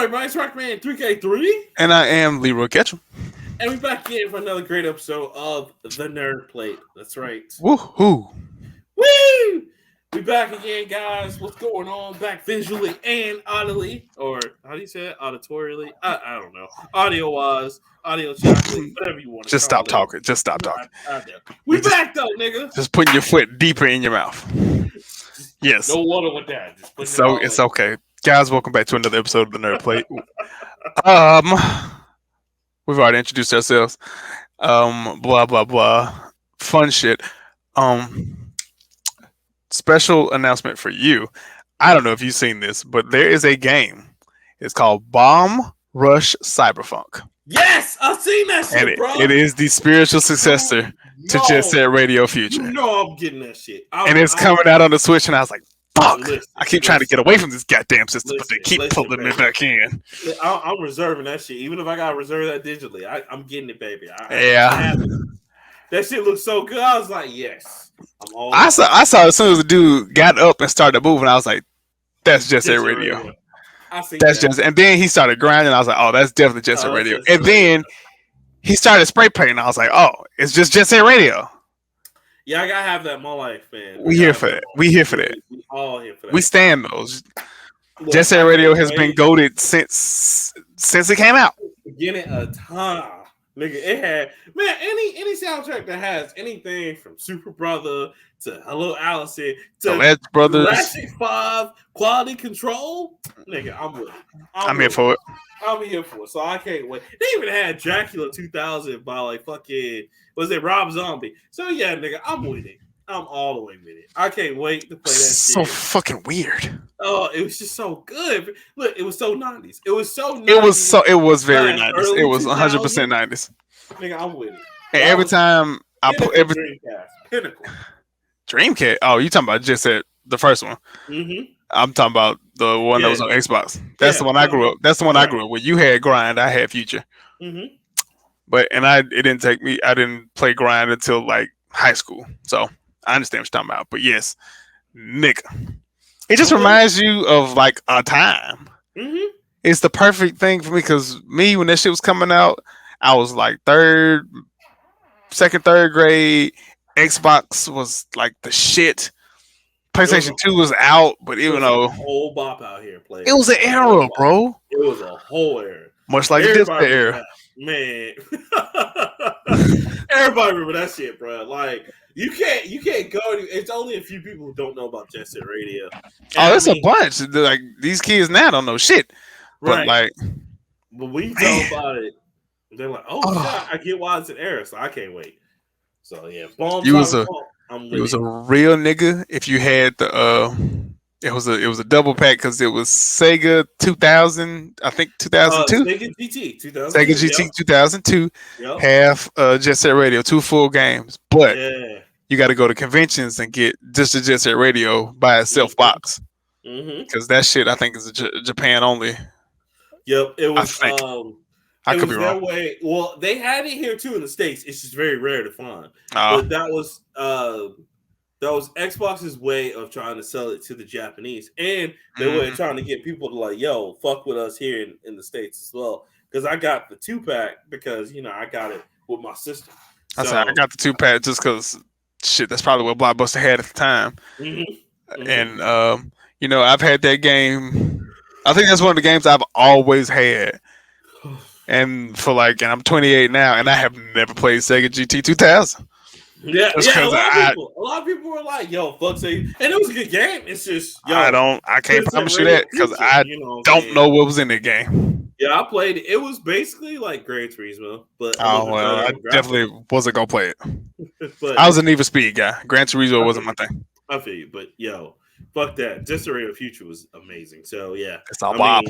everybody, it's Rockman 3K3. And I am Leroy Ketchum. And we're back again for another great episode of The Nerd Plate. That's right. Woohoo! Woo! We back again, guys. What's going on? Back visually and audibly. Or, how do you say it? Auditorially? I don't know. Audio-wise, audio-chocolate, whatever you want to Just call stop talking. Just stop talking. We back, though, nigga. Just putting your foot deeper in your mouth. Yes. No water with that. Just it's okay. Guys, welcome back to another episode of The Nerd Plate. We've already introduced ourselves. Blah, blah, blah. Fun shit. Special announcement for you. I don't know if you've seen this, but there is a game. It's called Bomb Rush Cyberpunk. Yes! I've seen that shit, and bro. It is the spiritual successor to Jet Set Radio Future. You know I'm getting that shit. And it's coming out on the Switch, and I was like, fuck! I keep trying to get away from this goddamn system, but they keep pulling me back in. I'm reserving that shit. Even if I gotta reserve that digitally, I'm getting it, baby. Yeah. That shit looks so good. I was like, yes. I saw as soon as the dude got up and started moving, I was like, that's Jet Set Radio. That's just, and then he started grinding. I was like, oh, that's definitely Jet Set Radio. And then he started spray painting. I was like, oh, it's just Jet Set Radio. Yeah, I gotta have that in my life, man. We here for that. We here for that. We all here for that. We stand those. Jet Set Radio has been goated since it came out. Beginning of time. Nigga, it had any soundtrack that has anything from Super Brother to Hello Allison to Let's Brothers, Jurassic 5, Quality Control. Nigga, I'm with it. I'm here for it. I'm here for it. So I can't wait. They even had Dracula 2000 by like fucking Rob Zombie. So yeah, nigga, I'm with it. I'm all the way with it. I can't wait to play that so shit. Fucking weird. Oh, it was just so good. Look, it was so 90s. It was very 90s. It was 100% 90s. Nigga, I'm with it. And every time I put Dreamcast. Pinnacle. Dreamcast. Oh, you talking about just the first one? Mm-hmm. I'm talking about the one that was on Xbox. That's the one I grew up. That's the one I grew up with. You had Grind, I had Future. Mm-hmm. But it didn't take me. I didn't play Grind until like high school. So I understand what you're talking about. But yes, Nick, it just reminds you of like a time. Mm-hmm. It's the perfect thing for me because when that shit was coming out, I was like second, third grade. Xbox was like the shit. PlayStation 2 was out, but even though a whole bop out here playing, it was an era, bro. It was a whole era, much like this era. Man, everybody remember that shit, bro. Like you can't go. It's only a few people who don't know about Jet Set Radio. It's a bunch. Like these kids now don't know shit, but right. But we talk about it. They're like, oh God, I get why it's an era, so I can't wait. So yeah, you was a real nigga if you had the it was a double pack because it was Sega 2000, I think 2002. Sega GT 2002. Sega GT 2002. Yep. Half Jet Set Radio, 2 full games, but you got to go to conventions and get just the Jet Set Radio by itself box because that shit I think is a Japan only. Yep, it was. I could be wrong. Way. Well, they had it here too in the States. It's just very rare to find. But that was Xbox's way of trying to sell it to the Japanese, and they were trying to get people to like, yo, fuck with us here in the States as well. Because I got the 2-pack because I got it with my sister. So, I got the 2-pack just because shit. That's probably what Blockbuster had at the time. And I've had that game. I think that's one of the games I've always had. And I'm 28 now, and I have never played Sega GT 2000. Yeah. A lot of people were like, "Yo, fuck Sega," and it was a good game. It's just, I can't promise you that because I don't know what was in that game. Yeah, I played it. It was basically like Gran Turismo, but I definitely wasn't gonna play it. But I was a Need for Speed guy. Gran Turismo wasn't my thing. I feel you, but fuck that. Just the Radio Future was amazing. So yeah, it's all Bob.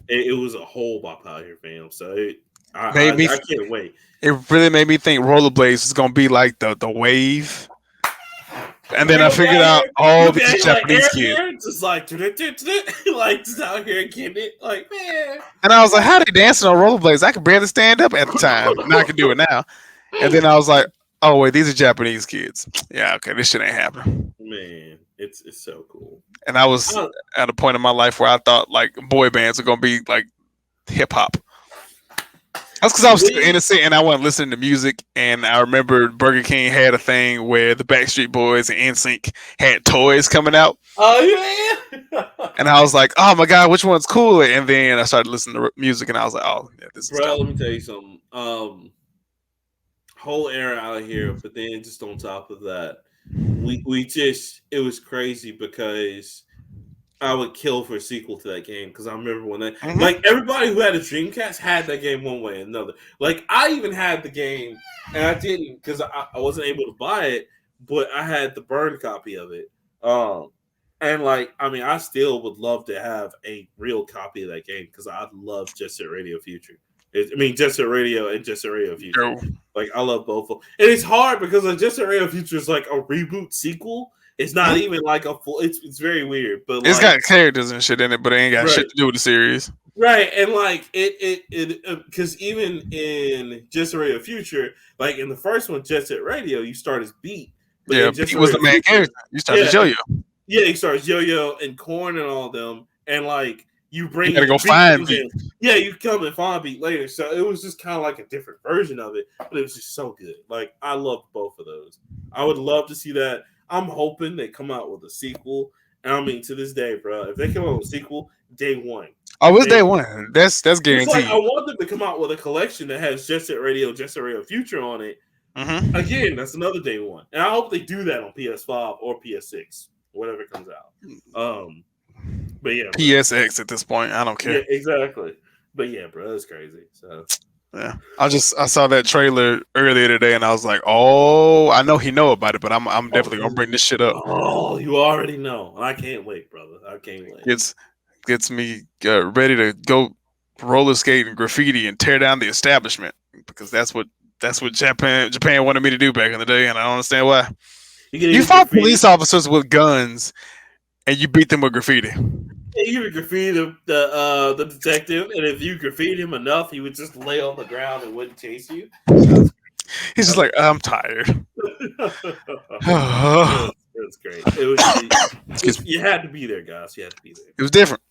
It was a whole bop out here, fam. So I can't wait. It really made me think rollerblades is gonna be like the wave. And then I figured out all these Japanese kids just like just out here getting it, like, man. And I was like, how are they dancing on rollerblades? I could barely stand up at the time. Now I can do it now. And then I was like, oh wait, these are Japanese kids. Yeah, okay, this shit ain't happening. Man, it's so cool. And I was at a point in my life where I thought like boy bands are gonna be like hip hop. That's because I was still innocent and I wasn't listening to music. And I remember Burger King had a thing where the Backstreet Boys and NSYNC had toys coming out. Oh yeah. And I was like, oh my god, which one's cooler? And then I started listening to music, and I was like, oh yeah, this is Bro, dope. let me tell you something. Whole era out here, but then just on top of that, we just it was crazy because I would kill for a sequel to that game because I remember when they like everybody who had a Dreamcast had that game one way or another. Like I even had the game and I didn't because I wasn't able to buy it, but I had the burned copy of it. And like I mean, I still would love to have a real copy of that game because I love Jet Set Radio Future. Jet Set Radio and Jet Set Radio Future. Yo. Like I love both of them. And it's hard because Jet Set Radio Future is like a reboot sequel. It's not even like a full. It's very weird, but it's like, got characters and shit in it, but it ain't got shit to do with the series. Right, and like it because even in Jet Set Radio Future, like in the first one, Jet Set Radio, you start as Beat. Yeah, Beat was the main character. You started as Yo-Yo. Yeah, you start as Yo-Yo and Korn and all them, and like you bring. You gotta go find Beat. Yeah, you come and find Beat later. So it was just kind of like a different version of it, but it was just so good. Like I loved both of those. I would love to see that. I'm hoping they come out with a sequel. And I mean, to this day, bro, if they come out with a sequel, day one. Oh, it's day one. That's guaranteed. Like, I want them to come out with a collection that has Jet Set Radio Future on it. Again, that's another day one. And I hope they do that on PS5 or PS6, whatever comes out. But yeah, bro. PSX at this point, I don't care. Yeah, exactly. But yeah, bro, that's crazy. So. Yeah, I saw that trailer earlier today, and I was like, "Oh, I know he know about it, but I'm definitely gonna bring this shit up." Oh, you already know. I can't wait, brother. I can't wait. Gets me ready to go roller skate and graffiti and tear down the establishment because that's what Japan wanted me to do back in the day, and I don't understand why. You fought police officers with guns, and you beat them with graffiti. You would graffiti the detective, and if you graffiti him enough, he would just lay on the ground and wouldn't chase you. He's just like, I'm tired. That's great. You had to be there, guys. You had to be there. It was different.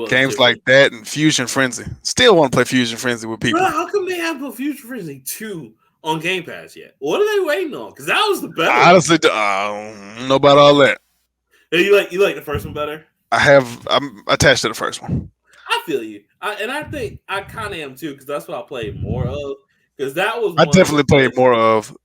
Games like that and Fusion Frenzy. Still want to play Fusion Frenzy with people. Bro, how come they haven't put Fusion Frenzy 2 on Game Pass yet? What are they waiting on? Because that was the better. Honestly, I don't know about all that. Hey, you like the first one better? I'm attached to the first one. I feel you. I think I kind of am too because that's what I played more of. Because that was I definitely played more of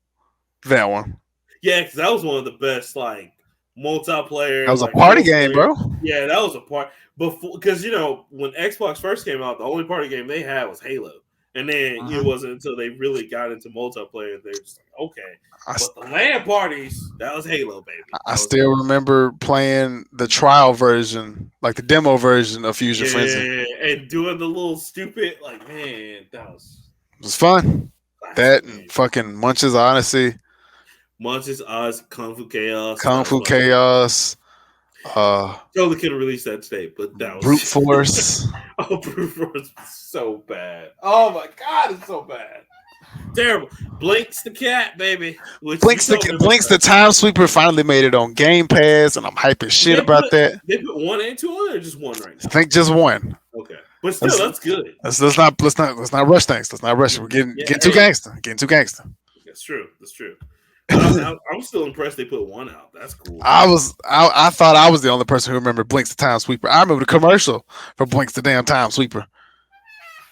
that one. Yeah, because that was one of the best like multiplayer. That was a party game, bro. Yeah, that was a part. Because when Xbox first came out, the only party game they had was Halo, and then it wasn't until they really got into multiplayer they were just like, okay. But the LAN parties, that was Halo, baby. I still remember playing the trial version, like the demo version of Fusion Frenzy. Yeah, and doing the little stupid, like, man, it was fun. That and fucking Munch's Odyssey. Munch's Odyssey, Kung Fu Chaos. Totally could have released that today, but that was Brute Force. Brute Force was so bad. Oh my god, it's so bad. Terrible. Blinks the cat, baby. Blinks the Time Sweeper finally made it on Game Pass, and I'm hyping shit about that. They put 1 and 2 on, or just 1 right now? I think just 1. Okay, but still, that's good. Let's not rush things. Let's not rush it. We're getting too gangster. Getting too gangster. That's true. I'm still impressed they put 1 out. That's cool. I thought I was the only person who remembered Blinks the Time Sweeper. I remember the commercial for Blinks the damn Time Sweeper.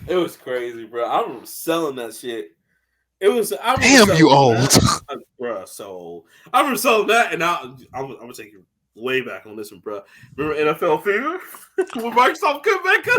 It was crazy, bro. I remember selling that shit. Damn, you old, bro. So old. I remember selling that, and I'm gonna take you way back on this one, bro. Remember NFL Fever when Microsoft came back up?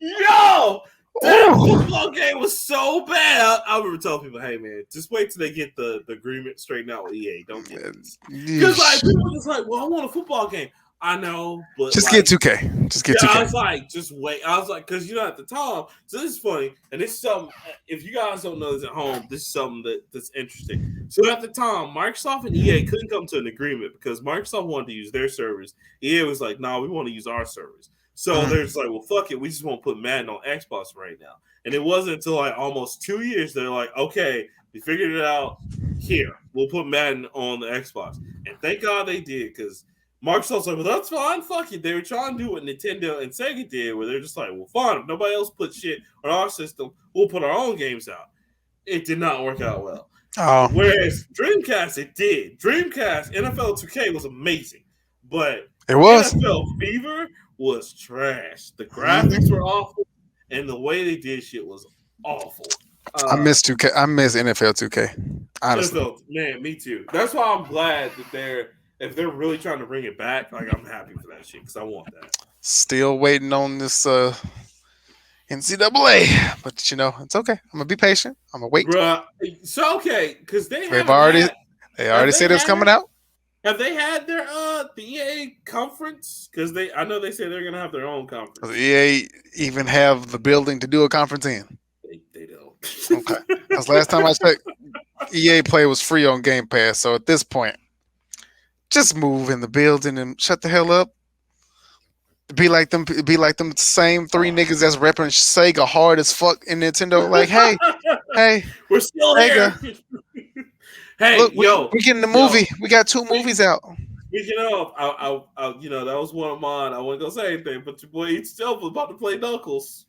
Yo, that football game was so bad. I remember telling people, "Hey, man, just wait till they get the agreement straightened out with EA. Don't get this." Because like people were just like, "Well, I want a football game." I know, but just get 2K. Just get 2K. I was like, just wait. I was like, because at the time, so this is funny, and this is something. If you guys don't know this at home, this is something that's interesting. So at the time, Microsoft and EA couldn't come to an agreement because Microsoft wanted to use their servers. EA was like, "No, we want to use our servers." So they're just like, "Well, fuck it, we just want to put Madden on Xbox right now." And it wasn't until like almost 2 years they're like, "Okay, we figured it out. Here, we'll put Madden on the Xbox." And thank God they did because Microsoft's like, well, that's fine. Fuck it. They were trying to do what Nintendo and Sega did, where they're just like, well, fine. If nobody else put shit on our system, we'll put our own games out. It did not work out well. Oh. Whereas Dreamcast, it did. Dreamcast, NFL 2K was amazing, but it was. NFL Fever was trash. The graphics were awful, and the way they did shit was awful. I miss 2K. I miss NFL 2K. Honestly, man, me too. That's why I'm glad that if they're really trying to bring it back, like I'm happy for that shit because I want that. Still waiting on this NCAA, but it's okay. I'm gonna be patient. I'm gonna wait. Bruh, so okay, because they already said it's coming out. Have they had their the EA conference? Because I know they say they're gonna have their own conference. Does EA even have the building to do a conference in? They don't. Okay, because last time I checked, EA Play was free on Game Pass. So at this point, just move in the building and shut the hell up. Be like them same three niggas that's repping Sega hard as fuck in Nintendo. Like, hey, we're still here. Hey, look, we're getting the movie. We got 2 movies out. Speaking of, I that was one of mine. I wasn't gonna say anything, but your boy Still was about to play Knuckles.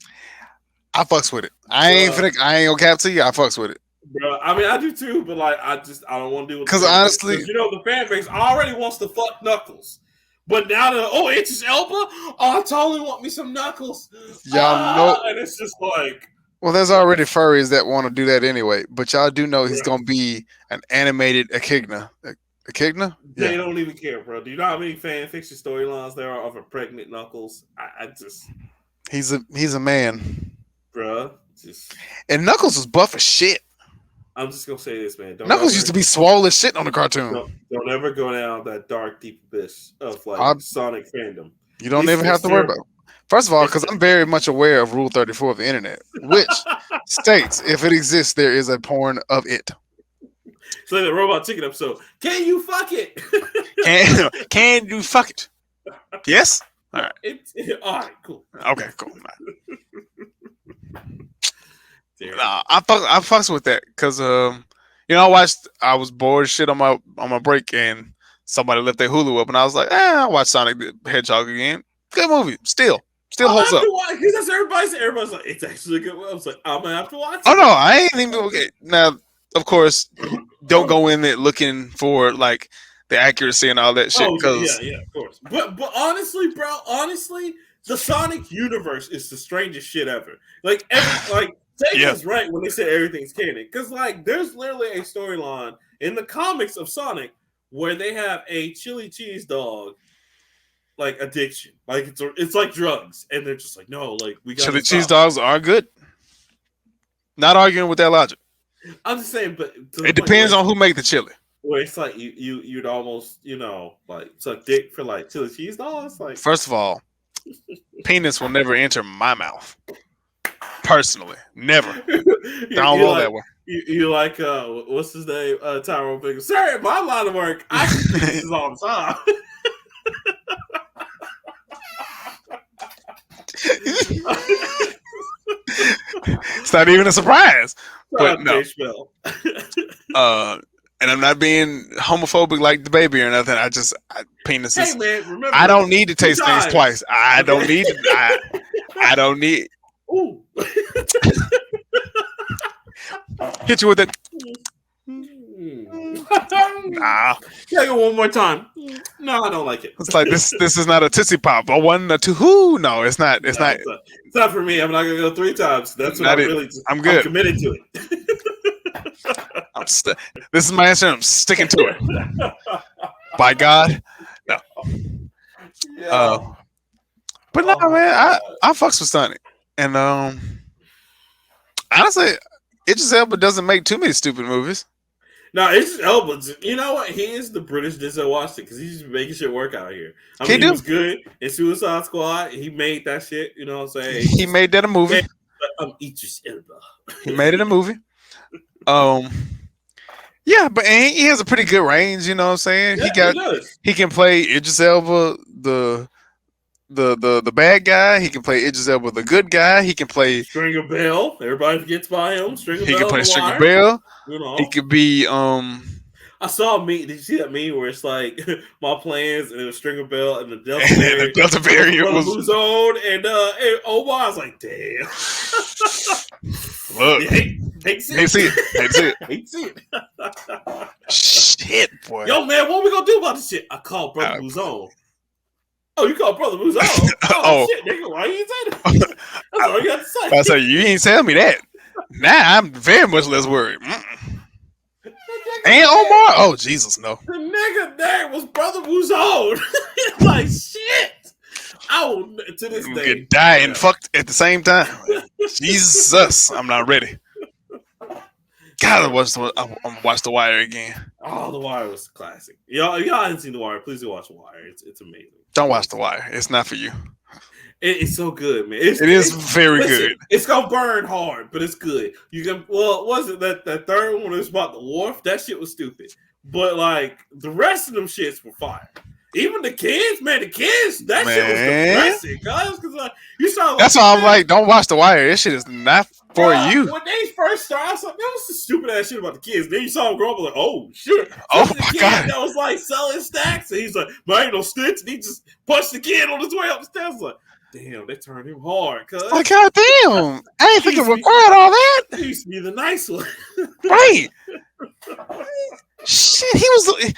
I fucks with it. I ain't gonna cap to you. I fucks with it. Bro, I mean, I do too, but like, I don't want to do it because honestly, the fan base already wants to fuck Knuckles, but now that Idris Elba, I totally want me some Knuckles. Y'all know, and it's just like, well, there's already furries that want to do that anyway, but y'all do know he's gonna be an animated Echidna. Echidna? They don't even care, bro. Do you know how many fan fiction storylines there are of a pregnant Knuckles? I just, he's a man, bro. And Knuckles was buff as shit. I'm just gonna say this, man. Knuckles used to be swole as shit on the cartoon. Don't ever go down that dark, deep abyss of like Sonic fandom. You don't even have to worry about it. First of all, because I'm very much aware of Rule 34 of the internet, which states if it exists, there is a porn of it. So the Robot Chicken episode. Can you fuck it? Can you fuck it? Yes. All right. All right. Cool. Okay. Cool. Nah, I fucks with that because I was bored shit on my break and somebody left their Hulu up and I was like, I watch Sonic the Hedgehog again. Good movie, still holds up. Because everybody's like, it's actually a good one. I was like, I'm gonna have to watch it. Oh no, I ain't even okay. Now, of course, don't go in there looking for like the accuracy and all that shit. Yeah, of course. But honestly, bro, the Sonic universe is the strangest shit ever. Like Sega's right when they say everything's canon. Because, like, there's literally a storyline in the comics of Sonic where they have a chili cheese dog, like, addiction. Like, it's like drugs. And they're just like, no, like, we got chili cheese dogs are good. Not arguing with that logic. I'm just saying, but... It depends on who make the chili. Where it's like, you'd almost, like, suck dick for, like, chili cheese dogs. Like, first of all, penis will never enter my mouth. Personally, never. Don't roll that way. You like what's his name? Tyrone Biggins. Sir, my line of work, I see pieces all the time. It's not even a surprise. But no. And I'm not being homophobic like the baby or nothing. Penises. Hey man, remember, I don't need to taste things twice. I don't need. I don't need. Ooh. Hit you with it. Nah. Take it one more time. No, I don't like it. It's like this is not a Tootsie Pop. A 1, a 2. Who? No, it's not. It's not. It's not for me. I'm not gonna go 3 times. That's what I'm good. I'm committed to it. This is my answer. I'm sticking to it. By God. No. Yeah. But no, man. I fucks with Sonic. And honestly, Idris Elba doesn't make too many stupid movies. No, Idris Elba, you know what? He is the British Denzel Washington because he's making shit work out here. I mean, he was good in Suicide Squad. He made that shit. You know what I'm saying? He made that a movie. Idris Elba. He made it a movie. Yeah, but he has a pretty good range. You know what I'm saying? Yeah, he can play Idris Elba the bad guy. He can play Idris Elba the good guy. He can play Stringer Bell. Everybody gets by him. He can play Stringer Bell. You know. He could be I saw a meme. Did you see that meme where it's like my plans and it was Stringer Bell and the Delta variant, the Delta variant was Luzone and Omar. I was like, damn. Look, hate to see it. Hate to see it. Shit, boy. Yo, man, what we gonna do about this shit? I called Brother Luzone. Oh, you called Brother Luzone? Oh, shit, nigga. Why you ain't say that? That's all you got to say. I said, you ain't tell me that. Now I'm very much less worried. And Omar? Oh, Jesus, no. The nigga name was Brother Luzone. Like, shit. I will, to this day. Get die and fucked at the same time. Jesus, I'm not ready. God, I'm watch The Wire again. Oh, The Wire was classic. Y'all haven't seen The Wire, please go watch The Wire. It's amazing. Don't watch The Wire. It's not for you. It's so good, man. It is very good. It's gonna burn hard, but it's good. You can was it that third one was about the wharf? That shit was stupid. But like the rest of them shits were fire. Even the kids, man, that shit was depressing, guys. Because like you saw, that's why I'm like, don't watch The Wire. This shit is not for you. When they first started, I was like, that was the stupid ass shit about the kids. Then you saw them grow up, like, oh shit. Oh my god, that was like selling stacks, and he's like, man, ain't no snitch. And he just punched the kid on his way up the stairs. Like, damn, they turned him hard. Cause like, god damn, I ain't think it required all that. He used to be the nice one, right? Shit, he was.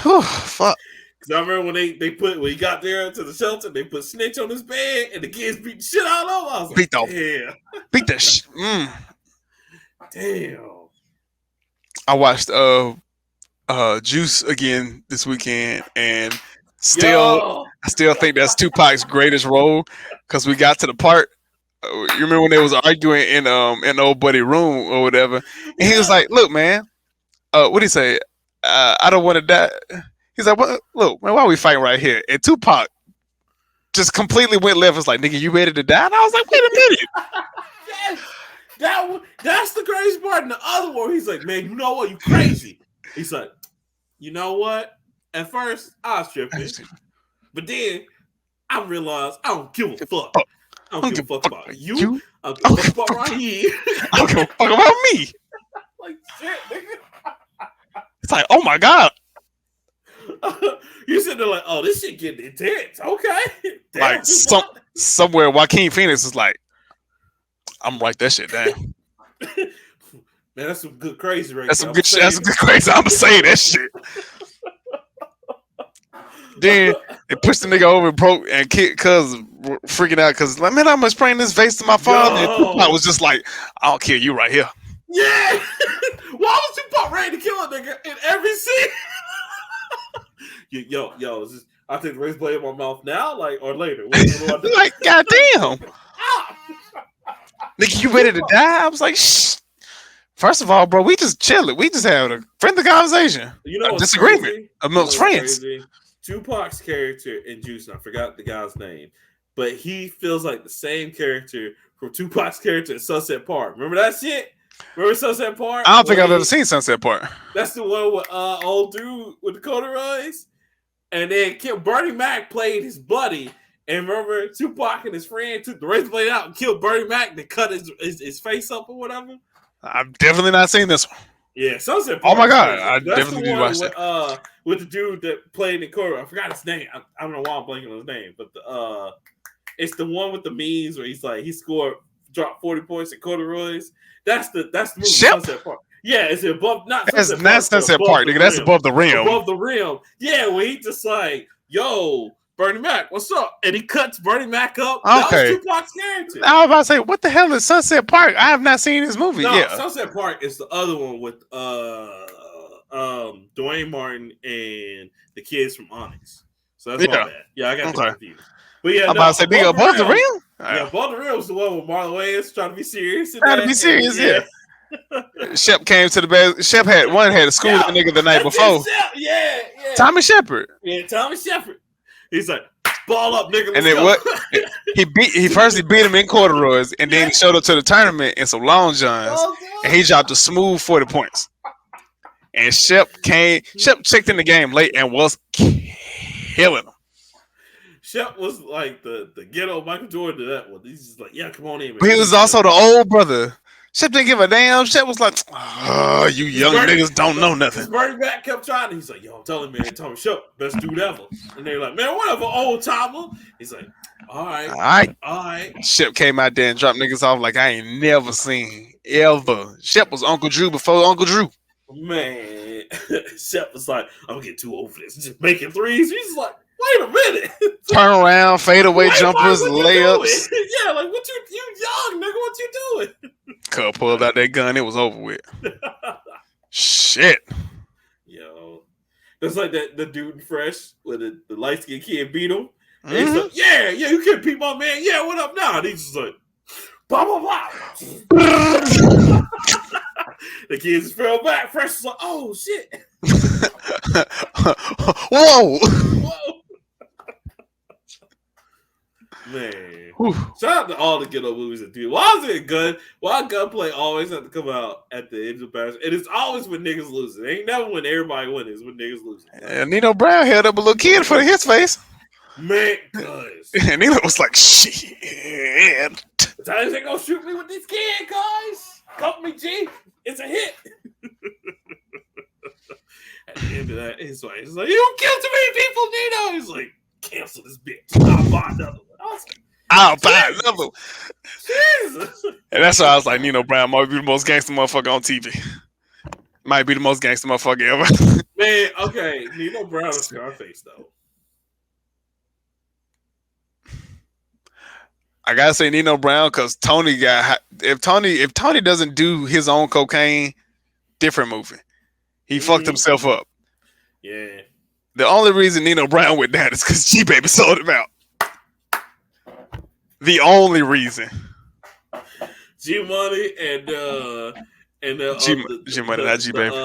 Oh, fuck. Because I remember when when he got there to the shelter, they put Snitch on his bed and the kids beat the shit out of him. I was like, beat the shit. Damn. I watched Juice again this weekend, and I still think that's Tupac's greatest role because we got to the part. You remember when they was arguing in old buddy room or whatever, and he was like, "Look, man, what did he say? I don't want to die." He's like, well, look, man, why are we fighting right here? And Tupac just completely went left. It's like, nigga, you ready to die? And I was like, wait a minute. That's the crazy part. And the other one, he's like, man, you know what? You crazy. He's like, you know what? At first, I was tripping. But then I realized I don't give a fuck. I don't give a fuck about you. I don't give a fuck about Raheem. I don't give a fuck about me. Like, shit, nigga. It's like, oh my God. You sitting there like, oh, this shit getting intense. Okay. Damn, like somewhere Joaquin Phoenix is like, I'm like that shit down. Man, that's some good crazy right That's some good shit. That's some good crazy. I'm gonna say that shit. Then they pushed the nigga over and kicked cuz freaking out because like, man, I'm spraying this vase to my father. And Tupac was just like, I'll kill you right here. Yeah. Why was Tupac ready to kill a nigga in every scene? Yo, I take the razor blade in my mouth now, like, or later. What do I do? Like, goddamn. Nigga, you ready to die? I was like, shh. First of all, bro, we just chilling. We just having a friendly conversation. You know, a disagreement amongst friends. Crazy? Tupac's character in Juice, and I forgot the guy's name, but he feels like the same character from Tupac's character in Sunset Park. Remember that shit? Remember Sunset Park? I don't think I've ever seen Sunset Park. That's the one with old dude with the corduroys. And then Bernie Mac played his buddy. And remember, Tupac and his friend took the razor blade out and killed Bernie Mac to cut his face up or whatever. I've definitely not seen this one. Yeah, Sunset Park. Oh my God. I definitely need to watch that. With the dude that played in corduroy. I forgot his name. I don't know why I'm blanking on his name. But it's the one with the memes where he's like, he dropped 40 points in corduroys. That's the movie, Sunset Park. Yeah, it's above, Sunset Park, nigga. That's above the rim. Above the rim. Yeah, where he just like, yo, Bernie Mac, what's up? And he cuts Bernie Mac up. Okay. That was Tupac's character. I was about to say, what the hell is Sunset Park? I have not seen this movie. No, yeah. Sunset Park is the other one with Dwayne Martin and the kids from Onyx. So that's my bad. Yeah, I got confused. But yeah, I'm about to say, nigga, above the rim? Yeah, above the rim was the one with Marlon Wayans trying to be serious. Yeah. Shep came to the bed. Shep had a school that nigga the night before. Yeah. Tommy Shepard. Yeah, Tommy Shepard. He's like, ball up, nigga. And then what? He beat him in corduroys, and then he showed up to the tournament in some long johns, and he dropped a smooth 40 points. And Shep checked in the game late and was killing him. Shep was like the ghetto Michael Jordan to that one. He's just like, yeah, come on in, man. But he was also the old brother Shep didn't give a damn. Shep was like, oh, you young niggas don't know nothing. Bernie Mac kept trying. He's like, yo, I'm telling you, man, Tommy Shep, best dude ever. And they're like, man, whatever, old timer. He's like, all right. Shep came out there and dropped niggas off like I ain't never seen ever. Shep was Uncle Drew before Uncle Drew. Man, Shep was like, I'm gonna get too old for this. Just making threes. He's like, wait a minute. Turn around, fade away jumpers, layups. Yeah, like what you young nigga, what you doing? Cub pulled out that gun, it was over with. Shit. Yo. That's like the dude in Fresh where the light skinned kid beat him. And he's like, yeah, you can't beat my man. Yeah, what up now? And he's just like, blah, blah, blah. The kids fell back. Fresh was like, oh, shit. Whoa. Man. Whew. Shout out to all the ghetto movies that do. Why is it good? Why gunplay always have to come out at the end of the match? And it's always when niggas losing. It ain't never when everybody wins. It's when niggas losing. And Nino Brown held up a little kid for his face. Man, guys. And Nino was like, shit. Times ain't gonna shoot me with this kid, guys. Help me, G. It's a hit. At the end of that, he's like, you killed too many people, Nino. He's like, cancel this bitch. I'll buy another one. I'll buy another one. Jesus. And that's why I was like, Nino Brown might be the most gangster motherfucker on TV. Might be the most gangster motherfucker ever. Man, okay. Nino Brown is Scarface, though. I gotta say Nino Brown because Tony got if Tony doesn't do his own cocaine, different movie. He fucked himself up. Yeah. The only reason Nino Brown went down is because G Baby sold him out. The only reason. G Money and G Money, not G Baby.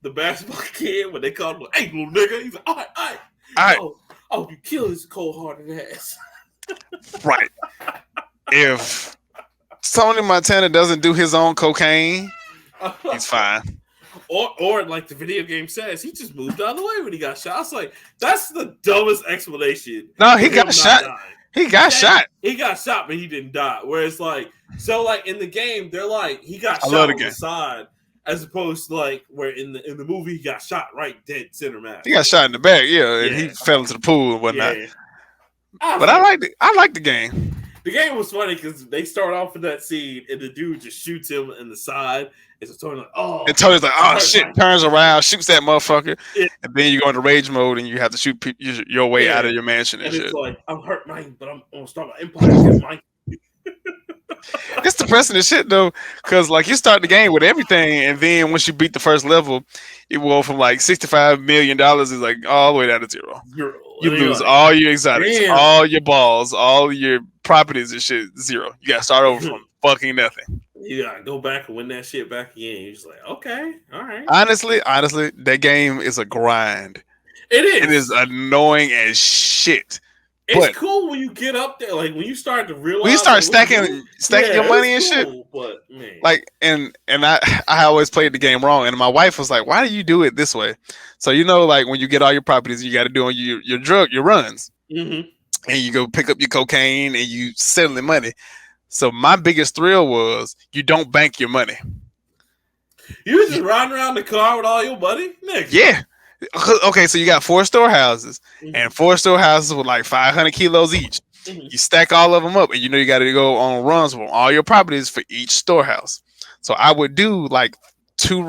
The basketball kid when they called him, hey little nigga, he's like, all right. Oh, you kill his cold hearted ass. Right. If Tony Montana doesn't do his own cocaine, he's fine. Or like the video game says, he just moved out of the way when he got shot. I was like, that's the dumbest explanation. No, he got shot. He got shot. He got shot, but he didn't die. Whereas like in the game, they're like he got shot on the side, as opposed to like where in the movie he got shot right dead center mass. He got shot in the back, and he fell into the pool and whatnot. Yeah. But I like the game. The game was funny because they start off with that scene and the dude just shoots him in the side. It's Tony like, oh. And Tony's like, oh shit, turns around, shoots that motherfucker. Yeah. And then you go into rage mode and you have to shoot your way out of your mansion and shit. It's like, I'm hurt, man, but I'm going to start my empire. It's depressing as shit though, because like you start the game with everything, and then once you beat the first level, it will go from like $65 million is like all the way down to zero. You lose all your exotics, all your balls, all your properties and shit. Zero. You gotta start over from fucking nothing. You gotta go back and win that shit back again. You're just like, okay, all right. Honestly, that game is a grind. It is. It is annoying as shit. It's cool when you get up there, like when you start to realize when you start stacking your money and shit. But man, like and I always played the game wrong, and my wife was like, "Why do you do it this way?" So like when you get all your properties, you got to do your runs, and you go pick up your cocaine and you settle the money. So my biggest thrill was you don't bank your money. You was just riding around the car with all your money, nigga. Yeah. Okay, so you got 4 storehouses, and 4 storehouses with like 500 kilos each. You stack all of them up, and you got to go on runs from all your properties for each storehouse. So I would do like 2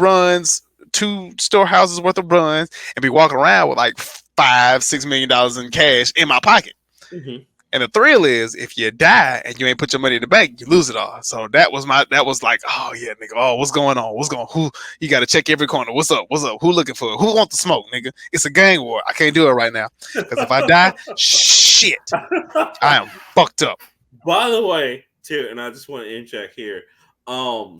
storehouses worth of runs, and be walking around with like $5-6 million in cash in my pocket. And the thrill is if you die and you ain't put your money in the bank, you lose it all. So that was like, oh yeah, nigga. Oh, what's going on? Who you gotta check every corner. What's up? Who looking for it? Who want the smoke, nigga? It's a gang war. I can't do it right now. Because if I die, shit. I am fucked up. By the way, too, and I just want to check here.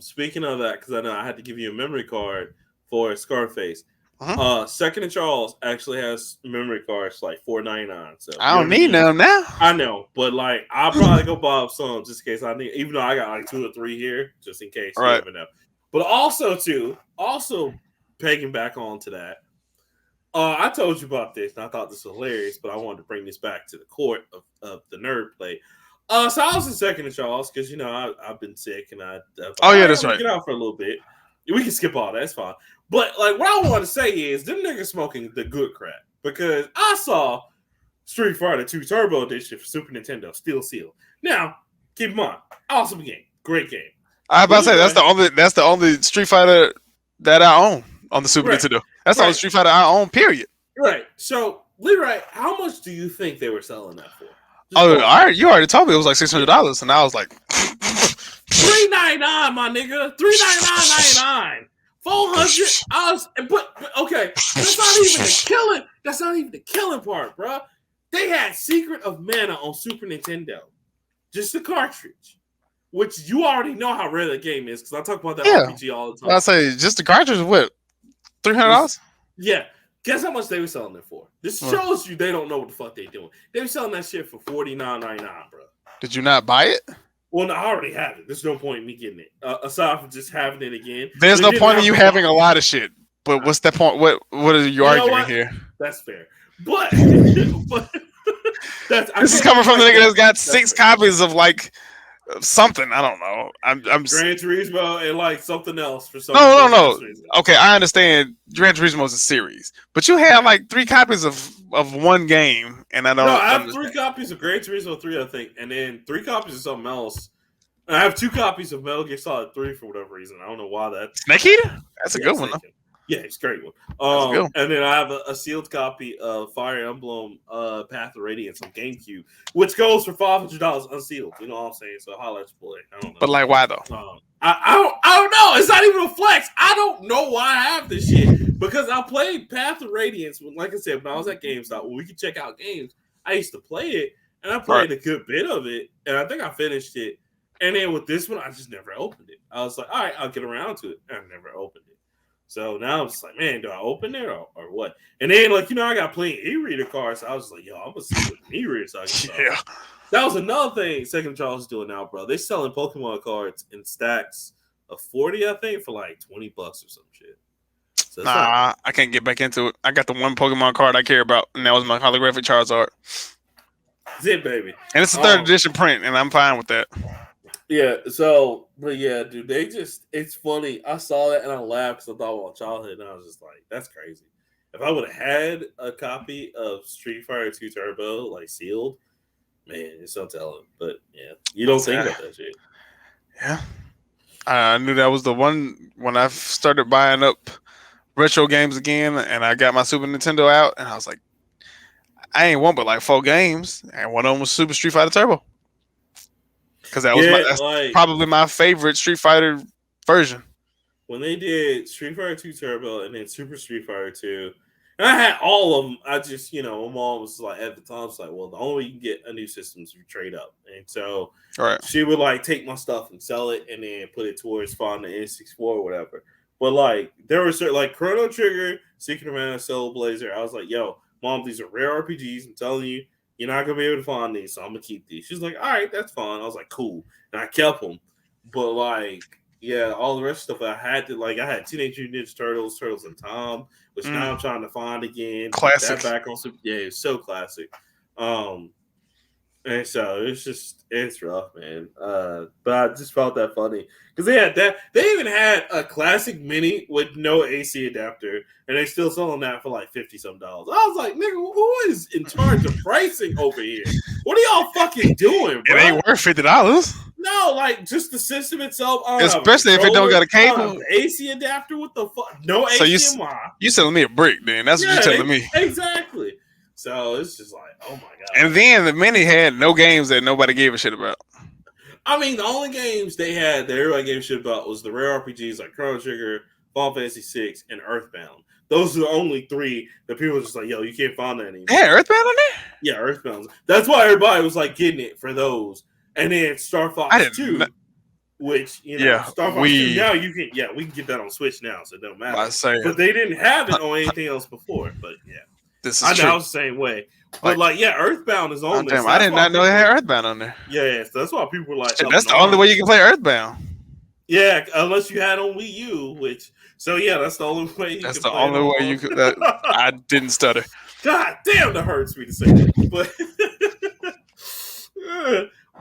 Speaking of that, because I know I had to give you a memory card for Scarface. Second and Charles actually has memory cards like $4.99. So I don't need them now. I know, but like I'll probably go buy some just in case I need. Even though I got like 2 or 3 here, just in case. Right. You never know. But also pegging back onto that. I told you about this, and I thought this was hilarious, but I wanted to bring this back to the court of the nerd play. So I was in second to Charles because I've been sick and I'm that's gonna right. get out for a little bit. We can skip all that. It's fine. But like, what I want to say is, them niggas smoking the good crap because I saw Street Fighter 2 Turbo Edition for Super Nintendo Steel Seal. Now, keep in mind, awesome game, great game. I was about to say that's the only Street Fighter that I own on the Super Nintendo. That's the only Street Fighter I own. Period. Right. So, Leroy, how much do you think they were selling that for? All right. You already told me it was like $600, and I was like, $399, my nigga. $399.99. $400. But okay, that's not even the killing. That's not even the killing part, bro. They had Secret of Mana on Super Nintendo, just the cartridge, which you already know how rare the game is because I talk about that RPG all the time. I say just the cartridge. What? $300? Yeah. Guess how much they were selling it for? This shows you they don't know what the fuck they doing. They were selling that shit for $49.99, bro. Did you not buy it? Well, no, I already have it. There's no point in me getting it. Aside from just having it again. There's no point in you having a lot of shit. But what's that point? What are you arguing here? That's fair. But this is coming from the nigga that's got 6 copies of like something. I don't know. I'm Gran Turismo and like something else for some. No. Okay, I understand. Gran Turismo is a series, but you have like 3 copies of one game, and I don't. No, I have 3 copies of Gran Turismo 3, I think, and then 3 copies of something else. And I have 2 copies of Metal Gear Solid 3 for whatever reason. I don't know why that. Snake Eater? That's a good one. Though. Yeah, it's a great one. And then I have a sealed copy of Fire Emblem Path of Radiance on GameCube, which goes for $500 unsealed. You know what I'm saying? So holla at your boy. I don't know. But like, why though? I don't know. It's not even a flex. I don't know why I have this shit because I played Path of Radiance. Like I said, when I was at GameStop, when we could check out games, I used to play it, and I played a good bit of it, and I think I finished it. And then with this one, I just never opened it. I was like, all right, I'll get around to it. And I never opened it. So now I'm just like, man, do I open it or what? And then, like, I got plenty e-reader cards. So I was like, yo, I'm going to see what an e-reader so I can That was another thing Second Charles is doing now, bro. They're selling Pokemon cards in stacks of 40, I think, for like $20 or some shit. So I can't get back into it. I got the one Pokemon card I care about, and that was my holographic Charizard. That's it, baby. And it's a 3rd edition print, and I'm fine with that. Yeah, so, but yeah, dude, it's funny. I saw that and I laughed because I thought about childhood, and I was just like, that's crazy. If I would have had a copy of Street Fighter 2 Turbo, like sealed, man, it's no telling. But yeah, you don't think about that shit. Yeah. I knew that was the one when I started buying up retro games again, and I got my Super Nintendo out, and I was like, I ain't want but like 4 games, and one of them was Super Street Fighter Turbo. Because that was probably my favorite Street Fighter version. When they did Street Fighter 2 Turbo and then Super Street Fighter 2, and I had all of them. I just, my mom was like, at the time, it's like, well, the only way you can get a new system is if you trade up. And so she would like take my stuff and sell it and then put it towards finding the N64 or whatever. But like, there were certain, like Chrono Trigger, Secret of Mana, Soul Blazer. I was like, yo, mom, these are rare RPGs. I'm telling you. You're not going to be able to find these, so I'm going to keep these. She's like, all right, that's fine. I was like, cool. And I kept them. But, like, yeah, all the rest of stuff I had to, like, I had Teenage Mutant Ninja Turtles, Turtles in Time, which now I'm trying to find again. Classic. That back on Super, yeah, it's so classic. And so it's rough, man. But I just felt that funny because they had that. They even had a classic mini with no AC adapter, and they still selling that for like $50-some. I was like, nigga, who is in charge of pricing over here? What are y'all fucking doing, bro? It ain't worth $50. No, like just the system itself. Especially if it don't got a cable. AC adapter. What the fuck? No HDMI. So you selling me a brick, then? That's what you're telling me. Exactly. So it's just like, oh my god. And then the mini had no games that nobody gave a shit about. I mean, the only games they had that everybody gave a shit about was the rare RPGs like Chrono Trigger, Final Fantasy VI, and Earthbound. Those are the only 3 that people were just like, yo, you can't find that anymore. Yeah, Earthbound on there? Yeah, Earthbound. That's why everybody was like getting it for those. And then Star Fox 2, which, Star Fox 2, now we can get that on Switch now, so it don't matter. But they didn't have it on anything else before, but yeah. I know, I was the same way. But Earthbound is on there. Damn, I did not know they had Earthbound on there. Yeah, so that's why people were like, that's the only way you can play Earthbound. Yeah, unless you had on Wii U, that's the only way That's the only way you could. I didn't stutter. God damn, that hurts me to say that. But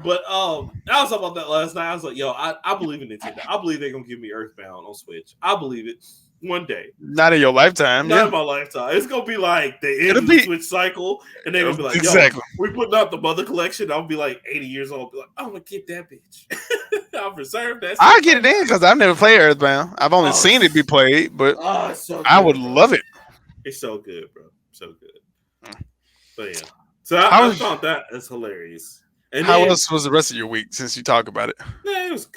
But I was talking about that last night. I was like, yo, I believe in Nintendo. I believe they're gonna give me Earthbound on Switch. I believe it one day. Not in your lifetime. Not Yeah. in my lifetime. It's gonna be like the end It'll of the be Switch cycle, and they're gonna be like, exactly. yo, we putting out the Mother Collection. I'll be like 80 years old. I'll be like, I'm gonna get that bitch. I'll reserve that. I get it in because I've never played Earthbound. I've only Oh, seen it be played, but it's so good, I would bro. love it. It's so good, bro. So good. But yeah. So I thought that is hilarious. And how else was the rest of your week since you talk about it? I was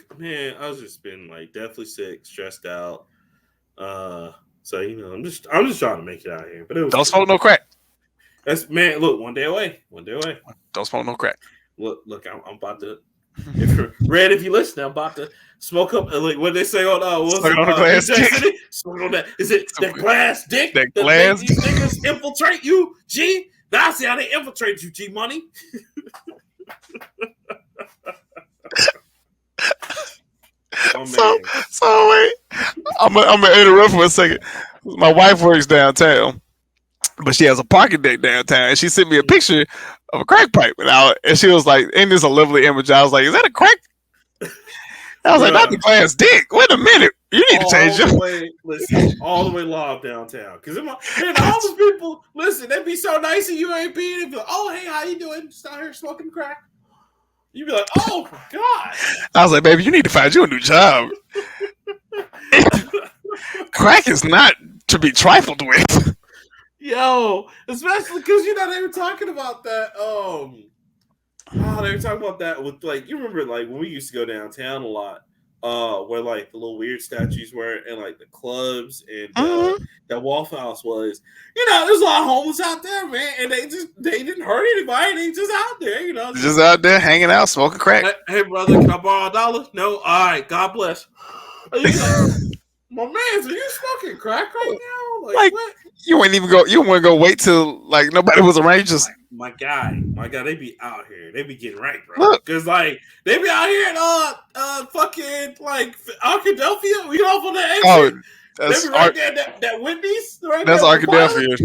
just been like deathly sick, stressed out. So I'm just trying to make it out here. But it was Don't smoke no crack. That's man. Look, one day away. Don't smoke no crack. Look, I'm about to. If you listen, I'm about to smoke up. Like what they say on smoke on the glass dick. Smoke on that. Is it that glass dick? That glass these niggas infiltrate you, G? Now I see how they infiltrate you, G Money. So wait, I'm gonna interrupt for a second. My wife works downtown, but she has a parking deck downtown, and she sent me a picture of a crack pipe, and she was like, "Ain't this a lovely image?" I was like, "Is that a crack?" I was like, "Not the glass dick." Wait a minute, you need to change it. Listen, all the way live downtown, because all those people, listen, they be so nice and you ain't being. They be like, "Oh, hey, how you doing? Just out here smoking crack." You'd be like, "Oh my god!" I was like, "Baby, you need to find you a new job." Crack is not to be trifled with. Yo, especially because they were talking about that. They were talking about that with you remember when we used to go downtown a lot, where the little weird statues were and the clubs and that Waffle House was. There's a lot of homeless out there, man, and they didn't hurt anybody. They just out there, just out there hanging out, smoking crack. Hey brother, can I borrow $1? No, all right, God bless. My man, are you smoking crack right now? What? You wouldn't even go. You wouldn't go wait till nobody was around. You just my guy, they be out here. They be getting right, bro. Because they be out here in fucking Arkadelphia. We off on the exit. Oh, they be right there. That Wendy's. Right that's there Arkadelphia.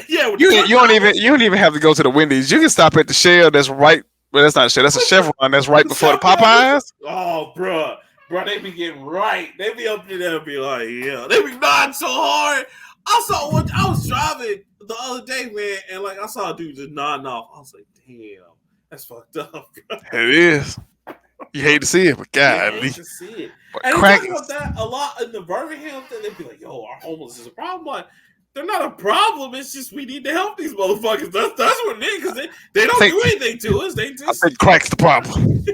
Yeah, you don't even have to go to the Wendy's. You can stop at the Shell. That's right. Well, that's not a Shell. That's a Chevron. That's right before the Popeyes. Oh, bro, they be getting right. They be up there and be like, yeah. They be nodding so hard. I was driving the other day, man, and I saw a dude just nodding off. I was like, damn, that's fucked up, bro. It is. You hate to see it, but God, you hate to see it. But and crack they talk about that a lot in the Birmingham thing. They be like, yo, our homeless is a problem. Like, they're not a problem. It's just we need to help these motherfuckers. That's what it is, because they don't do anything to us. They just... I think crack's the problem.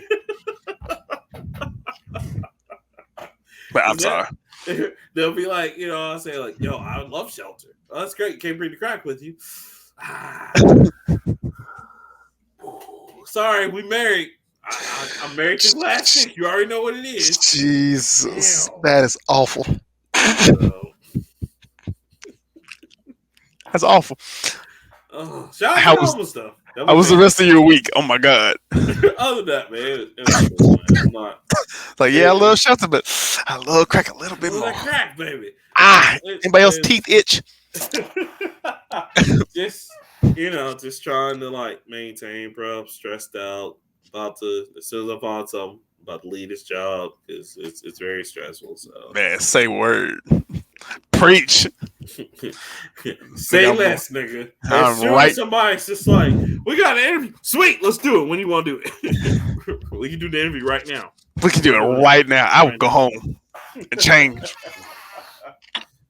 But I'm sorry. They'll be like, I'll say yo, I would love shelter. Oh, that's great. Can't bring the crack with you. Sorry, we married. I'm married to glass stick. You already know what it is. Jesus, that is awful. That's awful. Shout out to homeless stuff. How was the rest of your week? Oh my God. Other than that, man, it was cool, man. I'm not, I love shelter, but I love crack a little bit more. Crack, baby. Anybody else teeth itch? just trying to maintain, bro. Stressed out. As soon as I find something, about to leave this job because it's very stressful. So man, say word. Preach. Say less, nigga. As soon as somebody's just like, we got an interview. Sweet, let's do it. When you want to do it? We can do the interview right now. We can do it right now. I will go home and change.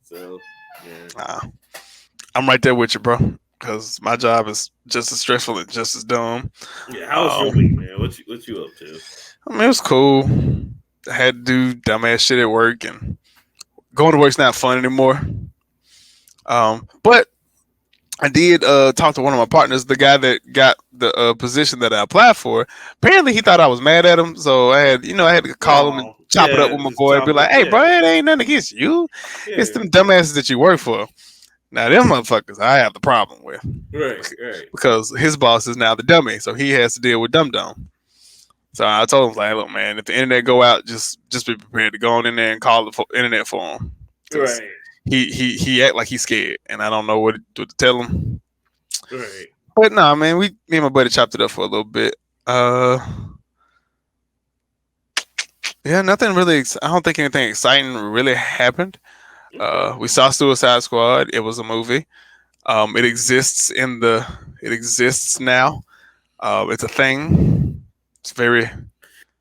So, yeah. I'm right there with you, bro. Because my job is just as stressful and just as dumb. Yeah, how was your week, man? What you up to? I mean, it was cool. I had to do dumbass shit at work, and going to work's not fun anymore. But I did talk to one of my partners, the guy that got the position that I applied for. Apparently, he thought I was mad at him, so I had to call him and chop it up with my boy and be like, "Hey, bro, it ain't nothing against you. It's them dumbasses that you work for." Now, them motherfuckers, I have the problem with. Right. Because his boss is now the dummy, so he has to deal with dum-dum. So I told him, look, man, if the internet go out, just be prepared to go on in there and call the internet for him. Right. He act like he's scared, and I don't know what to tell him. Right. But nah, man, me and my buddy chopped it up for a little bit. Uh, yeah, nothing really. I don't think anything exciting really happened. Okay. We saw Suicide Squad. It was a movie. It exists in the. It exists now. It's a thing. It's very, It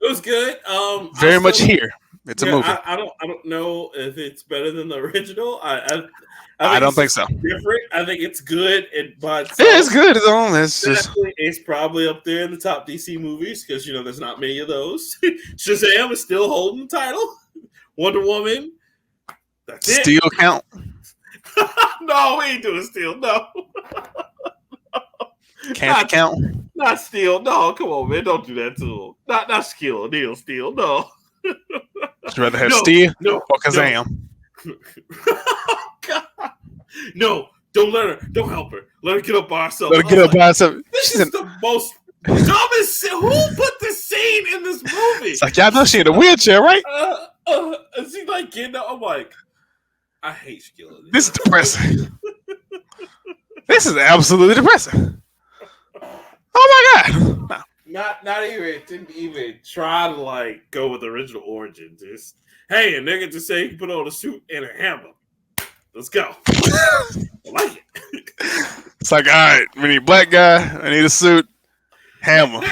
was good. I very much still here. It's a yeah, movie. I don't know if it's better than the original. I I think don't it's think just so. different. I think it's good by Yeah, it's itself. good. It's on. It's just. Definitely, it's probably up there in the top DC movies because there's not many of those. Shazam is still holding the title. Wonder Woman. That's it. Still count. No, we ain't doing Steel. No, Can't it not count? not Steel. No, come on, man, don't do that to him. Not Skill, Neil Steel. No, Would you rather have no, Steel no, or no. Kazam? God. No, don't let her. Don't help her. Let her get up by herself. Let her I get was up like, by herself. this She's is in, the most dumbest. Who put this scene in this movie? it's like, y'all know she in a wheelchair, right? Is he like getting up? I'm like, I hate Shaquille O'Neal. This is depressing. This is absolutely depressing. Oh my god. No. Not even didn't even try to like go with the original origin. Just hey, a nigga just say he can put on a suit and a hammer. Let's go. I like it. It's like, all right, we need black guy. I need a suit. Hammer.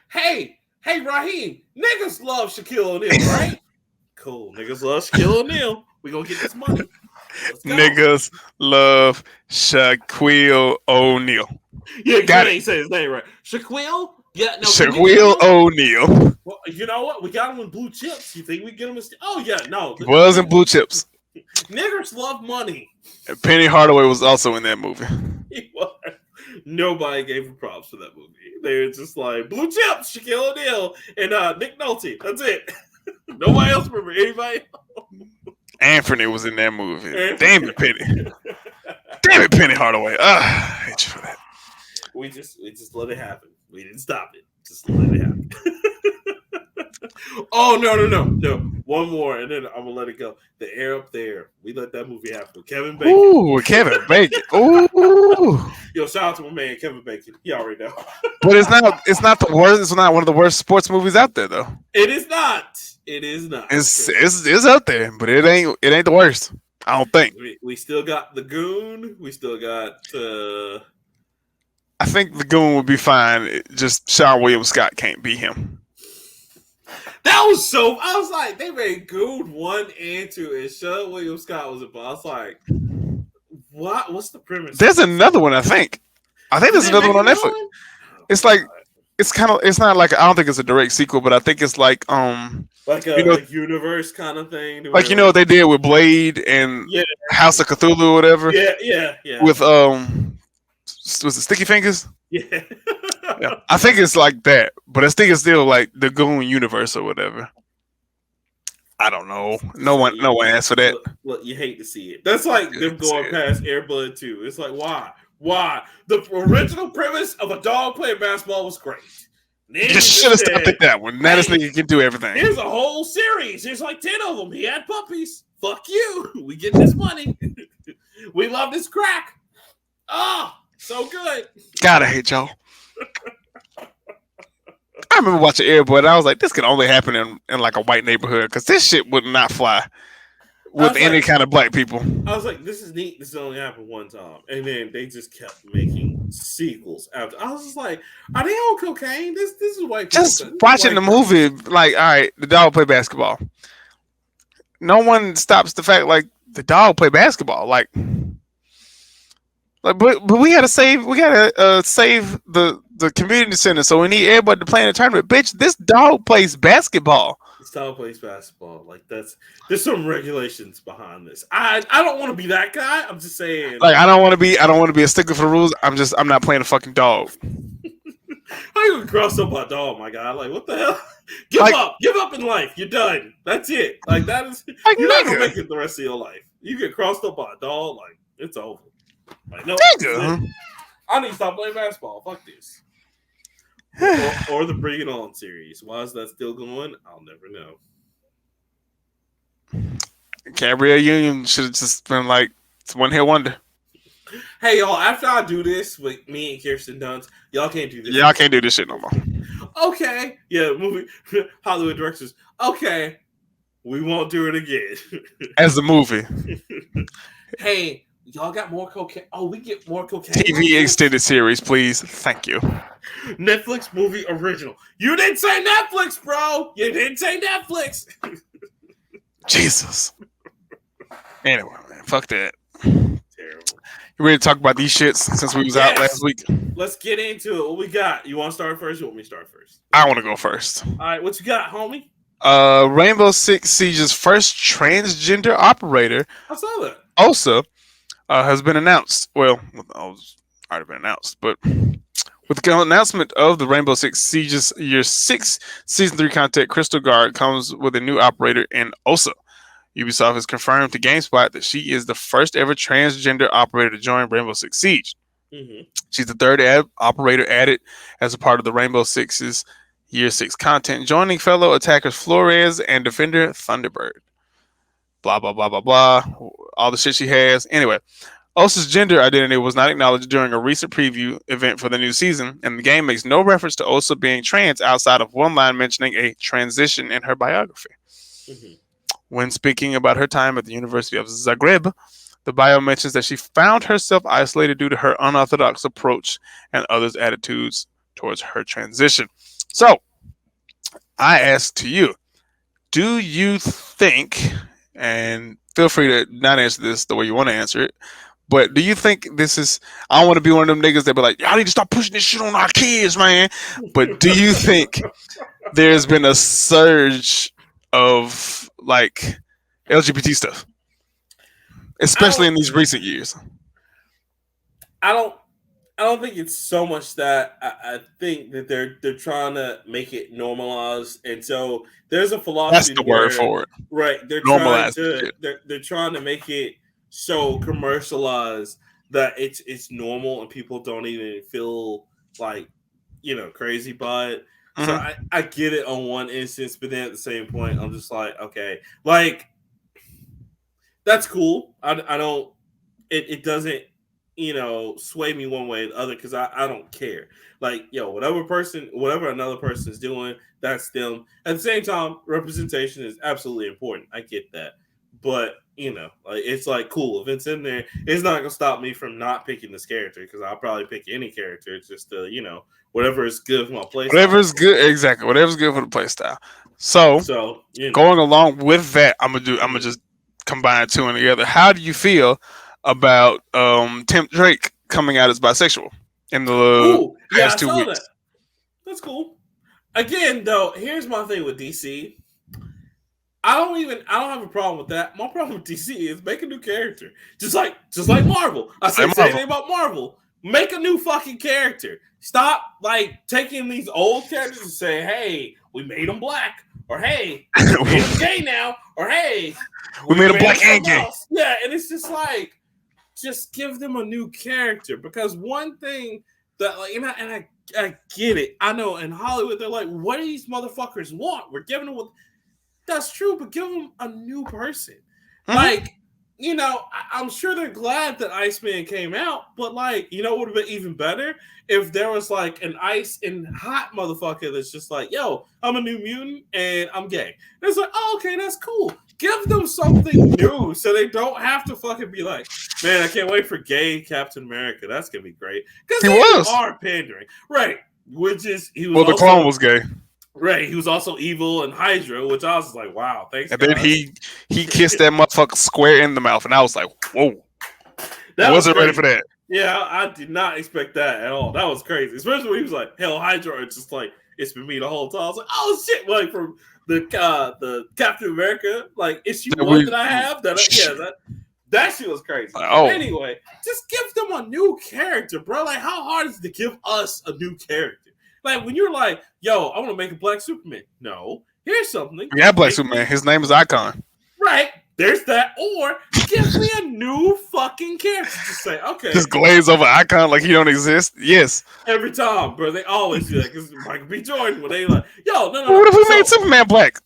Hey, Raheem, niggas love Shaquille O'Neal, right? Cool, niggas love Shaquille O'Neal. We gonna get this money. Let's go. Niggas love Shaquille O'Neal. Yeah, Got you it. ain't say his name right. Shaquille? Yeah, no. Shaquille O'Neal. Well, you know what? We got him in blue chips. You think we get him in? Oh yeah, no. Was in Blue Chips. Niggers love money. And Penny Hardaway was also in that movie. He was. Nobody gave him props for that movie. They were just like blue chips, Shaquille O'Neal, and Nick Nolte. That's it. Nobody else remember anybody. Anthony was in that movie. Anthony. Damn it, Penny. Damn it, Penny Hardaway. I hate you for that. We just let it happen. We didn't stop it. Just let it happen. Oh no. One more, and then I'm gonna let it go. The Air Up There. We let that movie happen. Kevin Bacon. Ooh, Kevin Bacon. Ooh. Yo, shout out to my man Kevin Bacon. He already know. But it's not the worst. It's not one of the worst sports movies out there though. It is not. It is not. It's out there, but it ain't the worst. I don't think. We still got the Goon. We still got. I think the Goon would be fine. Just Sean William Scott can't be him. That was so. I was like, they made Goon 1 and 2, and Sean William Scott was involved. I was like, what? What's the premise? There's another one. I think there's another one on Netflix. It's like it's kind of. It's not like I don't think it's a direct sequel, but I think it's like like a like universe kind of thing. Like what they did with Blade and House of Cthulhu or whatever. Yeah. With was it Sticky Fingers? Yeah. Yeah. I think it's like that, but I think it's still like the Goon universe or whatever. I don't know. No one asked for that. Look, you hate to see it. That's like them going past Airbud 2. It's like, why? Why? The original premise of a dog playing basketball was great. You should have stopped at that one. Now this nigga can do everything. Here's a whole series. There's like 10 of them. He had puppies. Fuck you. We get this money. We love this crack. Oh, so good. God, I hate y'all. I remember watching Airboy and I was like, this could only happen in like a white neighborhood because this shit would not fly with any kind of black people. I was like, this is neat. This only happened one time. And then they just kept making sequels after. I was just like, are they on cocaine? This is white people. Just watching the movie, like, all right, the dog play basketball. No one stops the fact like the dog play basketball. Like but we gotta save the community center, so we need everybody to play in the tournament. Bitch, this dog plays basketball. This dog plays basketball. Like there's some regulations behind this. I don't want to be that guy. I'm just saying. Like I don't want to be a stickler for the rules. I'm not playing a fucking dog. How you gonna cross up my dog, my guy? Like what the hell? Give up in life. You're done. That's it. Like that is you're not gonna make it the rest of your life. You get crossed up by a dog, like it's over. Like no, I need to stop playing basketball. Fuck this. or the Bring It On series. Why is that still going? I'll never know. Gabrielle Union should have just been like, it's one hit wonder. Hey, y'all, after I do this with me and Kirsten Dunst, y'all can't do this. Y'all can't do this shit no more. Okay. Yeah, movie Hollywood directors. Okay. We won't do it again. As a movie. Hey, y'all got more cocaine? Oh, we get more cocaine. TV extended series, please. Thank you. Netflix movie original. You didn't say Netflix, bro. You didn't say Netflix. Jesus. Anyway, man, fuck that. Terrible. You ready to talk about these shits since we was out last week? Let's get into it. What we got? You want to start first? You want me to start first? I want to go first. All right, what you got, homie? Rainbow Six Siege's first transgender operator, I saw that. Osa, has been announced. Well, it's already been announced, but with the announcement of the Rainbow Six Siege's Year 6 Season 3 content, Crystal Guard comes with a new operator in Osa. Ubisoft has confirmed to GameSpot that she is the first ever transgender operator to join Rainbow Six Siege. Mm-hmm. She's the third operator added as a part of the Rainbow Six's Year 6 content, joining fellow attackers Flores and defender Thunderbird. Blah, blah, blah, blah, blah. All the shit she has. Anyway, Osa's gender identity was not acknowledged during a recent preview event for the new season, and the game makes no reference to Osa being trans outside of one line mentioning a transition in her biography. Mm-hmm. When speaking about her time at the University of Zagreb, the bio mentions that she found herself isolated due to her unorthodox approach and others' attitudes towards her transition. So, I ask to you, do you think, and feel free to not answer this the way you want to answer it, but do you think this is, I don't want to be one of them niggas that be like, y'all need to stop pushing this shit on our kids, man. But do you think there's been a surge of like LGBT stuff, especially in these recent years? I don't think it's so much that. I think that they're trying to make it normalized, and so there's a philosophy. That's the word for it, right? They're trying to make it so commercialized that it's normal, and people don't even feel like crazy by it. Mm-hmm. So I get it on one instance, but then at the same point, I'm just like, okay, like that's cool. I don't. It doesn't sway me one way or the other because I don't care. Like, whatever another person is doing, that's them. At the same time, representation is absolutely important. I get that. But, like it's like cool. If it's in there, it's not gonna stop me from not picking this character because I'll probably pick any character. It's just whatever is good for my playstyle. Whatever's good, exactly. Whatever's good for the playstyle. So going along with that, I'm gonna just combine two and together. How do you feel about Tim Drake coming out as bisexual in the past 2 weeks? That's cool. Again, though, here's my thing with DC. I don't have a problem with that. My problem with DC is make a new character. Just like Marvel. I say the same thing about Marvel. Make a new fucking character. Stop like taking these old characters and say, hey, we made them black. Or hey, we made them gay now. Or hey, we made them black and gay. Yeah, and it's just like, just give them a new character. Because one thing that I get it. I know in Hollywood they're like, what do these motherfuckers want? We're giving them that's true, but give them a new person. Mm-hmm. Like, I'm sure they're glad that Iceman came out, but like, what would have been even better if there was like an ice and hot motherfucker that's just like, yo, I'm a new mutant and I'm gay. And it's like, oh, okay, that's cool. Give them something new so they don't have to fucking be like, man, I can't wait for gay Captain America. That's gonna be great. Because they are pandering. Right. The clone was gay. Right, he was also evil and Hydra, which I was like, wow, thanks. And then he kissed that motherfucker square in the mouth, and I was like, whoa. I wasn't ready for that. Yeah, I did not expect that at all. That was crazy. Especially when he was like, hell, Hydra, it's just like, it's been me the whole time. I was like, oh shit, like from the Captain America, like issue 1 that I have, that shit was crazy. Anyway, just give them a new character, bro. Like, how hard is it to give us a new character? Like, when you're like, yo, I want to make a black Superman. No, here's something. Yeah, black Superman. His name is Icon. Right. There's that. Or give me a new fucking character. Just say, okay. Just glaze over Icon like he don't exist. Yes. Every time, bro. They always do that. Because Michael B. Jordan, when they like, yo, no. What if we made Superman black?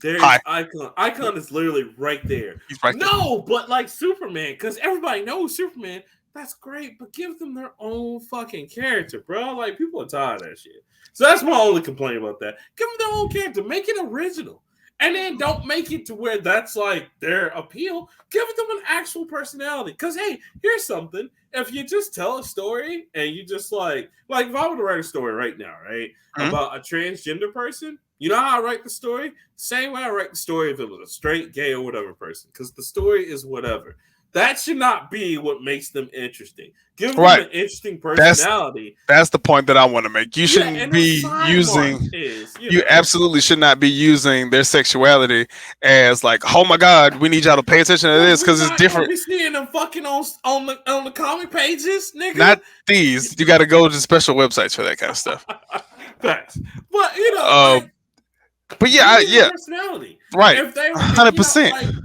There's Hi, Icon. Icon is literally right there. he's right there. No, but like Superman, because everybody knows Superman. That's great, but give them their own fucking character, bro. Like people are tired of that shit. So that's my only complaint about that. Give them their own character. Make it original. And then don't make it to where that's like their appeal. Give them an actual personality. Because hey, here's something. If you just tell a story and you just like if I were to write a story right now, right, about a transgender person, you know how I write the story? Same way I write the story if it was a straight, gay, or whatever person. Because the story is whatever. That should not be what makes them interesting. Give them an interesting personality. That's the point that I want to make. You shouldn't be using. You absolutely should not be using their sexuality as like, oh my god, we need y'all to pay attention to this because it's different. We seeing them fucking on the comic pages, nigga. Not these. You got to go to special websites for that kind of stuff. Facts, but you know. But yeah, personality, right? If they 100%.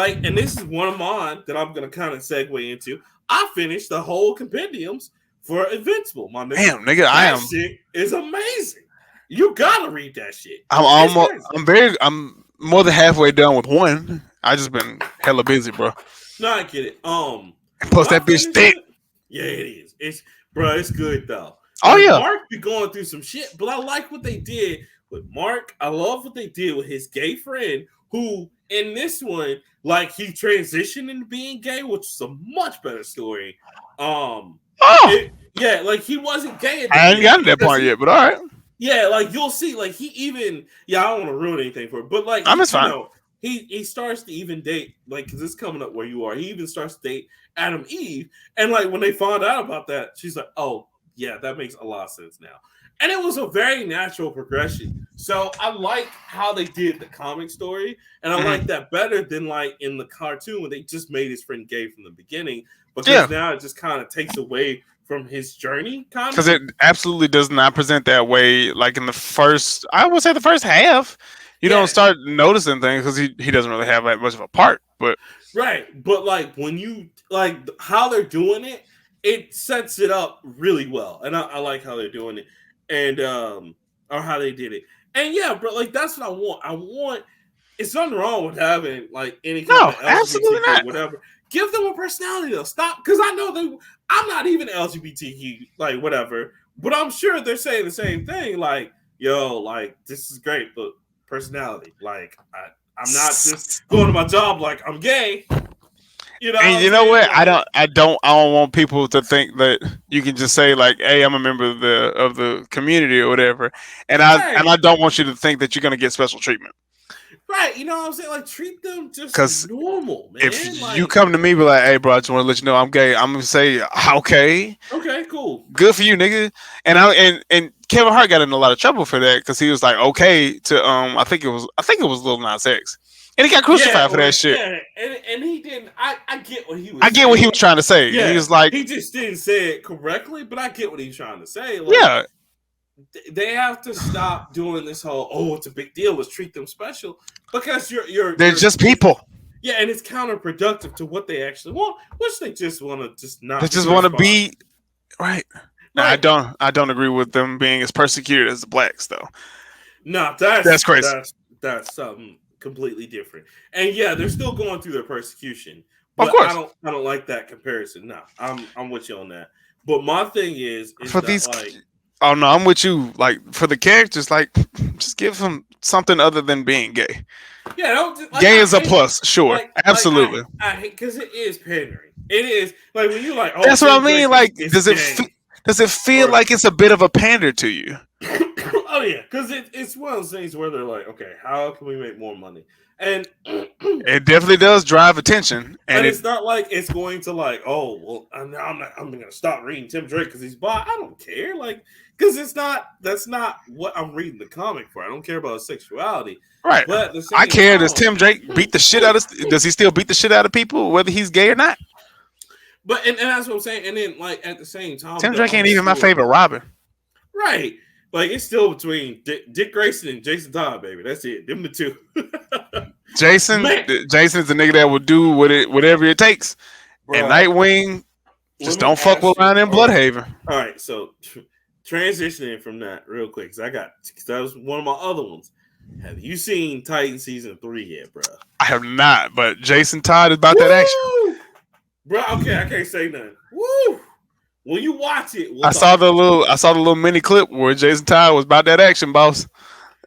And this is one of mine that I'm gonna kind of segue into. I finished the whole compendiums for Invincible, my nigga. Damn, nigga, that shit is amazing. You gotta read that shit. I'm more than halfway done with one. I just been hella busy, bro. No, I get it. Plus that bitch thick. Yeah, it is. It's good though. Oh yeah. Mark be going through some shit, but I like what they did with Mark. I love what they did with his gay friend, who in this one, like he transitioned into being gay, which is a much better story. Like he wasn't gay. I ain't gotten that part yet, but all right. Yeah, like you'll see, like he even I don't want to ruin anything for it, but like fine. He starts to even date, like, because it's coming up where you are. He even starts to date Adam Eve, and like when they found out about that, she's like, "Oh, yeah, that makes a lot of sense now." And it was a very natural progression. So I like how they did the comic story, and I like that better than like in the cartoon when they just made his friend gay from the beginning, because now it just kind of takes away from his journey, kind of. Because it absolutely does not present that way. Like in the first half. You don't start noticing things because he doesn't really have that much of a part. But but like when you like how they're doing it, it sets it up really well, and I like how they're doing it, and or how they did it, and yeah, bro, like that's what I want. I want. It's nothing wrong with having like any kind of LGBT whatever. Give them a personality though. Stop, because I know I'm not even LGBTQ like whatever, but I'm sure they're saying the same thing. Like, yo, like this is great, but personality. Like I'm not just going to my job like I'm gay. You know, and you know what? Like, I don't want people to think that you can just say like, "Hey, I'm a member of the community or whatever," and I don't want you to think that you're gonna get special treatment. Right, you know what I'm saying? Like treat them just normal, man. If you come to me be like, "Hey, bro, I just want to let you know I'm gay," I'm gonna say, "Okay, cool, good for you, nigga." And Kevin Hart got in a lot of trouble for that because he was like, "Okay," to I think it was Lil Nas X, and he got crucified for that shit. Yeah, and he didn't. I get what he was. I get what he was trying to say. Yeah, he was like, he just didn't say it correctly, but I get what he's trying to say. Like, yeah. They have to stop doing this whole it's a big deal, let's treat them special, because they're just people. Yeah, and it's counterproductive to what they actually want, which they just want to just not. They just want to be right. No, I don't agree with them being as persecuted as the blacks though. No, that's crazy. That's something completely different. And yeah, they're still going through their persecution. But of course, I don't like that comparison. No, I'm with you on that. But my thing is for these. Oh no, I'm with you. Like for the characters, like just give them something other than being gay. Yeah, gay is a plus, sure, absolutely. I hate because it is pandering. It is like when you like. Oh, that's what I mean. Like, does it feel like it's a bit of a pander to you? Oh yeah, because it's one of those things where they're like, okay, how can we make more money? And it definitely does drive attention. And it's not like it's going to like, oh well, I'm gonna stop reading Tim Drake because he's bi. I don't care, like, because that's not what I'm reading the comic for. I don't care about his sexuality. Right. But I care. Does Tim Drake beat the shit out of? Does he still beat the shit out of people, whether he's gay or not? But and that's what I'm saying. And then like at the same time, Tim Drake ain't even my favorite Robin. Right. Like it's still between Dick Grayson and Jason Todd, baby. That's it. Them the two. Jason's the nigga that will do whatever it takes. Bro, and Nightwing just don't fuck with around in Bloodhaven. All right, so transitioning from that real quick, because that was one of my other ones. Have you seen Titan season 3 yet, bro? I have not, but Jason Todd is about that action. Bro, okay, I can't say nothing. Woo! When you watch it, I saw the little mini clip where Jason Todd was about that action, boss.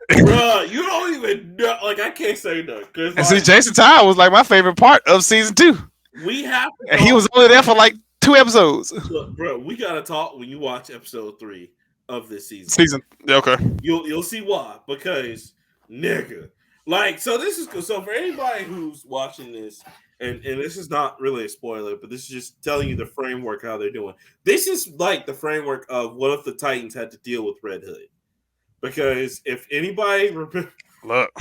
Bro, you don't even know. Like, I can't say nothing. And see, Jason Todd was like my favorite part of season 2. We have to and he was only there for like 2 episodes. Look, bro, we gotta talk when you watch episode 3 of this season. Okay. You'll see why. Because nigga. Like, so for anybody who's watching this, and this is not really a spoiler, but this is just telling you the framework how they're doing. This is like the framework of what if the Titans had to deal with Red Hood. Because if anybody look,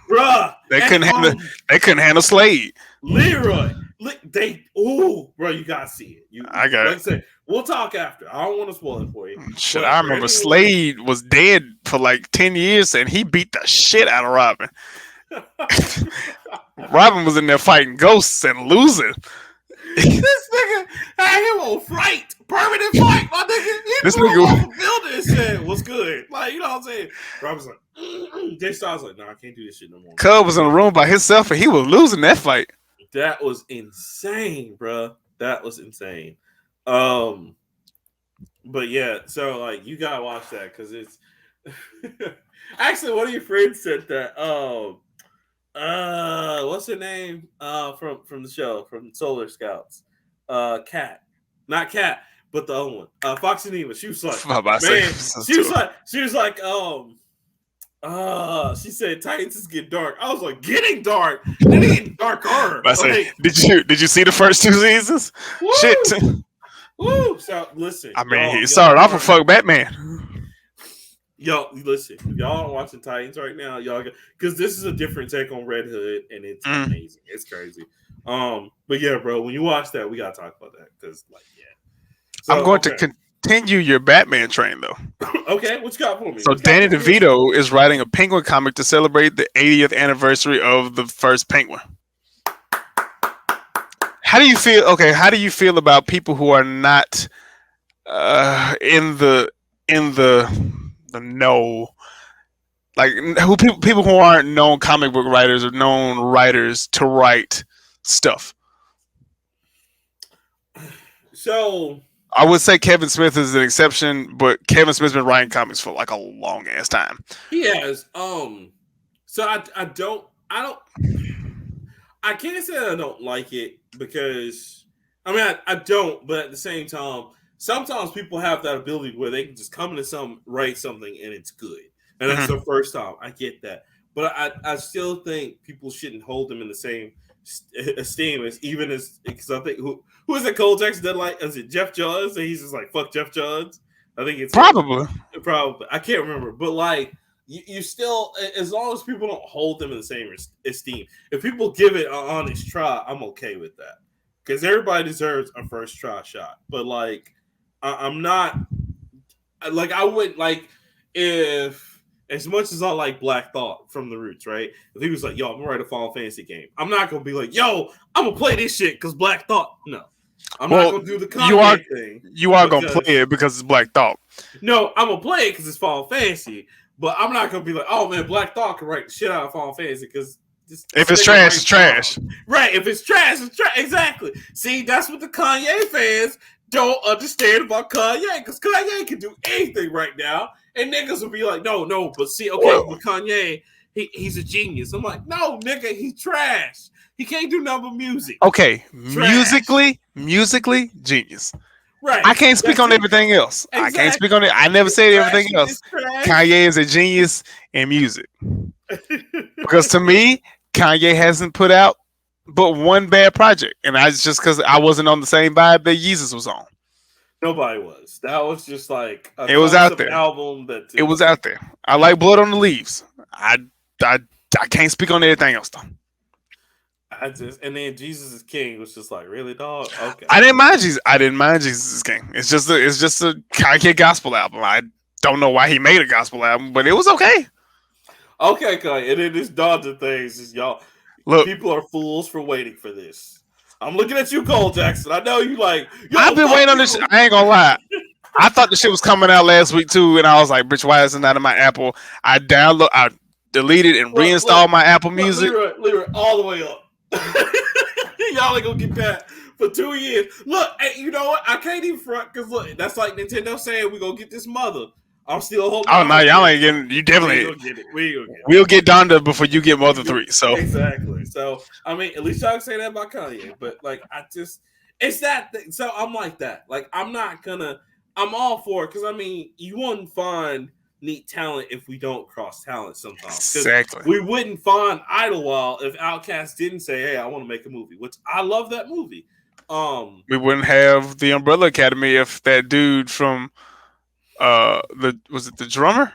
bruh, they couldn't handle Slade. Leroy. Bro, you gotta see it. I got it. Say, we'll talk after. I don't want to spoil it for you. Shit, I remember Slade was dead for like 10 years and he beat the shit out of Robin. Robin was in there fighting ghosts and losing. This nigga had him on flight, permanent flight, my nigga. This nigga off the building and said, "What's good?" Like, you know what I'm saying? Robin's like, Jay Styles like, "No, I can't do this shit no more." Cub was in a room by himself and he was losing that fight. That was insane, bro. That was insane. But yeah, so like you gotta watch that because it's actually one of your friends said that. What's her name? From the show from Solar Scouts. Cat, not Cat, but the other one. Foxy Neva. She was like, man. She was like, she said Titans is getting dark. I was like, getting dark. They're getting darker. Did you see the first 2 seasons? Woo! Shit. Woo! So listen. I mean, he started off with fuck Batman. Yo, listen. If y'all aren't watching Titans right now, y'all because this is a different take on Red Hood, and it's amazing. It's crazy. But yeah, bro, when you watch that, we gotta talk about that because, like, yeah. So, I'm going to continue your Batman train, though. Okay, what you got for me? So Danny DeVito is writing a Penguin comic to celebrate the 80th anniversary of the first Penguin. How do you feel? Okay, how do you feel about people who are not in the know, like people who aren't known comic book writers or known writers to write stuff? So I would say Kevin Smith is an exception, but Kevin Smith's been writing comics for like a long ass time. He has. So I can't say that I don't like it because I don't, but at the same time, sometimes people have that ability where they can just come into write something and it's good. And that's the first time. I get that. But I still think people shouldn't hold them in the same esteem because I think who is it? Cole Jackson did like, is it Jeff Johns? And he's just like, fuck Jeff Johns. I think it's probably. I can't remember. But like you still, as long as people don't hold them in the same esteem, if people give it an honest try, I'm okay with that. Because everybody deserves a first try shot. But like I'm not like I would like if as much as I like Black Thought from the Roots, right? If he was like, yo, I'm gonna write a Final Fantasy game, I'm not gonna be like, yo, I'm gonna play this shit because Black Thought. No. I'm not gonna do the Kanye thing. You are gonna play it because it's Black Thought. No, I'm gonna play it because it's Final Fantasy, but I'm not gonna be like, oh man, Black Thought can write the shit out of Final Fantasy because if it's trash, it's trash. Right, if it's trash, it's trash. Exactly. See, that's what the Kanye fans don't understand about Kanye, because Kanye can do anything right now, and niggas will be like, no, but see, okay, with Kanye, he's a genius. I'm like, no, nigga, he's trash. He can't do nothing but music. Okay, musically, genius. Right. I can't speak on everything else. Exactly. I can't speak on it. I never said everything else. Kanye is a genius in music. Because to me, Kanye hasn't put out but one bad project, and that's just because I wasn't on the same vibe that Yeezus was on. Nobody was. That was just like it was out there. Album it was out there. I like Blood on the Leaves. I can't speak on anything else though. And then Jesus is King was just like, really, dog? Okay. I didn't mind Jesus is King. It's just a Kanye gospel album. I don't know why he made a gospel album, but it was okay. Okay, Kanye. And then this Dodger things is y'all. Look, people are fools for waiting for this. I'm looking at you, Cole Jackson. I know you like. I've been waiting on this. I ain't gonna lie. I thought the shit was coming out last week too, and I was like, "Bitch, why isn't that in my Apple?" I deleted and Look, reinstalled my Apple Music. Leroy, all the way up. Y'all ain't gonna get that for 2 years. Look, you know what? I can't even front because look, that's like Nintendo saying we gonna get this mother. I'm still holding. Oh no, y'all ain't getting. You definitely. We ain't gonna get it. We'll get Donda before you get Mother 3. So exactly. So I mean, at least y'all can say that about Kanye. But like, it's that thing. So I'm like that. Like, I'm all for it because I mean, you wouldn't find neat talent if we don't cross talent sometimes. Exactly. We wouldn't find Idlewild if Outkast didn't say, "Hey, I want to make a movie," which I love that movie. We wouldn't have the Umbrella Academy if that dude from was it the drummer?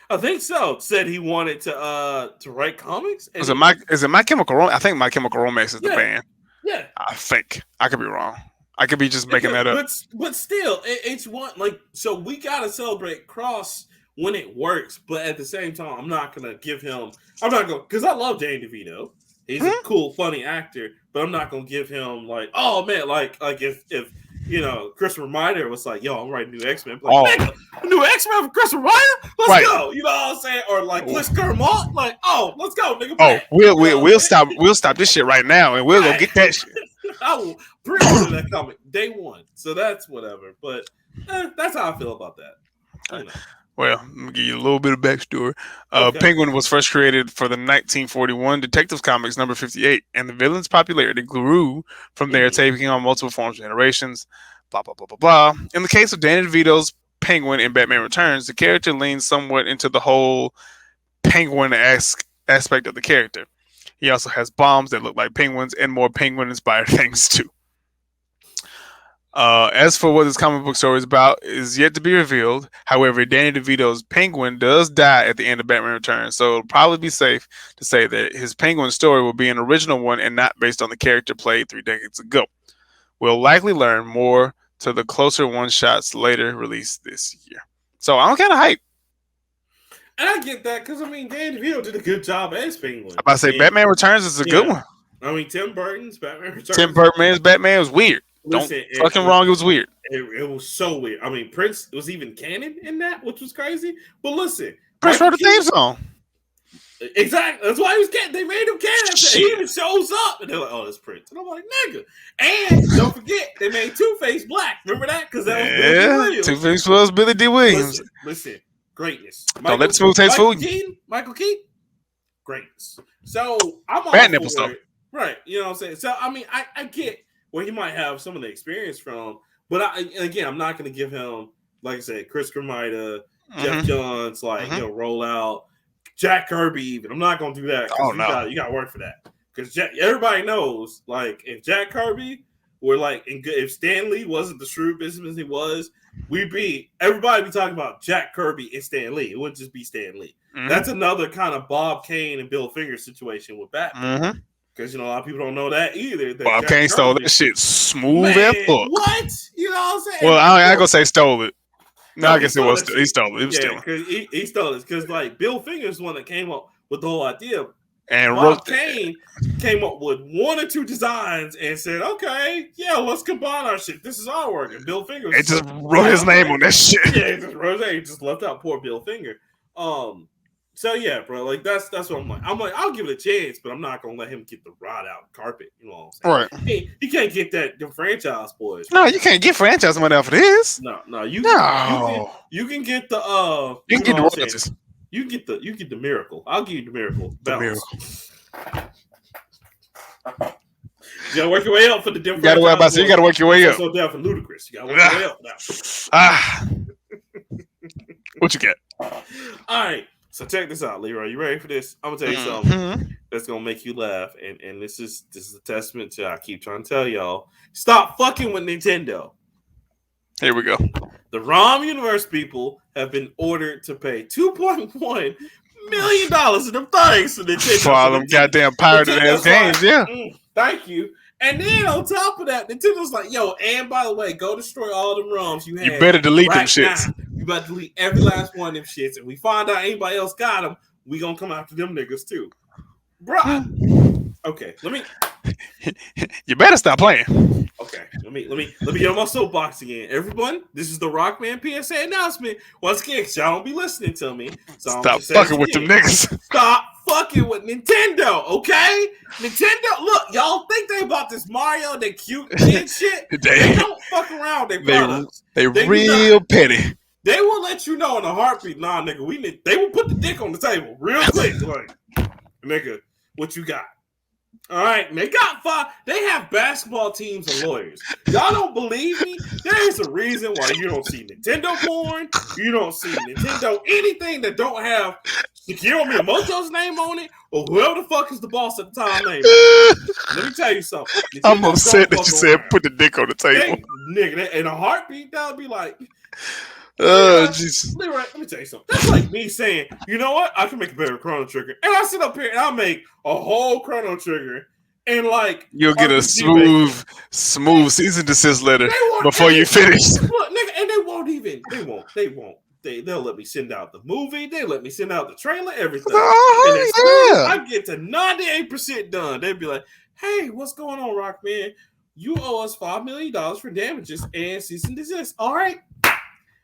I think so. Said he wanted to write comics. Is it My Chemical Romance? I think My Chemical Romance is the band. Yeah. I think. I could be wrong. I could be just making that up. But still, it's one like so we gotta celebrate Cross when it works, but at the same time, I'm not gonna because I love Danny DeVito. He's a cool, funny actor, but I'm not gonna give him like, oh man, like if you know, Chris Reminder was like, yo, I'm writing new X-Men. Like, new X-Men for Chris Reminder? Let's go. You know what I'm saying? Or like Bliss Kermont, like, let's go, nigga. We'll stop this shit right now and we'll go get that shit. I will pre-order that comic day one. So that's whatever. But that's how I feel about that. You know. Well, let me give you a little bit of backstory. Penguin was first created for the 1941 Detective Comics number 58, and the villain's popularity grew from there, taking on multiple forms and generations, blah, blah, blah, blah, blah. In the case of Danny DeVito's Penguin in Batman Returns, the character leans somewhat into the whole penguin-esque aspect of the character. He also has bombs that look like penguins and more penguin-inspired things, too. As for what this comic book story is about is yet to be revealed. However, Danny DeVito's Penguin does die at the end of Batman Returns, so it'll probably be safe to say that his Penguin story will be an original one and not based on the character played 3 decades ago. We'll likely learn more to the closer one-shots later released this year. So I'm kind of hyped. And I get that because, I mean, Danny DeVito did a good job as Penguin. I'm about to say Batman Returns is a good one. I mean, Tim Burton's Batman Returns. Tim Burton's Batman was weird. Listen, wrong. It was weird. It was so weird. I mean, Prince was even canon in that, which was crazy. But listen, Prince wrote the theme song. Exactly. That's why he was canon. They made him canon. He even shows up, and they're like, "Oh, that's Prince." And I'm like, "Nigga!" And don't forget, they made Two-Face black. Remember that? Because that was Billy D. Williams. Two-Face was Billy D. Williams. Listen, greatness. Don't let the smooth taste fool you. Michael Keaton, greatness. So I'm all Bad nipple stuff. Right. You know what I'm saying? So I mean, I get where he might have some of the experience from, but I'm not going to give him, like I said, Chris Carmida, Jeff Johns, roll out Jack Kirby. Even I'm not going to do that. Oh no, you got to work for that because everybody knows, like, if Jack Kirby were if Stan Lee wasn't the shrewd businessman he was, everybody be talking about Jack Kirby and Stan Lee. It wouldn't just be Stan Lee. That's another kind of Bob Kane and Bill Finger situation with Batman. Because, a lot of people don't know that either. Bob Kane stole that shit smooth as fuck. What? You know what I'm saying? Well, I ain't going to say stole it. No, I guess it was. He stole it. He was stealing. Because he stole it. Because, Bill Finger's the one that came up with the whole idea. And Bob Kane came up with 1 or 2 designs and said, okay, yeah, let's combine our shit. This is our work. And Bill Finger just wrote his name on that shit. Yeah, he just wrote his name. He just left out poor Bill Finger. So yeah, bro, that's what I'm like. I'll give it a chance, but I'm not gonna let him get the rod out carpet. You know what I'm saying? Right. He can't get the franchise boys. No, you can't get franchise money off of this. No, you can get the you can get the royalties. You get the miracle. I'll give you the miracle. The miracle. You gotta work your way up for the different. You gotta work your way up. So down for Ludacris. You gotta work your way up now. What you get? All right. So check this out, Leroy. You ready for this? I'm gonna tell you something that's gonna make you laugh, and this is a testament to I keep trying to tell y'all: stop fucking with Nintendo. Here we go. The ROM Universe people have been ordered to pay $2.1 million in them things for Nintendo. For all them goddamn pirated ass games, yeah. Thank you. And then on top of that, Nintendo's like, yo, and by the way, go destroy all them ROMs you have. You better delete them shits. You better delete every last one of them shits. And we find out anybody else got them, we gonna come after them niggas too. Bruh. Okay, let me. You better stop playing. Okay, let let me get on my soapbox again. Everyone, this is the Rockman PSA announcement. Once again, because y'all don't be listening to me. So I'm Stop just fucking with them niggas. Stop fucking with Nintendo, okay? Nintendo, look, y'all think they bought this Mario, they cute kid shit. They don't fuck around with their products. They real petty. They will let you know in a heartbeat. Nah, nigga, they will put the dick on the table real quick. Like, nigga, what you got? All right, they got 5. They have basketball teams and lawyers. Y'all don't believe me? There's a reason why you don't see Nintendo porn. You don't see Nintendo anything that don't have Shigeru Miyamoto's name on it, or whoever the fuck is the boss at the time name. Let me tell you something. Nintendo I'm upset that you said put the dick on the table. Nigga, in a heartbeat, that would be like, Jesus. Leroy, let me tell you something. That's like me saying, you know what? I can make a better Chrono Trigger. And I sit up here and I make a whole Chrono Trigger and like you'll get a smooth cease and desist letter before you finish. Look, nigga, and they'll let me send out the movie, they let me send out the trailer, everything. And as soon as I get to 98% done, they'd be like, hey, what's going on, Rockman? You owe us $5 million for damages and cease and desist. All right.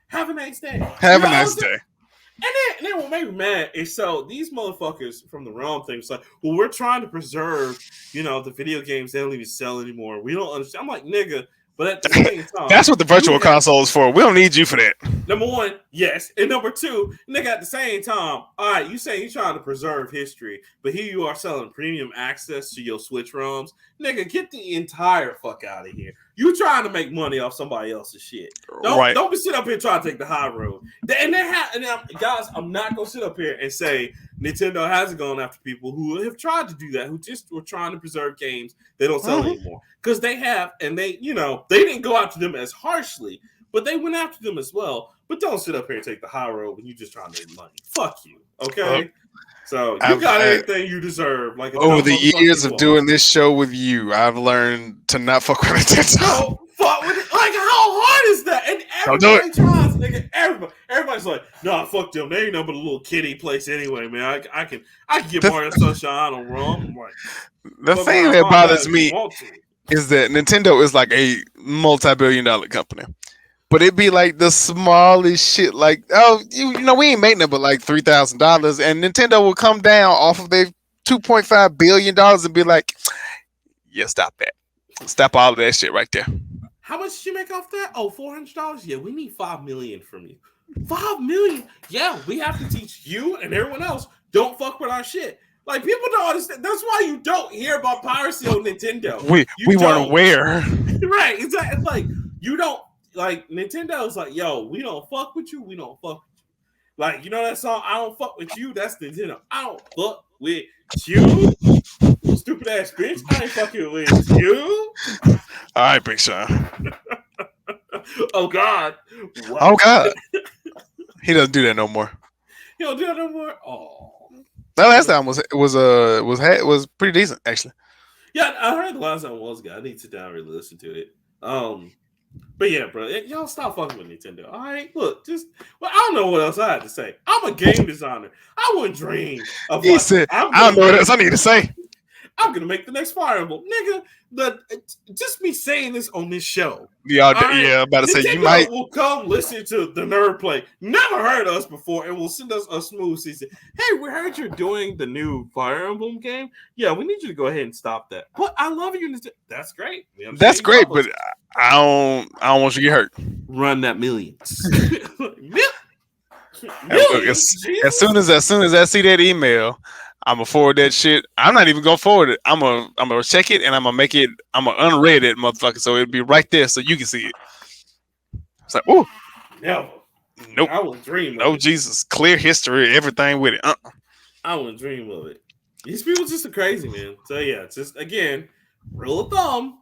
Have a nice day. Have a nice day. And then what made me mad is so these motherfuckers from the Realm thing was like, well, we're trying to preserve, the video games they don't even sell anymore. We don't understand. I'm like, nigga, but at the same time, that's what the virtual console is for. We don't need you for that. Number one, yes. And number two, nigga, at the same time, all right, you say you're trying to preserve history, but here you are selling premium access to your Switch ROMs. Nigga, get the entire fuck out of here. You trying to make money off somebody else's shit. Don't be sit up here trying to take the high road. Guys, I'm not gonna sit up here and say Nintendo hasn't gone after people who have tried to do that, who just were trying to preserve games they don't sell anymore. Because they have, and they didn't go after them as harshly, but they went after them as well. But don't sit up here and take the high road when you just trying to make money. Fuck you, okay? So you got everything you deserve. Like over the years of doing this show with you, I've learned to not fuck with Nintendo. No, fuck with it. Like, how hard is that? And everybody tries, nigga. Everybody's like, nah, fuck them. They ain't nothing but a little kiddie place anyway, man. I can get Mario Sunshine on ROM. I'm like, the thing that bothers me is that Nintendo is like a multi-billion-dollar company. But it'd be like the smallest shit, like, we ain't making it but like $3,000, and Nintendo will come down off of their $2.5 billion and be like, yeah, stop that. Stop all of that shit right there. How much did you make off that? Oh, $400? Yeah, we need $5 million from you. $5 million? Yeah, we have to teach you and everyone else, don't fuck with our shit. Like, people don't understand. That's why you don't hear about piracy on Nintendo. We weren't aware. Right, exactly. It's like, you don't. Like, Nintendo's like, yo, we don't fuck with you. We don't fuck with you. Like, you know that song, I don't fuck with you? That's Nintendo. I don't fuck with you. Stupid ass bitch. I ain't fucking with you. All right, Big Sean. Oh, God. Wow. Oh, God. He doesn't do that no more. He don't do that no more? Oh. That last time was pretty decent, actually. Yeah, I heard the last time was good. I need to sit down and really listen to it. But yeah, bro, y'all stop fucking with Nintendo. All right, look, I don't know what else I had to say. I'm a game designer. I wouldn't dream of. He said, I don't know what else I need to say. I'm gonna make the next Fire Emblem, nigga. Just me saying this on this show. Yeah, I'm about to say you might. Will come listen to the Nerd Play. Never heard us before, and will send us a smooth season. Hey, we heard you're doing the new Fire Emblem game. Yeah, we need you to go ahead and stop that. But I love you. That's great. That's great, but I don't want you to get hurt. Run that millions. Look, as soon as I see that email, I'm gonna forward that shit. I'm not even gonna forward it. I'm gonna check it and I'm gonna unread it, motherfucker, so it'll be right there so you can see it. It's like, ooh, never. Nope. I would dream. No, Jesus, clear history, everything with it. I wouldn't dream of it. These people just are crazy, man. So yeah, just again, rule of thumb: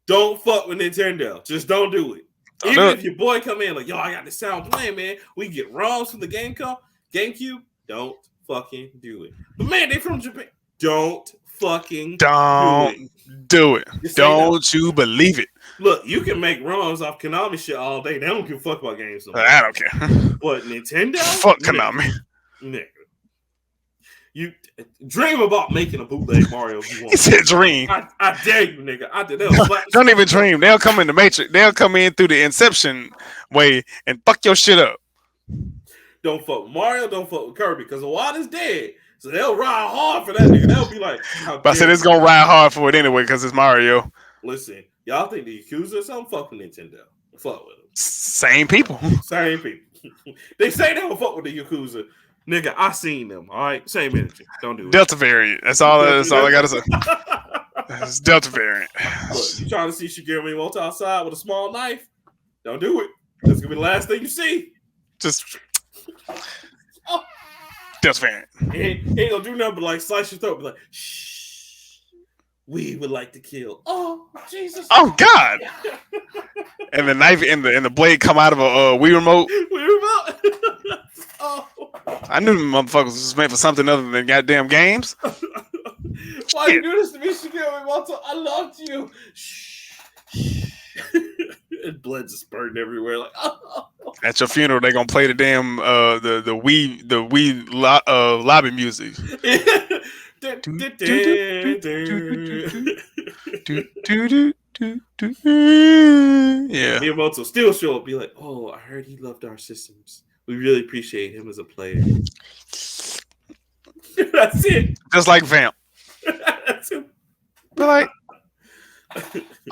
don't fuck with Nintendo. Just don't do it. Even if your boy come in like, yo, I got this sound plan, man. We get ROMs from the GameCube. Don't fucking do it. But man, they from Japan. Don't fucking do it. Don't you believe it? Look, you can make ROMs off Konami shit all day. They don't give a fuck about games. I don't care. What, Nintendo? Fuck Konami. Nigga. You dream about making a bootleg Mario if you want. He said dream. I dare you, nigga. I did. Don't even dream. They'll come in the Matrix. They'll come in through the Inception way and fuck your shit up. Don't fuck with Mario. Don't fuck with Kirby because the wild is dead. So they'll ride hard for that nigga. They'll be like, but I said it's gonna ride hard for it anyway because it's Mario. Listen, y'all think the Yakuza or something? Fuck with Nintendo. Fuck with them. Same people. Same people. They say they don't fuck with the Yakuza. Nigga, I seen them. All right, same energy. Don't do it. Delta variant. That's all I gotta say. It's Delta variant. Look, you trying to see Shigeru Miyamoto outside with a small knife? Don't do it. That's gonna be the last thing you see. Just Delta variant. He ain't gonna do nothing but like slice your throat. Be like, shh. We would like to kill. Oh Jesus! Oh God! And the knife and the blade come out of a Wii remote. Wii remote. Oh. I knew the motherfuckers was meant for something other than goddamn games. Why you do this to me, Shigeru Miyamoto? I loved you. Shh. And blood's just spurting everywhere. Like, oh. At your funeral, they gonna play the damn the Wii lobby music. Yeah. Miyamoto still show up, be like, "Oh, I heard he loved our systems. We really appreciate him as a player." That's it. Just like Vamp. That's him. But like,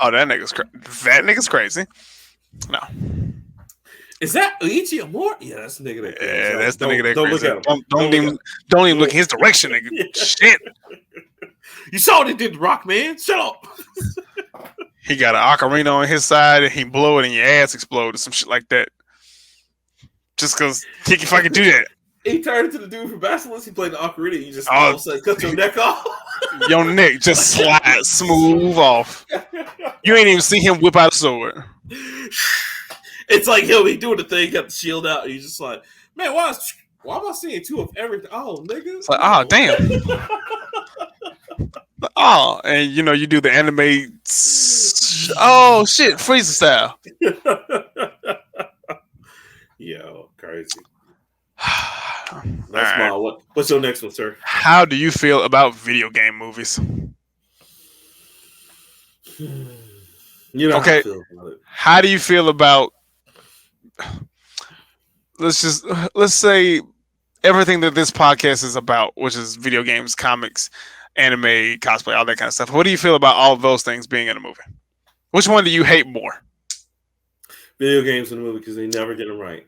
oh, that nigga's crazy. No. Is that Uichi Amor? Yeah, that's the nigga that crazy. Yeah, that's the nigga that don't crazy. Look at him. Don't even look in his direction, nigga. Yeah. Shit. You saw what he did to Rock, man. Shut up. He got an ocarina on his side and he blow it and your ass explode or some shit like that. Just because he can fucking do that. He turned into the dude from Basilisk. He played the ocarina. You just all of a sudden cut your neck off. Your neck just slides smooth off. You ain't even see him whip out a sword. It's like he'll be doing the thing, got the shield out, and he's just like, man, why am I seeing two of everything? Oh, nigga. It's like, oh, damn. Oh, and you do the anime. Oh, shit, Frieza style. Yo, crazy. That's right. What's your next one, sir? How do you feel about video game movies? Okay. How do you feel about? Let's say everything that this podcast is about, which is video games, comics, anime, cosplay, all that kind of stuff. What do you feel about all of those things being in a movie? Which one do you hate more? Video games in a movie because they never get them right.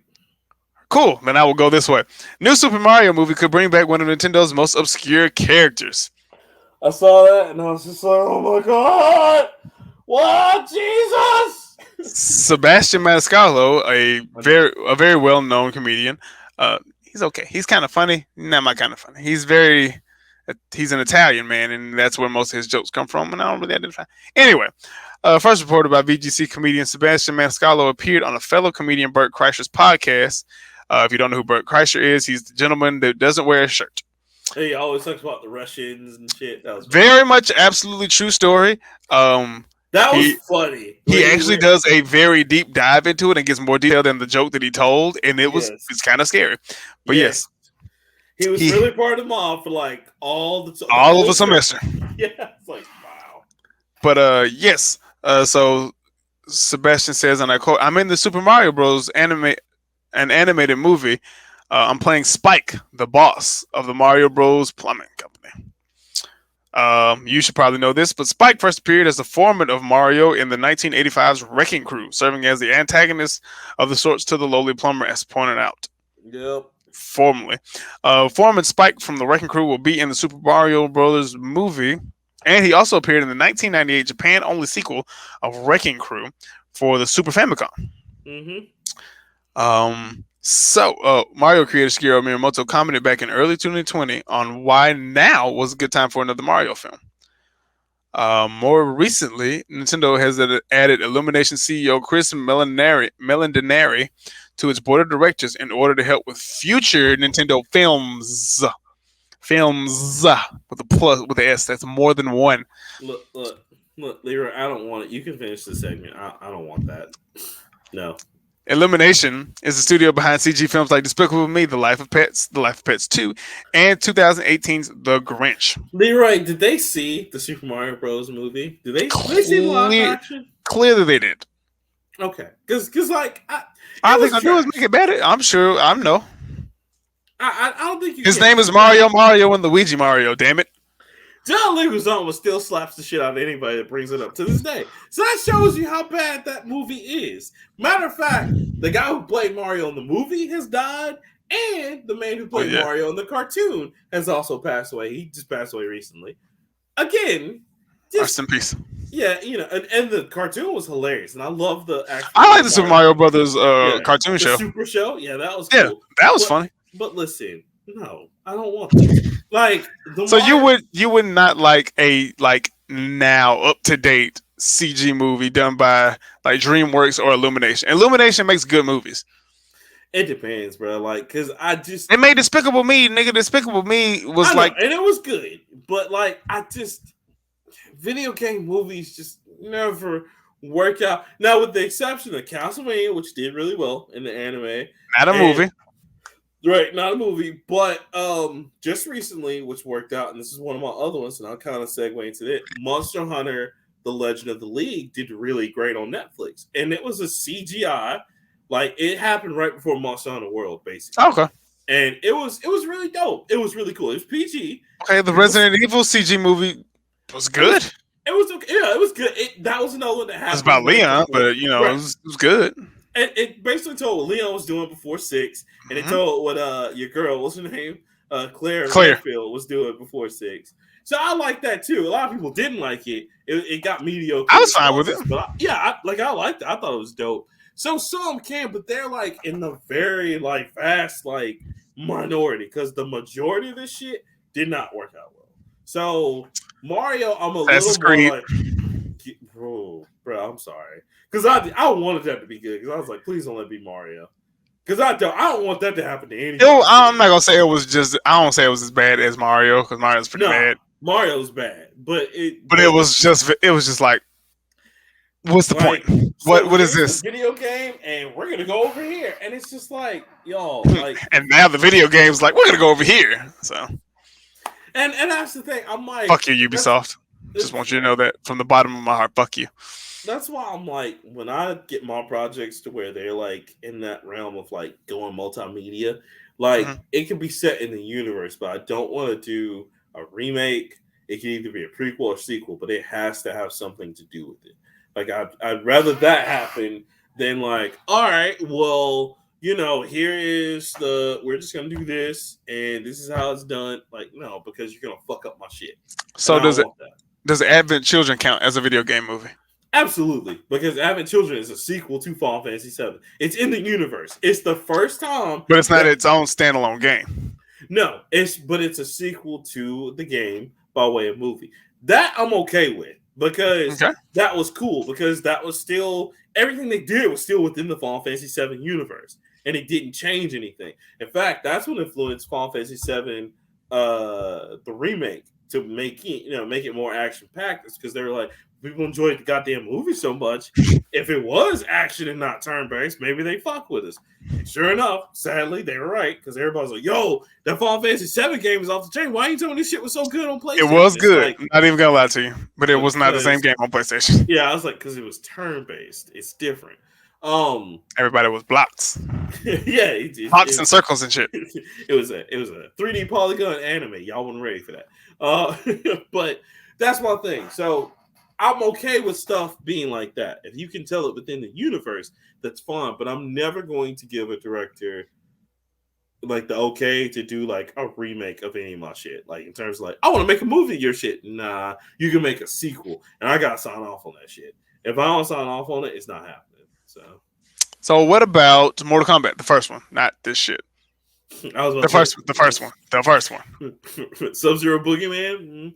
Cool. Then I will go this way. New Super Mario movie could bring back one of Nintendo's most obscure characters. I saw that and I was just like, oh my God. What? Jesus! Sebastian Maniscalco, a very well-known comedian. He's okay. He's kind of funny. Not my kind of funny. He's an Italian man, and that's where most of his jokes come from, and I don't really identify. Anyway, first reported by VGC comedian Sebastian Maniscalco appeared on a fellow comedian Bert Kreischer's podcast. If you don't know who Bert Kreischer is, he's the gentleman that doesn't wear a shirt. He always talks about the Russians and shit. That was very much absolutely true story. That was funny. He actually does a very deep dive into it and gets more detail than the joke that he told, and it's kind of scary. But yes. He was really part of the mob for like all of a semester. Yeah, it's like wow. But yes. So Sebastian says, and I quote, "I'm in the Super Mario Bros. An animated movie. I'm playing Spike, the boss of the Mario Bros. Plumbing Company. You should probably know this, but Spike first appeared as the foreman of Mario in the 1985's Wrecking Crew, serving as the antagonist of the sorts to the lowly plumber, as pointed out. Yep. Formerly. Foreman Spike from the Wrecking Crew will be in the Super Mario Bros. Movie, and he also appeared in the 1998 Japan-only sequel of Wrecking Crew for the Super Famicom. Mm-hmm. So, Mario creator Shigeru Miyamoto commented back in early 2020 on why now was a good time for another Mario film. More recently, Nintendo has added Illumination CEO Chris Meledandri to its board of directors in order to help with future Nintendo films. Films with a S. That's more than one. Look, Leroy, I don't want it. You can finish the segment. I don't want that. No. Illumination is the studio behind CG films like Despicable Me, The Life of Pets, The Life of Pets 2, and 2018's The Grinch. Leroy, did they see the Super Mario Bros. Movie? Did they see the live action? Clearly they did. Okay, because like all they gonna do is make it better. I'm sure. I know. I don't think his name is Mario and Luigi Mario. Damn it. John Leguizamo still slaps the shit out of anybody that brings it up to this day. So that shows you how bad that movie is. Matter of fact, the guy who played Mario in the movie has died, and the man who played Mario in the cartoon has also passed away. He just passed away recently. Again, rest in peace. Yeah, and the cartoon was hilarious, and I love the actual. I like the Super Mario Brothers cartoon show. Super show, yeah, that was cool. Yeah, that was funny. But listen, no, I don't want that. Like, so you would not like a now up to date CG movie done by like DreamWorks or Illumination. Illumination makes good movies. It depends, bro. Like, cause it made Despicable Me, nigga. Despicable Me was and it was good, but like video game movies just never work out. Now, with the exception of Castlevania, which did really well in the anime, not a movie. Right, not a movie, but just recently, which worked out, and this is one of my other ones, and I'll kind of segue into it. Monster Hunter: The Legend of the League did really great on Netflix, and it was a CGI, like it happened right before Monster Hunter World, basically. Okay, and it was really dope. It was really cool. It was PG. Okay, the Resident Evil CG movie was good. It was okay. Yeah, it was good. That was another one that happened. It was about Leon, but right. It was good. And it basically told what Leon was doing before 6, and it told what your girl, what's her name, Claire Redfield was doing before 6. So I like that too. A lot of people didn't like it. It got mediocre. I was fine with it, but I liked it. I thought it was dope. So some can, but they're like in the very like vast like minority because the majority of this shit did not work out well. So Mario, I'm a little more like, bro, I'm sorry. Because I wanted that to be good. Because I was like, please don't let it be Mario. Because I don't want that to happen to anybody. I'm not gonna say it was just. I don't say it was as bad as Mario because Mario's pretty bad. Mario's bad, but it was just like, what's the point? So what is this video game? And we're gonna go over here, and it's just like y'all like. And now the video game's like we're gonna go over here. So. And that's the thing. I'm like, fuck you, Ubisoft. Just want you to know that from the bottom of my heart. Fuck you. That's why I'm like, when I get my projects to where they're like in that realm of like going multimedia, like it can be set in the universe, but I don't want to do a remake. It can either be a prequel or sequel, but it has to have something to do with it. Like I'd rather that happen than like, all right, well, we're just gonna do this and this is how it's done. Like, no, because you're gonna fuck up my shit. So does Advent Children count as a video game movie? Absolutely, because Advent Children is a sequel to Final Fantasy VII. It's in the universe. It's the first time, but it's not its own standalone game. No, it's a sequel to the game by way of movie. That I'm okay with because that was cool because that was still everything they did was still within the Final Fantasy VII universe, and it didn't change anything. In fact, that's what influenced Final Fantasy VII, the remake, to make it more action packed. It's because they were like, people enjoyed the goddamn movie so much. If it was action and not turn-based, maybe they fuck with us. And sure enough, sadly, they were right, because everybody's like, yo, that Final Fantasy VII game is off the chain. Why you telling me this shit was so good on PlayStation? It was good. Like, not even gonna lie to you. But it was not the same game on PlayStation. Yeah, I was like, because it was turn-based. It's different. Everybody was blocks. Yeah. Blocks and circles and shit. It was a 3D polygon anime. Y'all weren't ready for that. But that's my thing. So I'm okay with stuff being like that. If you can tell it within the universe, that's fine. But I'm never going to give a director like the okay to do like a remake of any of my shit. Like in terms of like, I want to make a movie of your shit. Nah, you can make a sequel. And I got to sign off on that shit. If I don't sign off on it, it's not happening. So what about Mortal Kombat, the first one? Not this shit. The first one. Sub-Zero Boogeyman?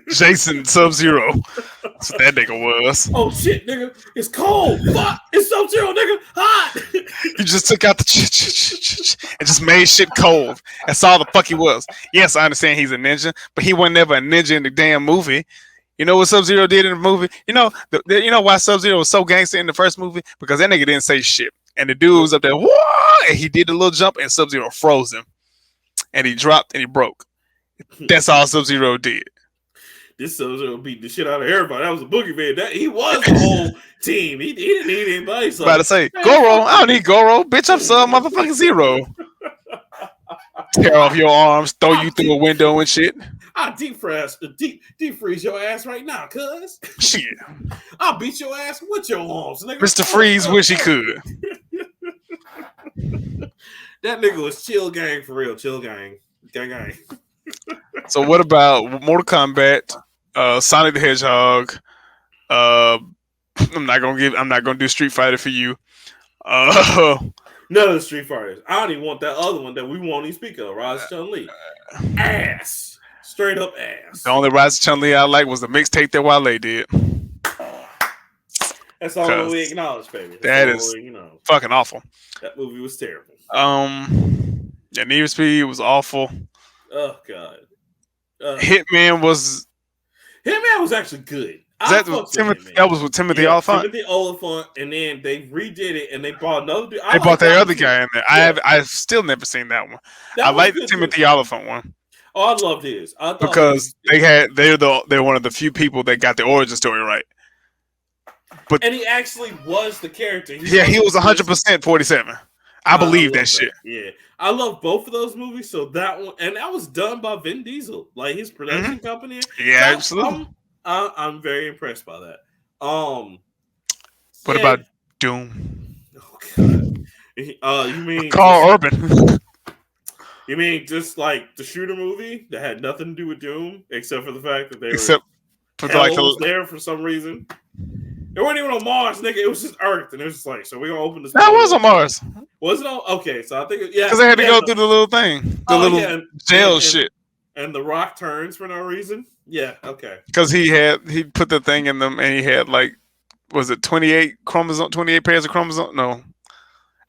Jason Sub-Zero. That's what that nigga was. Oh shit, nigga. It's cold. Fuck. It's Sub-Zero, nigga. Hot. You just took out the and just made shit cold. That's all the fuck he was. Yes, I understand he's a ninja, but he wasn't ever a ninja in the damn movie. You know what Sub-Zero did in the movie? You know why Sub-Zero was so gangster in the first movie? Because that nigga didn't say shit. And the dude was up there, whoa! And he did the little jump, and Sub-Zero froze him. And he dropped, and he broke. That's all Sub-Zero did. This Sub-Zero beat the shit out of everybody. That was a boogeyman. He was the whole team. He didn't need anybody. So, about to say, Goro, I don't need Goro. Bitch, I'm Sub motherfucking Zero. Tear off your arms, throw you through a window and shit. I'll deep freeze your ass right now, cuz. Shit. I'll beat your ass with your arms, nigga. Mr. Freeze wish he could. That nigga was chill gang for real. Chill gang. Gang. So what about Mortal Kombat, Sonic the Hedgehog? I'm not gonna do Street Fighter for you. None of the Street Fighters. I don't even want that other one that we won't even speak of. Rise Chun-Li. Ass. Straight up ass. The only Rise Chun-Li I like was the mixtape that Wale did. That's all we acknowledge, baby. That is fucking awful. That movie was terrible. Yeah, Need for Speed was awful. Oh god. Hitman was actually good. That was with Timothy Olyphant. Timothy Olyphant, and then they redid it, and they brought another dude. They brought that other guy in there. Yeah. I've still never seen that one. I like the Timothy Olyphant one. Oh, I loved his. Because they're one of the few people that got the origin story right. And he actually was the character. He was 100% 47. I believe that shit. Yeah, I love both of those movies. So that one, and that was done by Vin Diesel, like his production company. Yeah, absolutely. I'm very impressed by that. What about Doom? Oh god. You mean Carl Urban? You mean just like the shooter movie that had nothing to do with Doom, except for the fact that was there for some reason. It wasn't even on Mars, nigga. It was just Earth, and it was just like, so we're gonna open this. That was on Mars. Was it on? Okay, so I think because they had to go through the little thing, jail shit. And the Rock turns for no reason. Yeah, okay. Because he put the thing in them, and he had like, was it 28 pairs of chromosomes? No,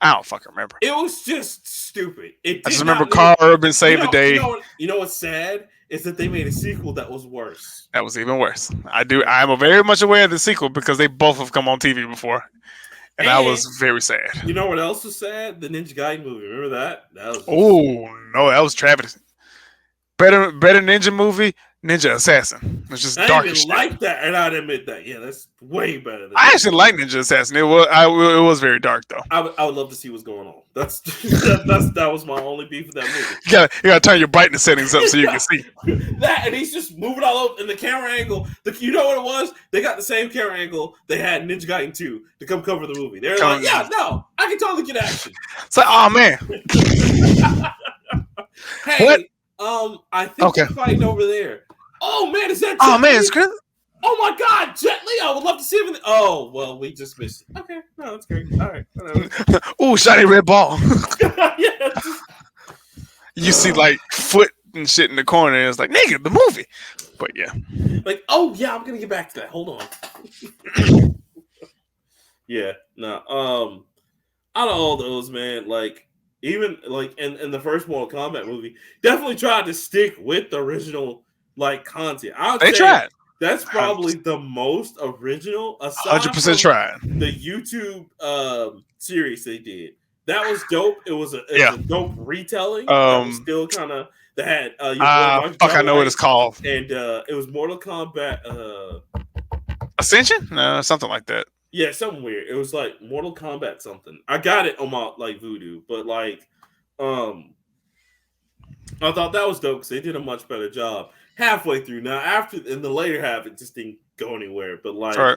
I don't fucking remember. It was just stupid. I just remember Carl Urban saved the day. You know what's sad is that they made a sequel that was worse. That was even worse. I'm very much aware of the sequel because they both have come on TV before, and I was very sad. You know what else was sad? The Ninja Gaiden movie. Remember that? That was travesty. Better Ninja movie, Ninja Assassin. It's just dark as shit. I like that, and I'd admit that. Yeah, that's way better. I actually like Ninja Assassin. It was very dark though. I would love to see what's going on. That was my only beef with that movie. You gotta turn your brightness settings up so you can see that. And he's just moving all over in the camera angle. You know what it was? They got the same camera angle they had in Ninja Gaiden 2 to come cover the movie. They're like, yeah, no, I can totally get action. It's like, oh man. Hey. What? I think they're fighting over there. Oh man, is that? Oh man, it's good. Oh my god, Jet Li! I would love to see him. Oh well, we just missed it. Okay, no, that's great. All right. Ooh, shiny red ball. Yeah. You see like foot and shit in the corner, and it's like, nigga, the movie. But yeah, like, oh yeah, I'm gonna get back to that. Hold on. Yeah, no. Out of all those, man, like. Even like in the first Mortal Kombat movie, definitely tried to stick with the original like content. They tried. That's probably 100%. The most original. 100% tried. The YouTube series they did. That was dope. It was a dope retelling. That was still kind of that had. I know what it's called. And it was Mortal Kombat Ascension? No, something like that. Yeah, something weird. It was like Mortal Kombat something. I got it on my like Voodoo, but like, I thought that was dope because they did a much better job halfway through. Now, in the later half, it just didn't go anywhere. But like,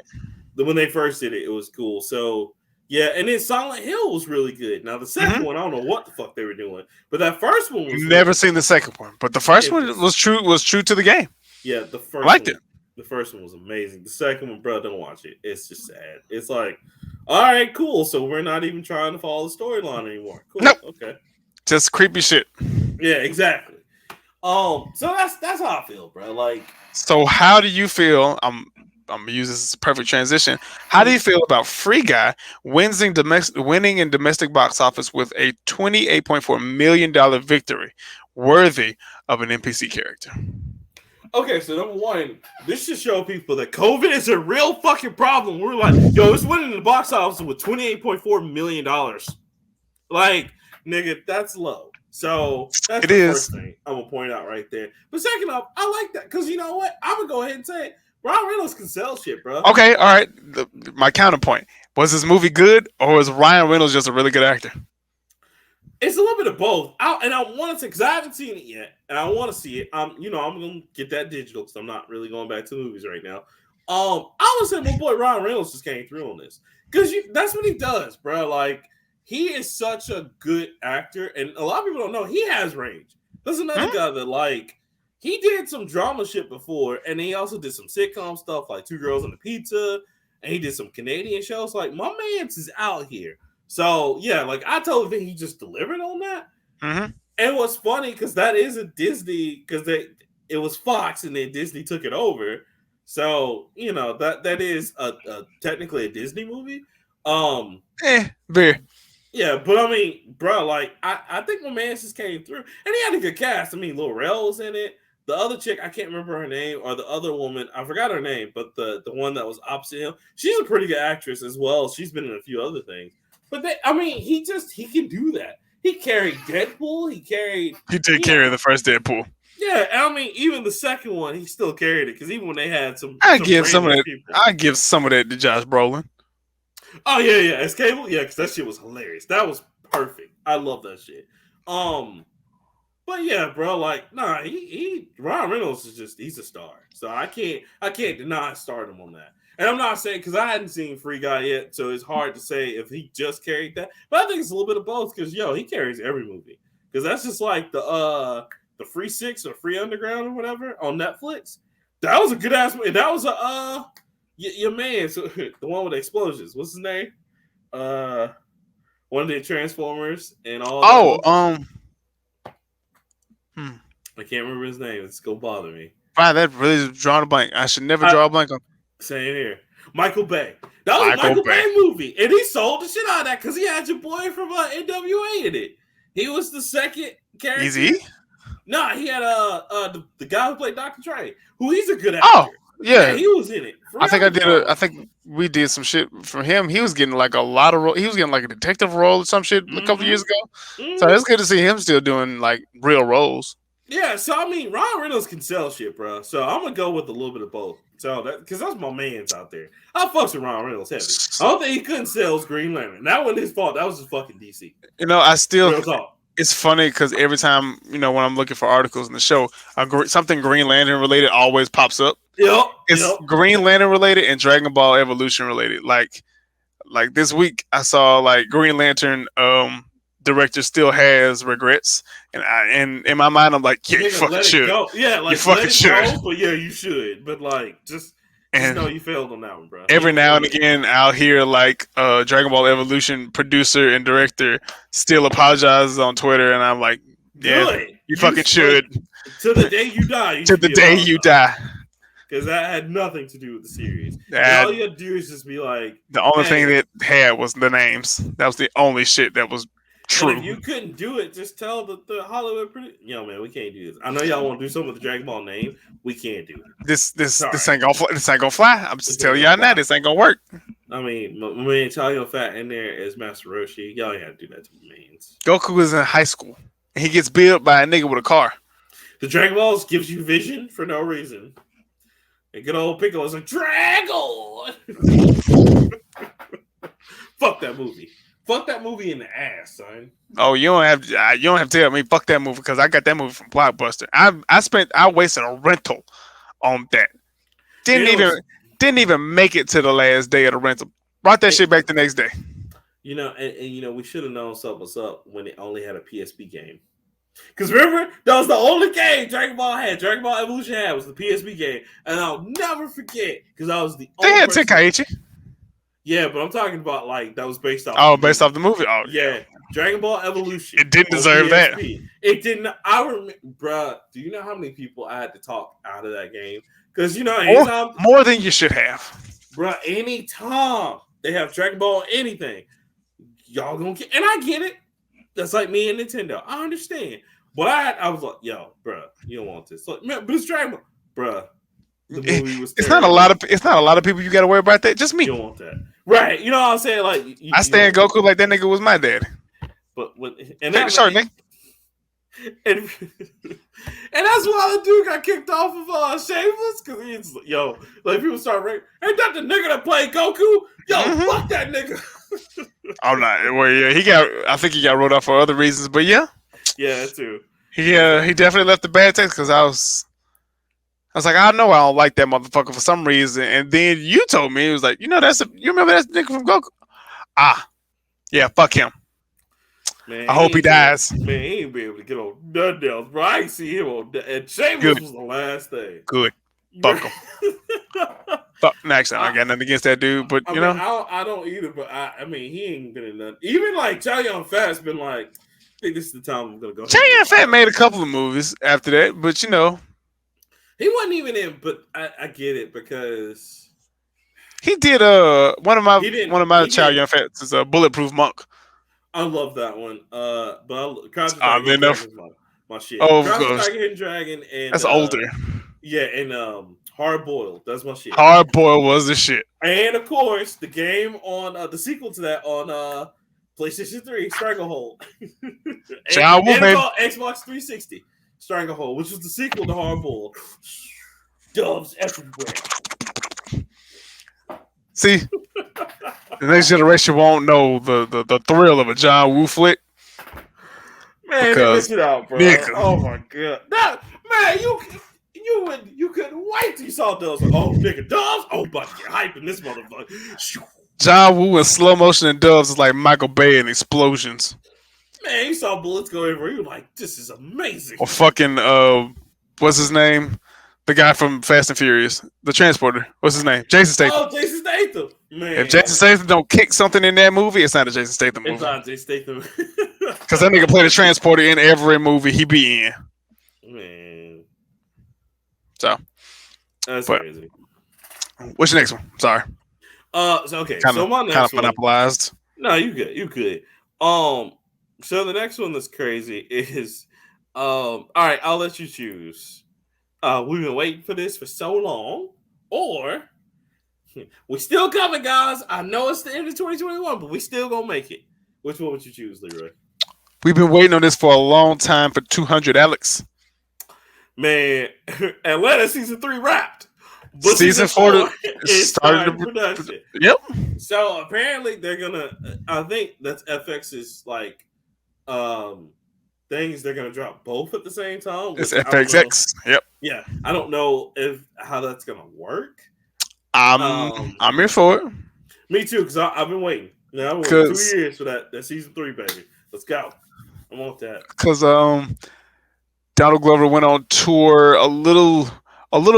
when they first did it, it was cool. So yeah, and then Silent Hill was really good. Now the second one, I don't know what the fuck they were doing, but that first one was never seen the second one, but the first one was true to the game. Yeah, the first I liked it. The first one was amazing. The second one, bro, don't watch it. It's just sad. It's like, all right, cool. So we're not even trying to follow the storyline anymore. Cool. Nope. Okay. Just creepy shit. Yeah, exactly. So that's how I feel, bro. Like, so how do you feel? I'm gonna use this as a perfect transition. How do you feel about Free Guy winning in domestic box office with a $28.4 million victory, worthy of an NPC character? Okay, so number one, this should show people that COVID is a real fucking problem. We're like, yo, it's winning the box office with $28.4 million. Like, nigga, that's low. So that's It the is. first thing I'm gonna point out right there. But second off, I like that because you know what? I'm gonna go ahead and say Ryan Reynolds can sell shit, bro. Okay, all right. My counterpoint: was this movie good, or was Ryan Reynolds just a really good actor? It's a little bit of both. I want to because I haven't seen it yet, and I want to see it. I'm gonna get that digital because I'm not really going back to movies right now. I would say my boy Ryan Reynolds just came through on this because that's what he does, bro. Like he is such a good actor, and a lot of people don't know he has range. There's another guy that like he did some drama shit before, and he also did some sitcom stuff like Two Girls and a Pizza, and he did some Canadian shows. Like my man's is out here. So yeah, like I totally think he just delivered on that. Mm-hmm. And what's funny because that is a Disney because it was Fox and then Disney took it over. So you know that is a technically a Disney movie. Very. Yeah, but I mean, bro, like I think my man just came through, and he had a good cast. I mean, Lil Rel was in it. The other chick, I can't remember her name, or the other woman, I forgot her name, but the one that was opposite him, she's a pretty good actress as well. She's been in a few other things. But I mean, he can do that. He carried Deadpool. He did carry the first Deadpool. Yeah, I mean, even the second one, he still carried it because even when they had some, I give some of that. People. I give some of that to Josh Brolin. Oh yeah, as Cable, yeah, because that shit was hilarious. That was perfect. I love that shit. But yeah, bro, like, nah, he Ryan Reynolds is he's a star. So I can't deny stardom on that. And I'm not saying because I hadn't seen Free Guy yet, so it's hard to say if he just carried that. But I think it's a little bit of both because he carries every movie. Because that's just like the Free Six or Free Underground or whatever on Netflix. That was a good ass movie. That was a your man, so the one with the explosions. What's his name? One of the Transformers and all. I can't remember his name. It's gonna bother me. Wow, that really is drawing a blank. I should never draw a blank on. Same here. Michael Bay. That was a Michael Bay movie, and he sold the shit out of that because he had your boy from NWA in it. He was the second character. Is he? No, he had the guy who played Dr. Dre, who he's a good actor. Oh, yeah, he was in it. I think we did some shit from him. He was getting like a lot of he was getting like a detective role or some shit a couple years ago. Mm-hmm. So it's good to see him still doing like real roles. Yeah, so I mean, Ryan Reynolds can sell shit, bro. So I'm gonna go with a little bit of both. So because that's my man's out there. I fucks with Ryan Reynolds heavy. I don't think he couldn't sell Green Lantern. That wasn't his fault. That was just fucking DC. I still. It's funny because every time when I'm looking for articles in the show, something Green Lantern related always pops up. It's Green Lantern related and Dragon Ball Evolution related. Like this week, I saw like Green Lantern director still has regrets, and in my mind, I'm like, yeah, you fucking should. Yeah, like you fucking should. But yeah, you should. But like, just know you failed on that one, bro. Every now and again, I'll hear like Dragon Ball Evolution producer and director still apologizes on Twitter, and I'm like, yeah, you fucking should. To the day you die. To the day you die. Because that had nothing to do with the series. All you had to do is just be like, the only thing that had was the names. That was the only shit that was true. And if you couldn't do it, just tell the Hollywood producer, man, we can't do this. I know y'all want to do something with the Dragon Ball name. We can't do it. This ain't gonna fly. I'm just telling y'all now, this ain't gonna work. I mean, my man Talia Fat in there is Master Roshi. Y'all ain't had to do that to my mans. Goku is in high school and he gets beat up by a nigga with a car. The Dragon Balls gives you vision for no reason. And good old Piccolo is like, Dragon! Fuck that movie. Fuck that movie in the ass, son. Oh, you don't have to tell me fuck that movie because I got that movie from Blockbuster. I wasted a rental on that. Didn't even make it to the last day of the rental. Brought that shit back the next day. And we should have known what's up when it only had a PSP game. Because remember, that was the only game Dragon Ball Evolution had was the PSP game. And I'll never forget because I was the only They had Tenkaichi. Yeah, but I'm talking about like that was based off. Oh, based off the movie. Oh, yeah. Dragon Ball Evolution. It didn't deserve that. It didn't. I remember, bruh. Do you know how many people I had to talk out of that game? Because anytime more than you should have, bruh. Anytime they have Dragon Ball anything, y'all gonna get. And I get it. That's like me and Nintendo. I understand. But I was like, yo, bruh, you don't want this. Like, man, but it's Dragon Ball. bruh, the movie was It's terrible. it's not a lot of people you got to worry about that. Just me. You don't want that, right? You know what I'm saying? Like I stand Goku like that nigga was my dad. But when and that's why the dude got kicked off of Shameless, because he's like people start raping. Ain't that the nigga that played Goku? Yo, fuck that nigga. I'm not. Well, yeah, I think he got wrote off for other reasons, but yeah, that too. He definitely left a bad taste because I was like, I know I don't like that motherfucker for some reason, and then you told me it was like, you remember that nigga from Goku? Yeah, fuck him. Man, I hope he dies. Man, he ain't be able to get on none else, bro. I ain't see him on and Shameless was the last thing. Good. Fuck him. Fuck. Actually, I got nothing against that dude, but you know, I don't either. But I mean, he ain't been in nothing. Even like Chow Yun Fat's been like, I think this is the time I'm gonna go. Chow Yun Fat made a couple of movies after that, but you know, he wasn't even in. But I get it because he did one of my Chow Yun Fats is a Bulletproof Monk. I love that one. But Crouching Dragon is my shit. Oh, of Crouching course. Tiger, Hidden Dragon, and that's older. Yeah, and Hard Boiled. That's my shit. Hard Boiled was the shit. And of course, the game on the sequel to that on PlayStation 3, Stranglehold. and Xbox 360, Stranglehold, which was the sequel to Hard Boiled. Doves everywhere. See, the next generation won't know the thrill of a John Woo flick. Man, miss it out, bro. Nigga. Oh my god, man, you couldn't wait till you saw Doves. Oh, nigga, Doves. Oh, about to get hype in this motherfucker. John Woo in slow motion and Doves is like Michael Bay and explosions. Man, you saw bullets go everywhere. You were like, this is amazing. Or fucking what's his name? The guy from Fast and Furious, the transporter. What's his name? Jason Statham. Oh, Jason Statham. Man. If Jason Statham don't kick something in that movie, it's not a Jason Statham movie. It's not Jason Statham. Because that nigga played a transporter in every movie he be in. Man. So. That's crazy. What's your next one? Sorry. Okay. So my next one. Kind of monopolized. No, you good. You good. So the next one that's crazy is all right, I'll let you choose. We've been waiting for this for so long, or we still coming, guys. I know it's the end of 2021, but we still gonna make it. Which one would you choose, Leroy? We've been waiting on this for a long time for 200, Alex. Man, Atlanta season 3 wrapped. But season 4 is started production. Yep. So apparently they're gonna. I think that's FX's like things. They're gonna drop both at the same time. It's FXX. Yep. Yeah, I don't know how that's gonna work. I'm here for it. Me too, because I've been waiting. Now I waited 2 years for that season 3, baby. Let's go. I want that. Because Donald Glover went on tour a little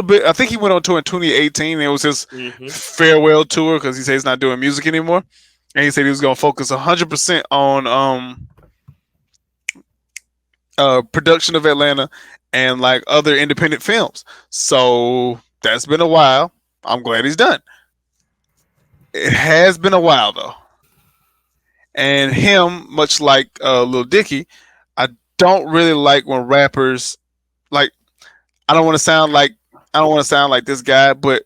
bit. I think he went on tour in 2018. It was his farewell tour because he said he's not doing music anymore, and he said he was going to focus 100% on production of Atlanta and like other independent films. So that's been a while. I'm glad he's done. It has been a while though. And him, much like Lil Dicky, I don't really like when rappers like. I don't want to sound like this guy, but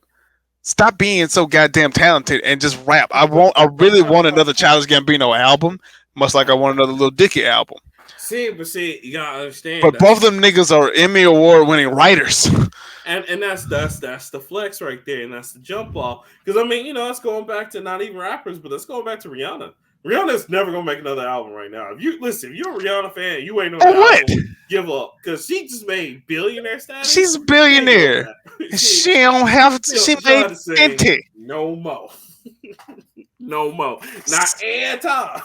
stop being so goddamn talented and just rap. I really want another Childish Gambino album, much like I want another Lil Dicky album. See, you gotta understand. But both of them niggas are Emmy Award winning writers. And that's the flex right there, and that's the jump off. Because I mean, that's going back to not even rappers, but that's going back to Rihanna. Rihanna's never gonna make another album right now. If you're a Rihanna fan, you ain't on the album, give up, because she just made billionaire status. She's a billionaire. She don't have to. She made plenty. No more. No more. Not anytime.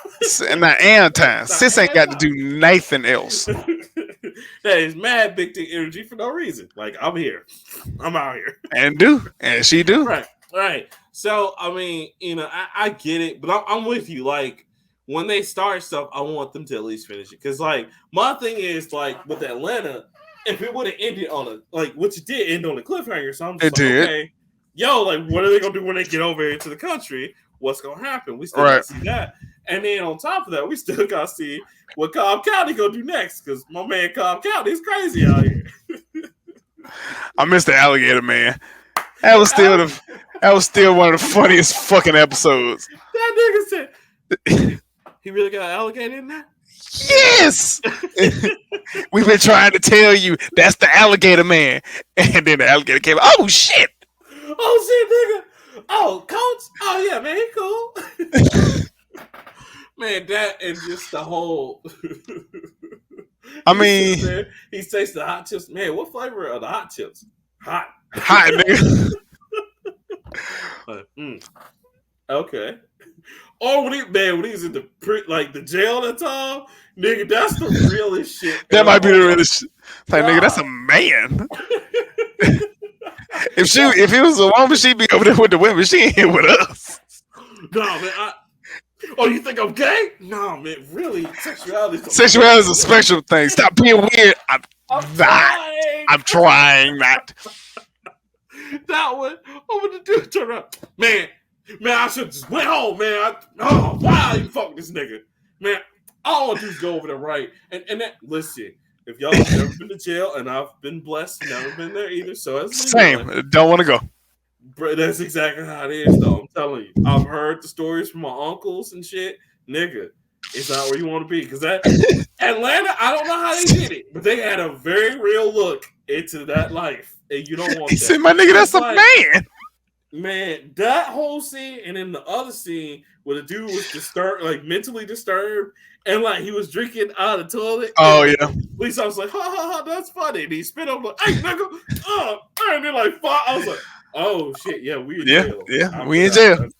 Not anytime. Sis ain't got to do nothing else. That is mad big dick energy for no reason. Like, I'm here. I'm out here. And she do. Right. So, I mean, I get it, but I'm with you. Like, when they start stuff, I want them to at least finish it. Because, like, my thing is, like, with Atlanta, if it would have ended on which it did end on a cliffhanger, so I'm just okay, yo, like, what are they going to do when they get over here to the country? What's going to happen? We still got to see that. And then on top of that, we still got to see what Cobb County going to do next. Because my man Cobb County is crazy out here. I missed the alligator man. That was still one of the funniest fucking episodes. That nigga said he really got an alligator in there? Yes! We've been trying to tell you that's the alligator man. And then the alligator came, oh shit! Oh shit, nigga! Oh, coach? Oh yeah, man, he cool. Man, that and just the whole I mean, he tastes the hot chips. Man, what flavor are the hot chips? Hot, nigga. Okay. Or when he was in the jail at the time, nigga, that's the realest shit. That might be the realest shit. Like, nigga, that's a man. If it was a woman, she'd be over there with the women. She ain't here with us. No, man. Oh, you think I'm gay? No, man. Really, sexuality is a special thing. Stop being weird. I'm trying not. That one. What would the dude turn around? Man, I should just went home, man. Why you fuck this nigga? Man, all I want to do is go over there, right? And that, listen, if y'all have never been to jail, and I've been blessed, never been there either, so that's same. Don't want to go. Bro, that's exactly how it is, though. I'm telling you. I've heard the stories from my uncles and shit. Nigga, it's not where you want to be. Because Atlanta, I don't know how they did it, but they had a very real look into that life. And you don't want that. He said, my nigga, that's a man. Man, that whole scene, and then the other scene where the dude was disturbed, like mentally disturbed, and like he was drinking out of the toilet. Oh yeah. Police officer was like, ha, that's funny. And he spit up like, hey nigga, and then like I was like, oh shit, yeah, we in jail. Yeah, we in jail.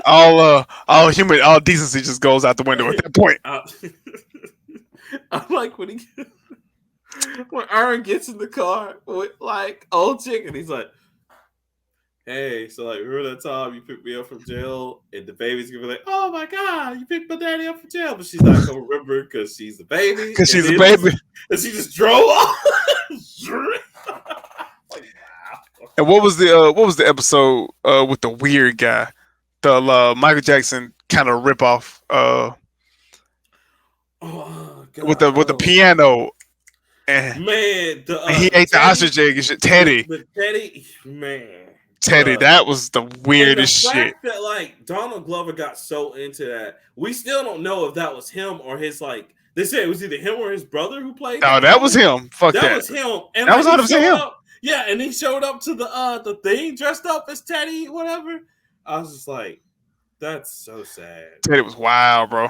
All decency just goes out the window at that point. I like when Aaron gets in the car with like old chick, and he's like, hey, so like remember that time you picked me up from jail, and the baby's gonna be like, oh my god, you picked my daddy up from jail, but she's not gonna remember because she's the baby. Because she's a baby. And she just drove off. And what was the episode with the weird guy, the Michael Jackson kind of rip off with the piano, and man, and he ate the ostrich egg and shit. Teddy, man, that was the weirdest shit. Fact that like Donald Glover got so into that, we still don't know if that was him or his like. They said it was either him or his brother who played. No, that was him. Fuck that. That was him. And that was 100% him. Yeah, and he showed up to the thing dressed up as Teddy, whatever. I was just like, that's so sad. Teddy was wild, bro.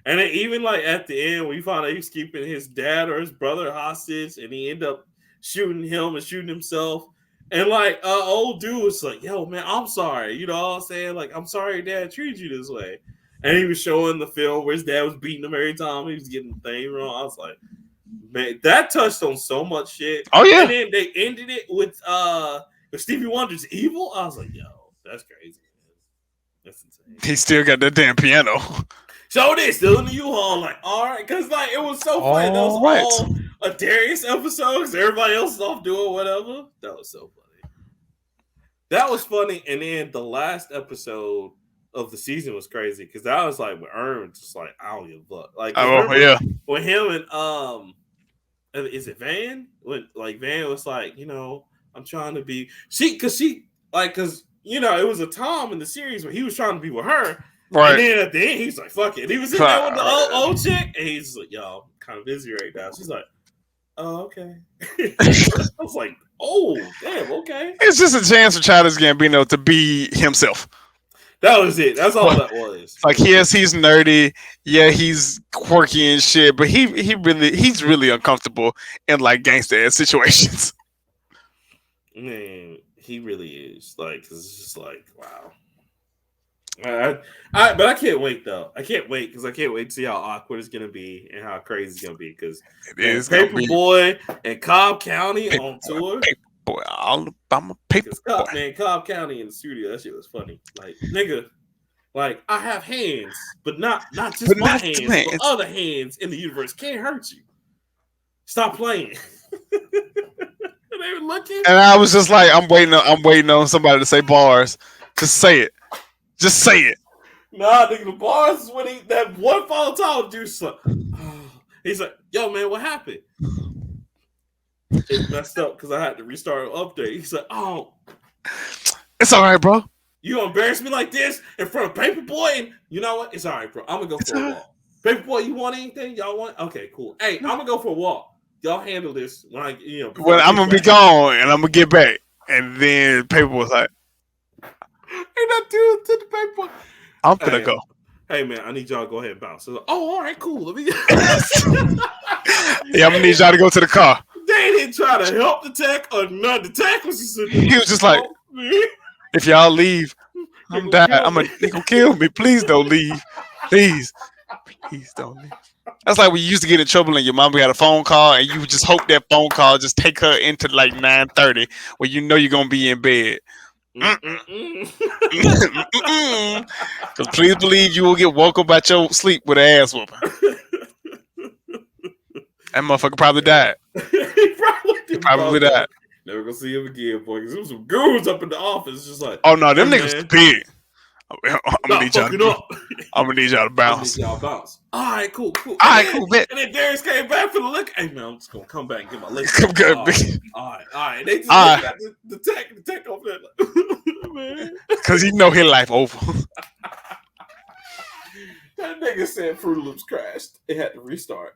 And then even like at the end, we found out he was keeping his dad or his brother hostage, and he ended up shooting him and shooting himself. And like old dude was like, yo, man, I'm sorry. You know what I'm saying? Like, I'm sorry dad treated you this way. And he was showing the film where his dad was beating him every time he was getting the thing wrong. I was like, man, that touched on so much shit. Oh yeah. And then they ended it with Stevie Wonder's Evil. I was like, yo, that's crazy. That's insane. He still got that damn piano. So they still in the U-Haul, like, all right, because like it was so funny. That was all a Darius episode, because everybody else is off doing whatever. That was so funny. That was funny. And then the last episode of the season was crazy because that was like when Ern just like, I don't give a fuck. Like, when him and is it Van? When like Van was like, you know, I'm trying to be because you know it was a time in the series where he was trying to be with her, right? And then at the end he's like, fuck it. And he was in there with the old chick, and he's like, yo, I'm kind of busy right now. She's like, oh, okay. I was like, oh, damn, okay. It's just a chance for Childish Gambino to be himself. That was it. That's all that was. Like, yes, he's nerdy. Yeah, he's quirky and shit, but he's really uncomfortable in like gangster ass situations. Man, he really is. Like, it's just like, wow. But I can't wait though. I can't wait because I can't wait to see how awkward it's gonna be and how crazy it's gonna be. Because Paperboy and Cobb County on tour. Boy, I'm a paper boy. Man, Cobb County in the studio, that shit was funny. Like, nigga, like I have hands, but not just my hands, but other hands in the universe can't hurt you. Stop playing. They were looking, and I was just like, I'm waiting on somebody to say bars. Just say it. Just say it. Nah, nigga, the bars is when that one fall tall dude's like, he's like, yo, man, what happened? it messed up because I had to restart an update. He's like, oh, it's all right, bro. You gonna embarrass me like this in front of Paperboy? And you know what? It's all right, bro. I'm gonna go for a walk. Paperboy, you want anything? Y'all want? Okay, cool. Hey, I'm gonna go for a walk. Y'all handle this when I, Well, I'm gonna be gone and I'm gonna get back. And then Paperboy was like, "Ain't that dude to the Paperboy? I'm gonna go. Hey man, I need y'all to go ahead and bounce." So, oh, all right, cool. Let me. Yeah, I'm gonna need y'all to go to the car. They didn't try to help the tech or none. The tech was just. He was just like, if y'all leave, I'm dying. They gonna kill me. Please don't leave. Please don't leave. That's like when you used to get in trouble and your mom had a phone call and you would just hope that phone call just take her into like 9:30 where you know you're gonna be in bed. Because please believe you will get woke up out your sleep with an ass whooping. That motherfucker probably died. he probably died. Never gonna see him again, boy. Because there was some goons up in the office, just like, oh no, them niggas big. I'm gonna need y'all to bounce. All right, cool. All right, cool. Bet. And then Darius came back for the liquor. Hey man, I'm just gonna come back and get my liquor. Come good, all right. They just got the tech over there, like, man. Because you know his life over. That nigga said Fruit Loops crashed. It had to restart.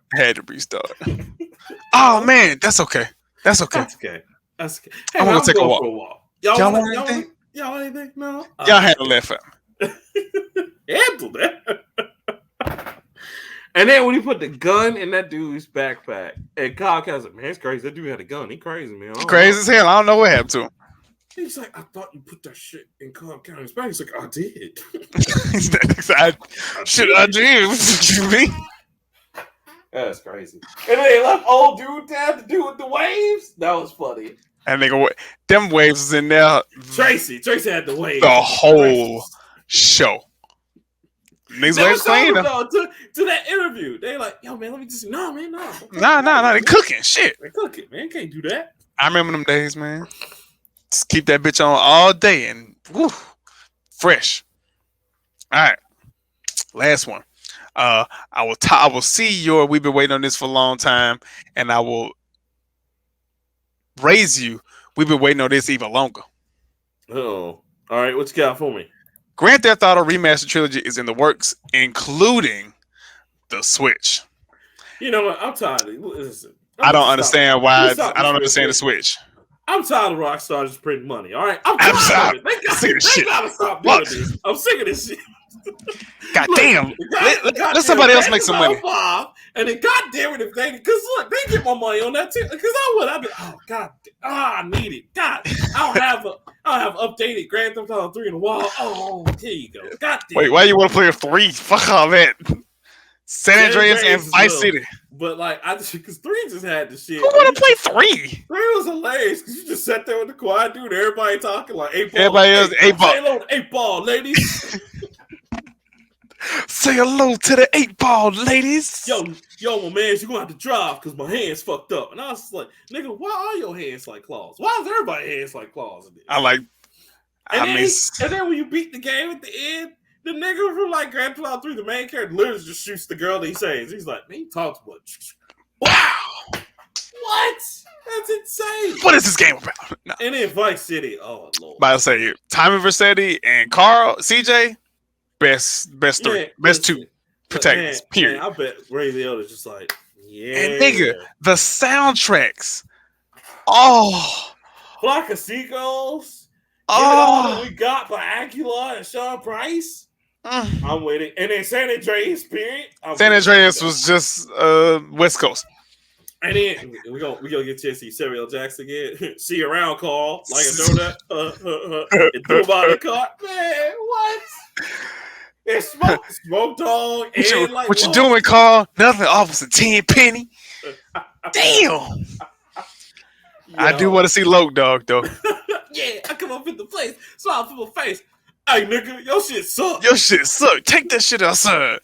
Oh man, that's okay. That's okay. Hey, I'm gonna take a walk. Y'all want anything? Y'all want anything? No. Y'all handle that for me. Handle that. And then when he put the gun in that dude's backpack, and Kyle was like, man, it's crazy. That dude had a gun. He crazy, man. He's crazy as hell. I don't know what happened to him. He's like, I thought you put that shit in Cobb County's back. He's like, I did. I did. What you mean? That's crazy. And then they left old dude down to do with the waves. That was funny. And them waves was in there. Tracy had the waves. The whole show. Niggas waves clean though. To that interview. They like, yo man, let me just no. They cooking shit. They cooking, man. Can't do that. I remember them days, man. Just keep that bitch on all day and woo, fresh. All right, last one. I will see your. We've been waiting on this for a long time, and I will raise you. We've been waiting on this even longer. Oh, all right. What you got for me? Grand Theft Auto Remastered Trilogy is in the works, including the Switch. You know what? I'm tired. Listen, I don't understand why. I don't understand the Switch. I'm tired of Rockstar just printing money. All right, I'm tired of it. They gotta stop doing this. I'm sick of this shit. God damn! Let somebody else make some money. And then, God damn it, if they, because look, they get my money on that too. Because I'd be, oh God, I need it. God, I don't have updated Grand Theft Auto 3 in a while. Oh, here you go. God damn. Wait, why you want to play a 3? Fuck all that. San Andreas and Vice City. But like, because 3 just had the shit. Who want to play 3? 3 was hilarious because you just sat there with the quiet dude, everybody talking like 8 ball. Everybody else 8 ball. Say hello to 8 ball, ladies. Say hello to the 8 ball, ladies. Yo, my man, you're gonna have to drive because my hands fucked up. And I was just like, nigga, why are your hands like claws? Why is everybody's hands like claws? And then when you beat the game at the end, the nigga from like Grand Theft Auto 3, the main character, literally just shoots the girl that he saves. He's like, man, he talks much. Wow. What? That's insane. What is this game about? No. And then Vice City, oh Lord. But I say, Tommy Vercetti and Carl, CJ, best 3, best 2 protagonists. Period. Man, I bet Ray Liotta's just like, yeah. And nigga, the soundtracks. Oh, Flock of Seagulls. All that we got by Acula and Sean Price. I'm waiting. And then San Andreas, period. San Andreas was just West Coast. And then we gonna get to see Samuel Jackson again. See you around, Carl. Like a donut. And threw about the car. Man, what? It's Smoke Dog. What you doing, Carl? Nothing. Officer 10 Penny. Damn. I do want to see Loke Dog though. Yeah, I come up in the place, smile for my face. Hey, nigga, your shit suck. Take that shit outside.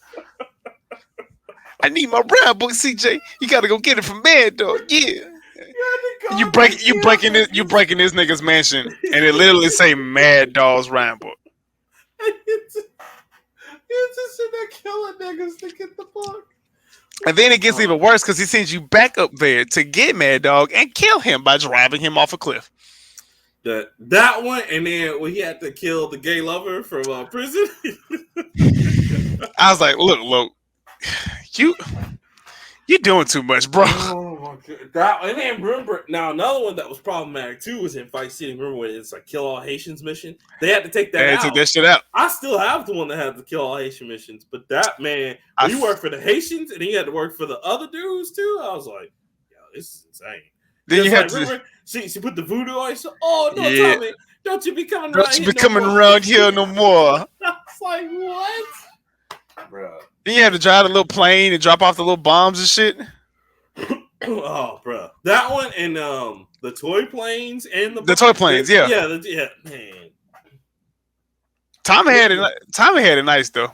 I need my brown book, CJ. You gotta go get it from Mad Dog. Yeah. You breaking this nigga's mansion, and it literally say Mad Dog's rhyme book. You just sitting there killing niggas to get the book. And then it gets even worse because he sends you back up there to get Mad Dog and kill him by driving him off a cliff. That one, and then when he had to kill the gay lover from prison. I was like, look, you're doing too much, bro. Oh my god! And then remember, now another one that was problematic too was in Vice City. Remember when it's like kill all Haitians mission? They had to take that out. Took that shit out. I still have the one that had to kill all Haitian missions, but that man, when you work for the Haitians and he had to work for the other dudes too, I was like, yo, this is insane. Then you had remember, she put the voodoo on. So, oh no, Tommy, don't you be coming around here? Don't you be coming around here no more? I was like, what, bro? Then you had to drive a little plane and drop off the little bombs and shit. Oh, bro, that one and the toy planes and the toy planes, yeah, man. Tommy had it nice though.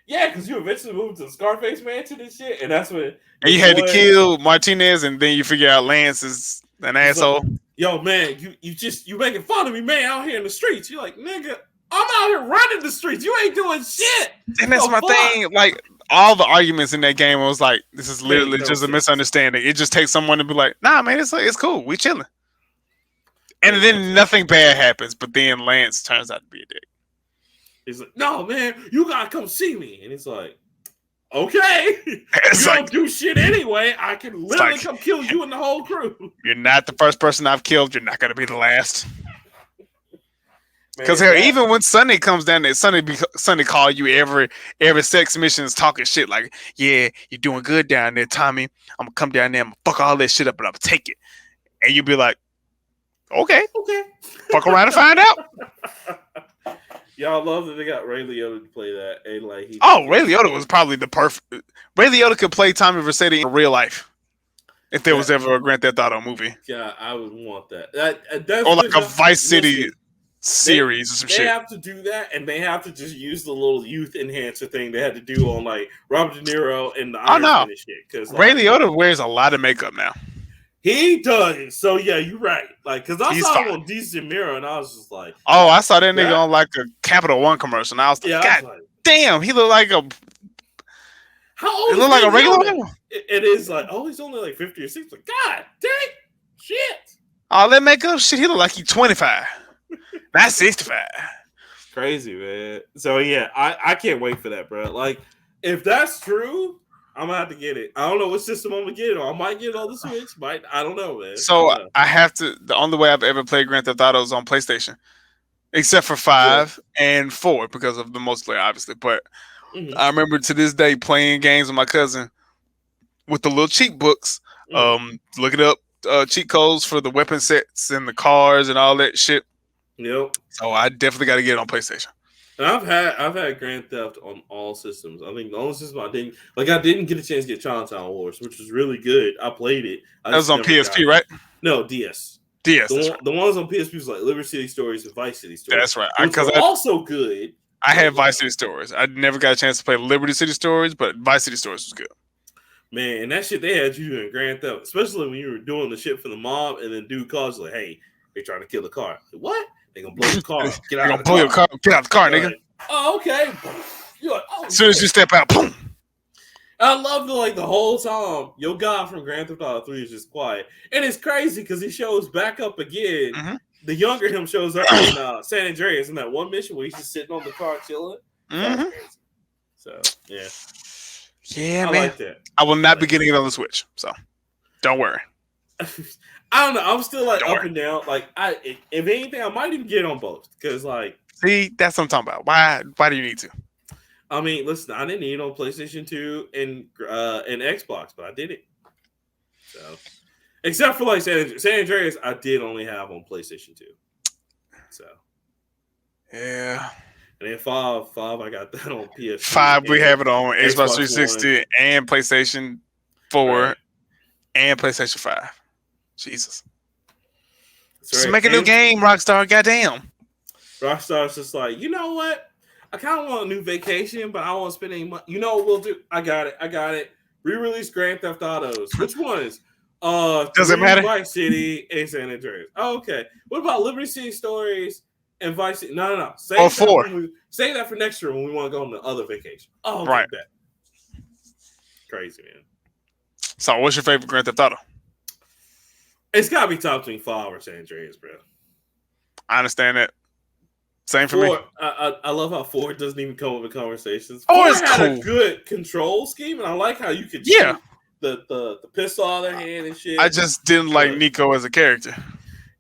Yeah, because you eventually moved to the Scarface Mansion and shit, and that's when. And you had to kill Martinez, and then you figure out Lance is an asshole. Like, yo, man, you making fun of me, man, out here in the streets. You're like, nigga, I'm out here running the streets. You ain't doing shit. And that's my thing. Like all the arguments in that game was like, this is literally just a misunderstanding. It just takes someone to be like, nah, man, it's cool. We chilling. And then nothing bad happens, but then Lance turns out to be a dick. He's like, no, man, you gotta come see me. And it's like, okay. You don't do shit anyway. I can literally come kill you and the whole crew. You're not the first person I've killed. You're not gonna be the last. Because even when Sunny comes down there, Sunny call you every sex mission is talking shit like, yeah, you're doing good down there, Tommy. I'm gonna come down there, I'm gonna fuck all that shit up, but I'm gonna take it. And you be like, okay. Fuck around and find out. Y'all love that they got Ray Liotta to play that, and like Ray Liotta was probably the perfect. Ray Liotta could play Tommy Vercetti in real life if there was ever a Grand Theft Auto movie. Yeah, I would want that. That's or like a Vice City series or some shit. They have to do that, and they have to just use the little youth enhancer thing they had to do on like Robert De Niro and the Iron Man and shit. Because Ray Liotta wears a lot of makeup now. He does. So yeah, you're right. Like, cause I saw him on Decent Mirror, and I was just like, oh, I saw that nigga on like a Capital One commercial, and I was like, God damn, he looked like a. How old? He looked like a regular. It is like, oh, he's only like 50 or 60. Like, God dang, shit. All that makeup shit, he look like he's 25. Not 65. Crazy, man. So yeah, I can't wait for that, bro. Like, if that's true, I'm gonna have to get it. I don't know what system I'm gonna get it on. I might get it on the Switch. I don't know, man. So I have to. The only way I've ever played Grand Theft Auto is on PlayStation, except for 5 and 4 because of the multiplayer, obviously. But I remember to this day playing games with my cousin with the little cheat books, looking up cheat codes for the weapon sets and the cars and all that shit. Yep. So I definitely got to get it on PlayStation. And I've had Grand Theft on all systems. I think the only system I didn't get a chance to get Chinatown Wars, which was really good. I played it. That was on PSP, right? No, DS. DS. The ones on PSP was like Liberty City Stories and Vice City Stories. That's right. Because also good. I had Vice City Stories. I never got a chance to play Liberty City Stories, but Vice City Stories was good. Man, and that shit they had you doing Grand Theft, especially when you were doing the shit for the mob, and then dude calls like, "Hey, they're trying to kill the car." What? They gonna blow the car. Get out of the car. Get out the car, nigga. Like, oh, okay. You're like, oh, as soon as you step out, boom. I love the whole time. Your guy from Grand Theft Auto 3 is just quiet, and it's crazy because he shows back up again. Mm-hmm. The younger him shows up in San Andreas in that one mission where he's just sitting on the car chilling. Mm-hmm. So yeah, I man. Like that. I will not be getting it on the Switch, so don't worry. I don't know. I'm still like up and down. Like, if anything, I might even get on both because, like, see, that's what I'm talking about. Why do you need to? I mean, listen, I didn't need it on PlayStation 2 and Xbox, but I did it. So, except for like San Andreas, I did only have on PlayStation 2. So, yeah. And then 5, I got that on PS. 5, we have it on Xbox 360 One. And PlayStation 4 and PlayStation 5. Jesus. Just make a new game, Rockstar. Goddamn. Rockstar's just like, you know what? I kind of want a new vacation, but I won't spend any money. You know what we'll do? I got it. Re-release Grand Theft Autos. Which ones? Does it matter? Vice City and San Andreas. Oh, okay. What about Liberty City Stories and Vice City? No. Save 4. Save that for next year when we want to go on the other vacation. Oh, right. Crazy, man. So, what's your favorite Grand Theft Auto? It's got to be top between 5 or San Andreas, bro. I understand that. Same for me. I love how 4 doesn't even come up in conversations. 4 is had cool. A good control scheme, and I like how you could shoot the pistol out of their hand and shit. I just didn't like Nico as a character.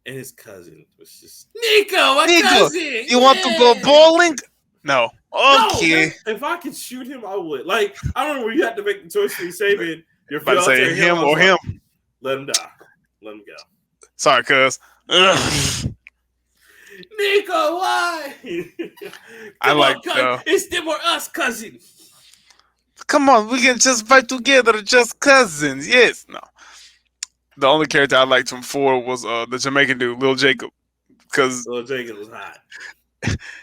And his cousin was just Nico, cousin. You want to go bowling? No. Okay. No, if I could shoot him, I would. Like, I don't know where you have to make the choice between saving your fiance. Say him or him. Let him die. Let him go. Sorry, cuz. Nico, why? I like it's them or us, cousin. Come on, we can just fight together, just cousins. Yes. No. The only character I liked from 4 was the Jamaican dude, Lil Jacob. Because Lil Jacob was hot.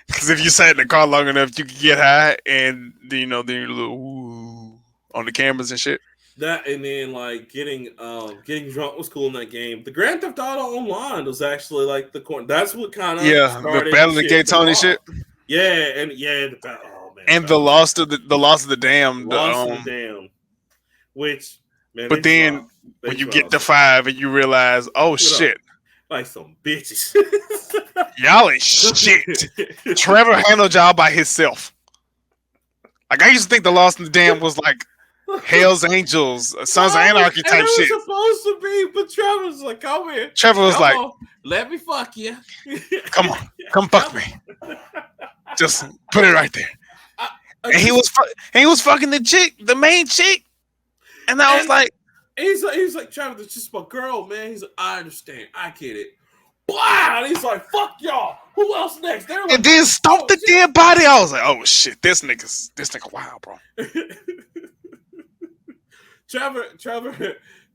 Because if you sat in the car long enough, you could get high, and then you're a little ooh on the cameras and shit. That and then like getting drunk was cool in that game. The Grand Theft Auto Online was actually like the corner. That's what kind of the Battle of the Gay Tony shit. Yeah, and the battle. Oh man, and the loss of the Dam. Lost of the Dam. Which man, but then when you get to 5 and you realize, oh shit, like some bitches. Y'all ain't shit. Trevor handled y'all by himself. Like I used to think the Lost in the Dam was like Hell's Angels, Sons of Anarchy type shit. It was supposed to be, but Trevor was like, "Come here." Trevor was like, "Let me fuck you." Come on, come fuck me. Just put it right there. And he was fucking the chick, the main chick, and I was like, he's like, Trevor, it's just my girl, man. He's like, I understand, I get it. Wow, and he's like, fuck y'all. Who else next? Like, and then stomp the dead body. I was like, oh shit, this nigga wild, bro.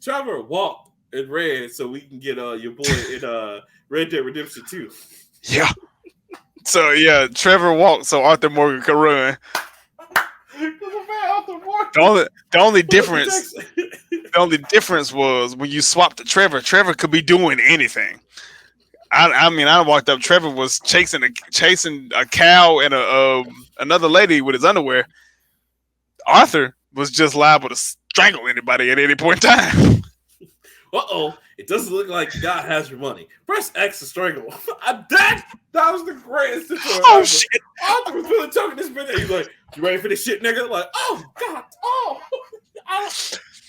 Trevor walked in red so we can get your boy in Red Dead Redemption 2. Yeah. So yeah, Trevor walked so Arthur Morgan could run. The only difference was when you swapped to Trevor. Trevor could be doing anything. I mean, I walked up. Trevor was chasing a cow and another lady with his underwear. Arthur was just liable to strangle anybody at any point in time. It doesn't look like the guy has your money. Press X to strangle. That was the greatest situation. Oh shit! Arthur was really talking this minute. He's like, "You ready for this shit, nigga?" Like, oh god,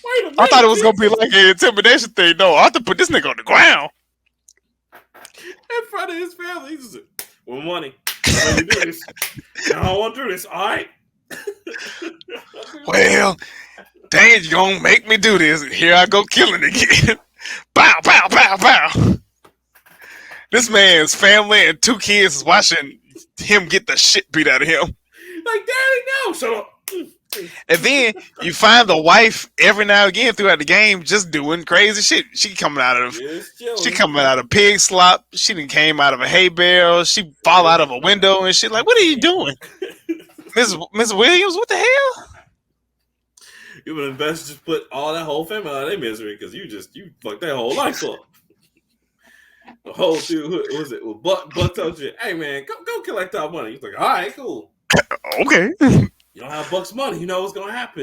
wait a minute. I thought it was gonna be like an intimidation thing. No, Arthur put this nigga on the ground in front of his family. He's just like, "With money, I do this. I don't want to do this. All right." Well, dang, you gonna make me do this? Here I go killing again. Bow, bow, bow, bow. This man's family and 2 kids is watching him get the shit beat out of him. Like, Daddy, no, shut up. And then you find the wife every now and again throughout the game just doing crazy shit. She coming out of pig slop. She done came out of a hay bale. She fall out of a window and shit. Like, what are you doing? Miss Williams, what the hell? You would have best just put all that whole family out of their misery because you fucked that whole life up. The whole dude, what was it? Well, Buck told you, hey man, go collect our money. He's like, all right, cool. Okay. You don't have Buck's money. You know what's gonna happen.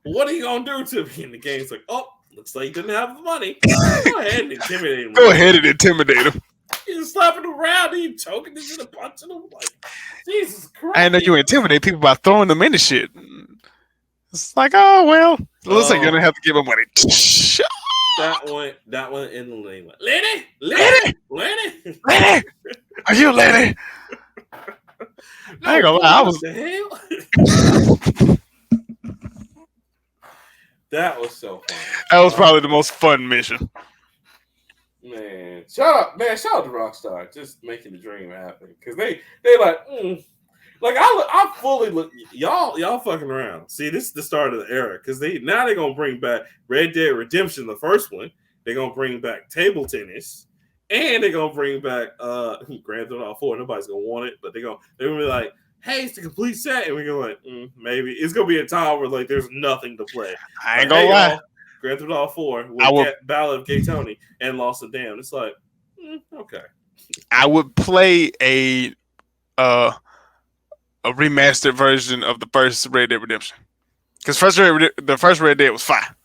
What are you gonna do to me? And the game's like, oh, looks like you didn't have the money. Go ahead and intimidate him. Go ahead and intimidate him. You just slapping him around and you choking him and punching him. Like, Jesus Christ. I know you intimidate people by throwing them into shit. It's like, oh well, looks like you're gonna have to give him money. That one in the lane. Lenny, are you Lenny? No, I ain't gonna lie, I was. The hell? That was so fun. That was probably the most fun mission. Man, shout out to Rockstar, just making the dream happen because they like. Like I fully look y'all fucking around. See, this is the start of the era because they're gonna bring back Red Dead Redemption, the first one. They're gonna bring back table tennis, and they're gonna bring back Grand Theft Auto 4. Nobody's gonna want it, but they're gonna be like, hey, it's the complete set, and we're gonna like maybe it's gonna be a time where like there's nothing to play. I ain't gonna lie. Grand Theft Auto 4 with Ballad of Gay Tony and Lost of Dam. It's like okay. I would play a remastered version of the first Red Dead Redemption. Because the first Red Dead was fire.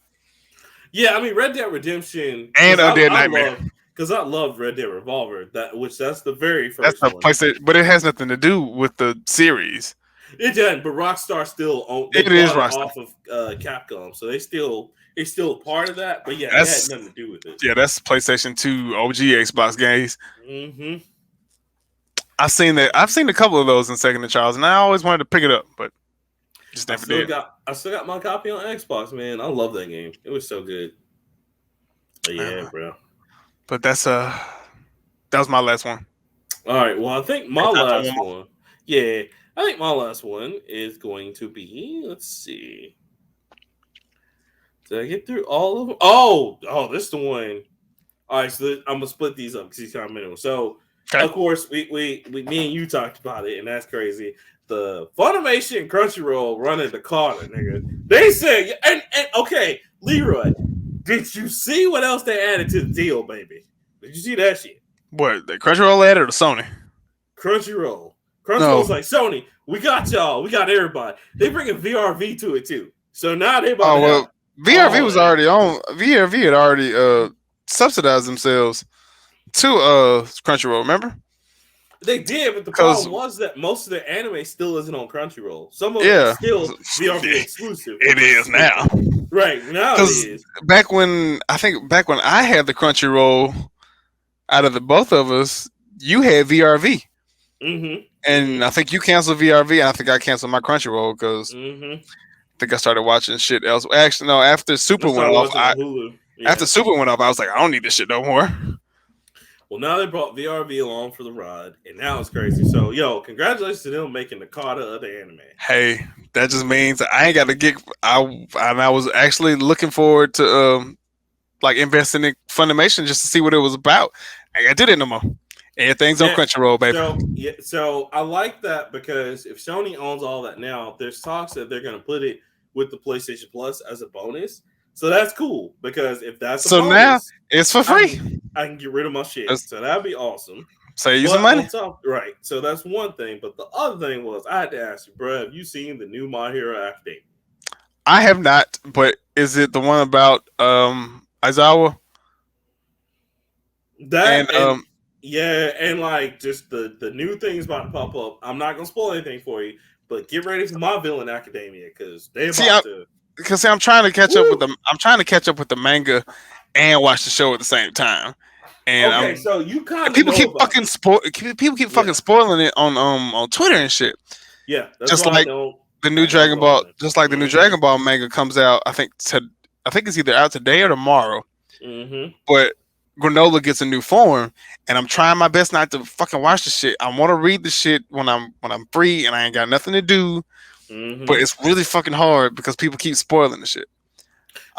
Yeah, I mean Red Dead Redemption and Undead Nightmare. because I love Red Dead Revolver, that's the very That's first the one. PlayStation, but it has nothing to do with the series. It doesn't, but Rockstar still they It is bought it Rockstar. off of Capcom, so it's still a part of that. But yeah, it had That's nothing to do with it. yeah, that's PlayStation 2 OG Xbox games. Hmm. I've seen that. I've seen a couple of those in Second and Charles, and I always wanted to pick it up, but just never did. I still got my copy on Xbox, man. I love that game. It was so good. But yeah, bro. But that was my last one. All right. Well, I think my last one. Yeah, I think my last one is going to be. Let's see. Did I get through all of them? Oh, this is the one. All right, so I'm gonna split these up because these kind of minimal. So, of course, me and you talked about it, and that's crazy. The Funimation and Crunchyroll running the corner, nigga. They said, and okay, Leroy, did you see what else they added to the deal, baby? Did you see that shit? What, the Crunchyroll added or the Sony? Crunchyroll. Crunchyroll's like, Sony, we got y'all. We got everybody. They bringing VRV to it, too. So now they about to have VRV was already on. VRV had already subsidized themselves to Crunchyroll, remember? They did, but the problem was that most of their anime still isn't on Crunchyroll. Some of them are still VRV exclusive. It is now. Right, now it is. Back when I had the Crunchyroll, out of the both of us, you had VRV. Mm-hmm. And I think you canceled VRV, and I think I canceled my Crunchyroll because I think I started watching shit else. Actually, no, after Super went off, after Super went off, I was like, I don't need this shit no more. Well, now they brought VRV along for the ride, and now it's crazy. So, yo, congratulations to them making the Carter of the anime. Hey, that just means I ain't got to get. I was actually looking forward to like investing in Funimation just to see what it was about. I ain't got to do that no more. Everything's on Crunchyroll, baby. So I like that because if Sony owns all that now, there's talks that they're going to put it with the PlayStation Plus as a bonus. So that's cool because if that's a bonus, now it's for free. I can get rid of my shit. So that'd be awesome. Save you some money. Right. So that's one thing. But the other thing was I had to ask you, bro, have you seen the new My Hero Academia? I have not, but is it the one about Aizawa? Yeah, and like just the new things about to pop up. I'm not gonna spoil anything for you, but get ready for My Villain Academia because they're about to. Because I'm trying to catch up with them. I'm trying to catch up with the manga and watch the show at the same time. And so you kind of people keep fucking spoiling it on Twitter and shit. Yeah, that's just like the new Dragon Ball. Just like the new Dragon Ball manga comes out. I think it's either out today or tomorrow. Mm-hmm. But Granola gets a new form, and I'm trying my best not to fucking watch the shit. I want to read the shit when I'm free and I ain't got nothing to do. Mm-hmm. But it's really fucking hard because people keep spoiling the shit.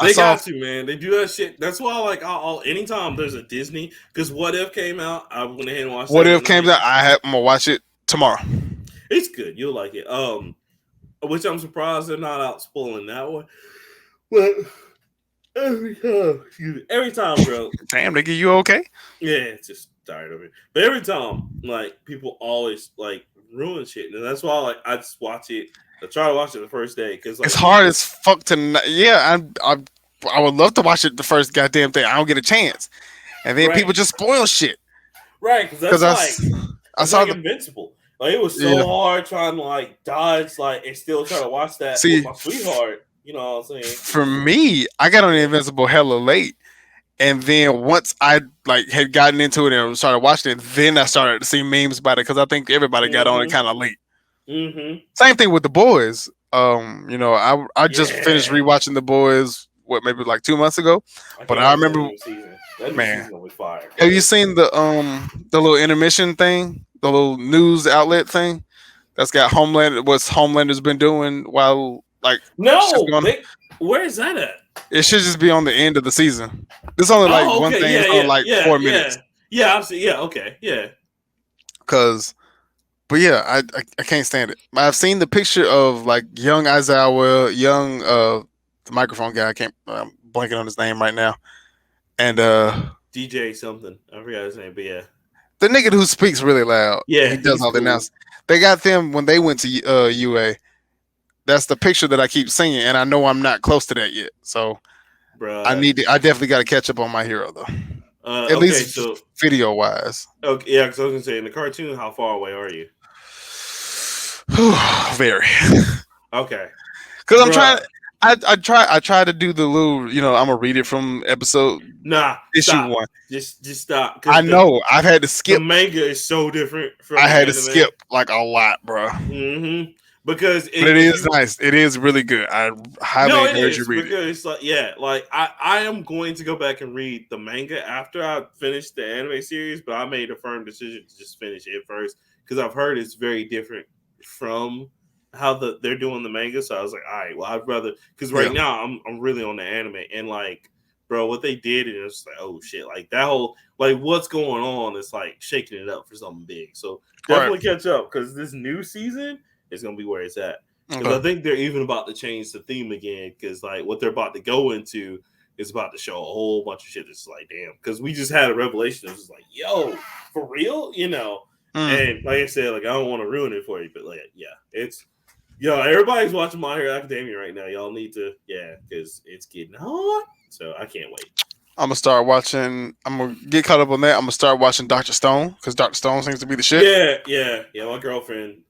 They got to, man. They do that shit. That's why, like, I'll anytime there's a Disney, because What If came out, I went ahead and watched. What If came out, I'm gonna watch it tomorrow. It's good. You'll like it. Which I'm surprised they're not out spoiling that one. But every time, bro. Damn, nigga, you okay? Yeah, it's just tired of it. But every time, like, people always like ruin shit, and that's why, like, I just watch it. I try to watch it the first day because like, it's hard as fuck to. I would love to watch it the first goddamn thing. I don't get a chance, and then people just spoil shit. Right, because that's I saw Invincible. Like it was so hard trying to like dodge, like and still try to watch that with my sweetheart. You know what I'm saying? For me, I got on Invincible hella late, and then once I like had gotten into it and started watching it, then I started to see memes about it because I think everybody got on it kind of late. Mm-hmm. Same thing with The Boys. I just finished rewatching The Boys. What, maybe like 2 months ago? But I remember, man. Have you seen the little intermission thing, the little news outlet thing that's got Homeland? What's Homelander's been doing while like where is that at? It should just be on the end of the season. It's only like one thing. It's only like 4 minutes. Yeah, I've seen. Yeah, okay, yeah. But yeah, I can't stand it. I've seen the picture of like young Aizawa, young the microphone guy. I'm blanking on his name right now. And DJ something. I forgot his name, but yeah. The nigga who speaks really loud. Yeah. He does all the announcements. They got them when they went to UA. That's the picture that I keep seeing, and I know I'm not close to that yet. So bruh. I definitely got to catch up on My Hero though. At Okay, least so video wise. okay, yeah, because I was gonna say in the cartoon, how far away are you? Very. Okay, Because I'm trying. bruh. I try to do the little. I'm gonna read it from episode Nah, issue stop. one. Just stop. I Because know I've had to the skip. manga is so different from I the had to anime. skip like a lot, bro. Because But it if is you nice. It is really good. I highly no, it encourage you is to read it. because like yeah, like I am going to go back and read the manga after I finish the anime series, but I made a firm decision to just finish it first because I've heard it's very different from how they're doing the manga. So I was like, all right, well I'd rather because right Yeah. now I'm really on the anime and like bro, what they did and it's like oh shit, like that whole like what's going on is like shaking it up for something big. So Right. definitely catch up because this new season is gonna be where it's at. Because I Okay. think they're even about to change the theme again. Because like what they're about to go into is about to show a whole bunch of shit. It's like damn. Because we just had a revelation. It was like yo, for real, And like I said, like I don't want to ruin it for you, but like yeah, it's everybody's watching My Hero Academia right now. Y'all need to because it's getting hot. So I can't wait. I'm gonna start watching. I'm gonna get caught up on that. I'm gonna start watching Doctor Stone because Doctor Stone seems to be the shit. Yeah. My girlfriend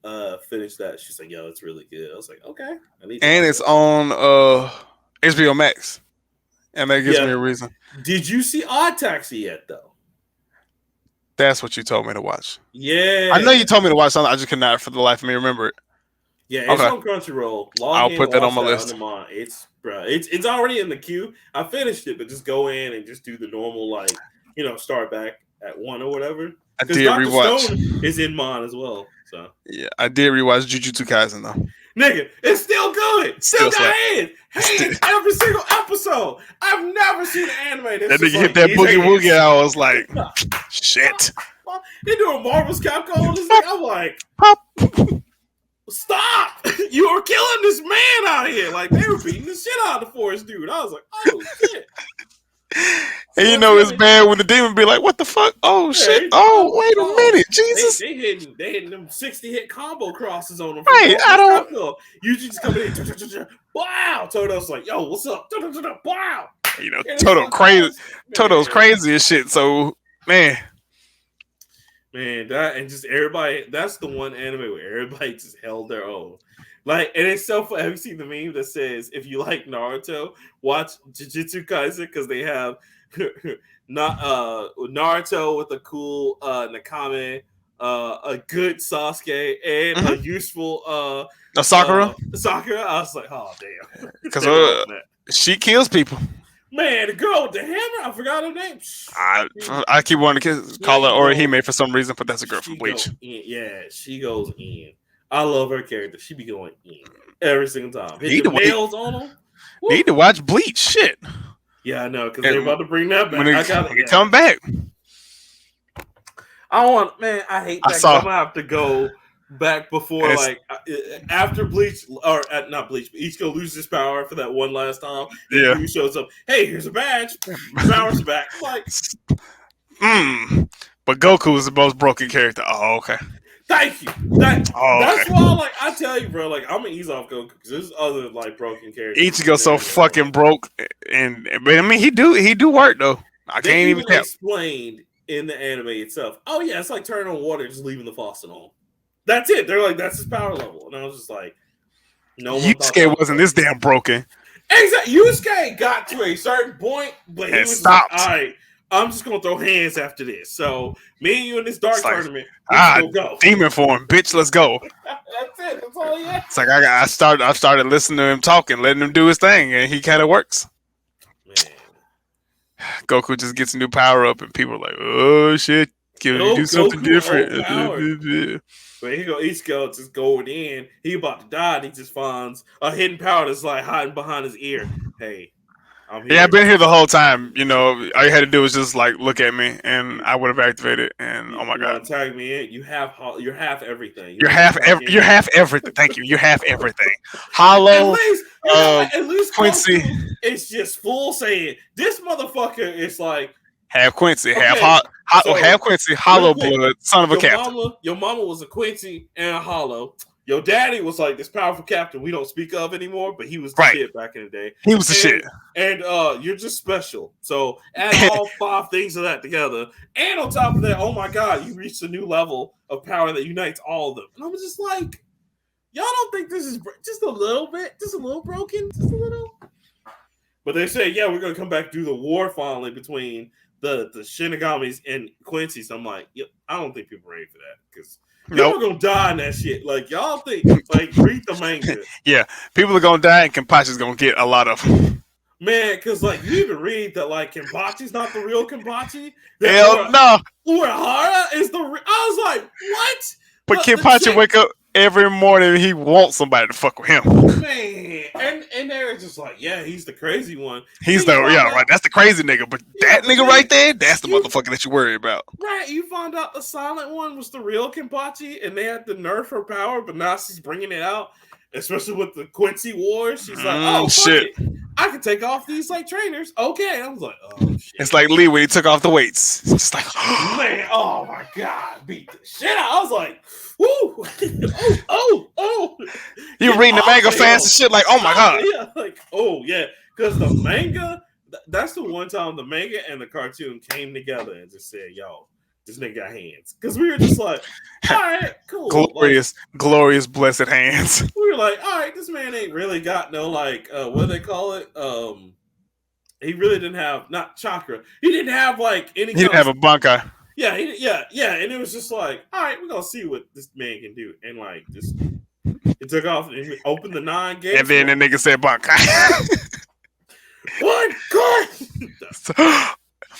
finished that. She's like, yo, it's really good. I was like, okay, I need to And watch it's it. on HBO Max, and that gives me a reason. Did you see Odd Taxi yet, though? That's what you told me to watch. Yeah. I know you told me to watch something. I just could not for the life of me remember it. Yeah, it's on Crunchyroll. I'll Log in put and that watch on my that list. under mine. It's already in the queue. I finished it, but just go in and just do the normal start back at 1 or whatever. I Because did Dr. rewatch. Stone is in mine as well. So yeah, I did rewatch Jujutsu Kaisen though. nigga, it's still good. Still got hands every single episode. I've never seen an anime that nigga hit that boogie woogie. I was like, shit. They doing Marvel's Capcom. I'm like, pop. Stop! You are killing this man out here. Like they were beating the shit out of the forest dude. I was like, oh shit. And it's bad when the demon be like, what the fuck? Oh shit. Oh, wait a minute. Jesus. They hitting them 60 hit combo crosses on them. Hey, I don't. You just come in. Wow. Toto's like, yo, what's up? Wow. Toto crazy. Toto's crazy as shit. So, man, that and just everybody. That's the one anime where everybody just held their own. Like, and it's so funny. Have you seen the meme that says if you like Naruto, watch Jujutsu Kaisen because they have not Naruto with a cool Nakame, a good Sasuke, and a useful Sakura. Sakura. I was like, oh damn, because she kills people. Man, the girl with the hammer, I forgot her name. I keep wanting to call her Orihime for some reason, but that's a girl from Bleach. Yeah, she goes in. I love her character. She be going in every single time. Need the nails on them. Need to watch Bleach. Shit. Yeah, I know because they're about to bring that back. When it come back. I hate that. I'm gonna have to go back before after Bleach or not Bleach, but Ichigo loses his power for that one last time. Yeah, he shows up. Hey, here's a badge. Power's back. Like, but Goku is the most broken character. Oh, okay. Thank you. That's why, I tell you, bro. Like, I'm gonna ease off Goku because there's other broken characters. Ichigo's so fucking broke, but I mean, he do work though. I can't even explained in the anime itself. Oh yeah, it's like turning on water, just leaving the faucet on. That's it. They're like, that's his power level, and I was just like, no one. Yusuke wasn't this damn broken. Exactly. Yusuke got to a certain point, but he was stopped. Like, all right, I'm just gonna throw hands after this. So me and you in this dark tournament, we'll go. Demon form, bitch. Let's go. That's it. That's all he had. It's like I started listening to him talking, letting him do his thing, and he kind of works. Man, Goku just gets a new power up, and people are like, "Oh shit, can you do something different?" But here go Ichigo just going in. He about to die, and he just finds a hidden power that's like hiding behind his ear. Hey. Yeah, I've been here the whole time. All you had to do was just look at me, and I would have activated. And oh my god, tag me in. You're half everything. You're half everything. Thank you. You're half everything. Hollow. At least Quincy. It's just full saying this motherfucker is like half Quincy, half Quincy, hollow blood, son of a captain. Your mama was a Quincy and a hollow. Your daddy was like this powerful captain we don't speak of anymore, but he was the shit back in the day. He was the shit. And you're just special. So add all 5 things of that together. And on top of that, oh my God, you reached a new level of power that unites all of them. And I was just like, y'all don't think this is just a little bit, just a little broken? Just a little? But they say, yeah, we're going to come back and do the war finally between the Shinigamis and Quincy. So I'm like, yeah, I don't think people are ready for that because people are going to die in that shit. Like, y'all think, like, read the manga. Yeah, people are going to die and Kenpachi's going to get a lot of them. Man, because, like, you even read that, like, Kenpachi's not the real Kenpachi. Hell no. Urahara is the real. I was like, what? But Kenpachi wake up every morning and he wants somebody to fuck with him. Man, and they're just like, yeah, he's the crazy one. He's right. That's the crazy nigga. But that nigga right there, that's the motherfucker that you worry about. Right, you found out the silent one was the real Kenpachi, and they had to nerf her power, but now she's bringing it out. Especially with the Quincy Wars, she's like, "Oh shit, I can take off these like trainers." Okay, I was like, "Oh shit." It's like Lee when he took off the weights. It's just like, man, oh my God, beat the shit out. I was like, "Woo, oh." You reading the manga fast and shit, like, "Oh my God." Yeah, like, oh yeah, because the manga. That's the one time the manga and the cartoon came together and just said, "Yo, this nigga got hands," because we were just like, all right, cool, glorious, blessed hands. We were like, all right, this man ain't really got no like, what do they call it? He really didn't have not chakra. He didn't have like any. He didn't have a bankai. Yeah, and it was just like, all right, we're gonna see what this man can do, and like just it took off and he opened the 9 gates, and then the nigga said bankai. What? God.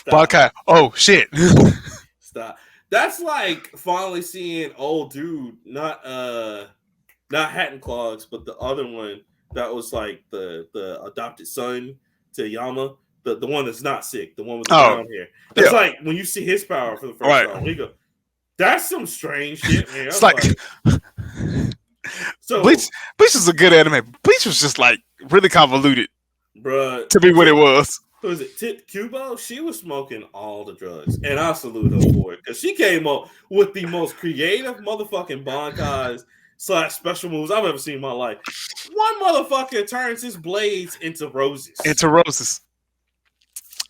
Bankai. Oh shit. Stop. That's like finally seeing old dude, not Hatton Clogs, but the other one that was like the adopted son to Yama, the one that's not sick, the one with the brown hair. It's like when you see his power for the first time, you go, that's some strange shit, man. It's like so Bleach is a good anime. Bleach was just like really convoluted, bruh, to be what it was. Who is it? Tit Kubo? She was smoking all the drugs, and I salute her for it because she came up with the most creative motherfucking bankais / special moves I've ever seen in my life. One motherfucker turns his blades into roses.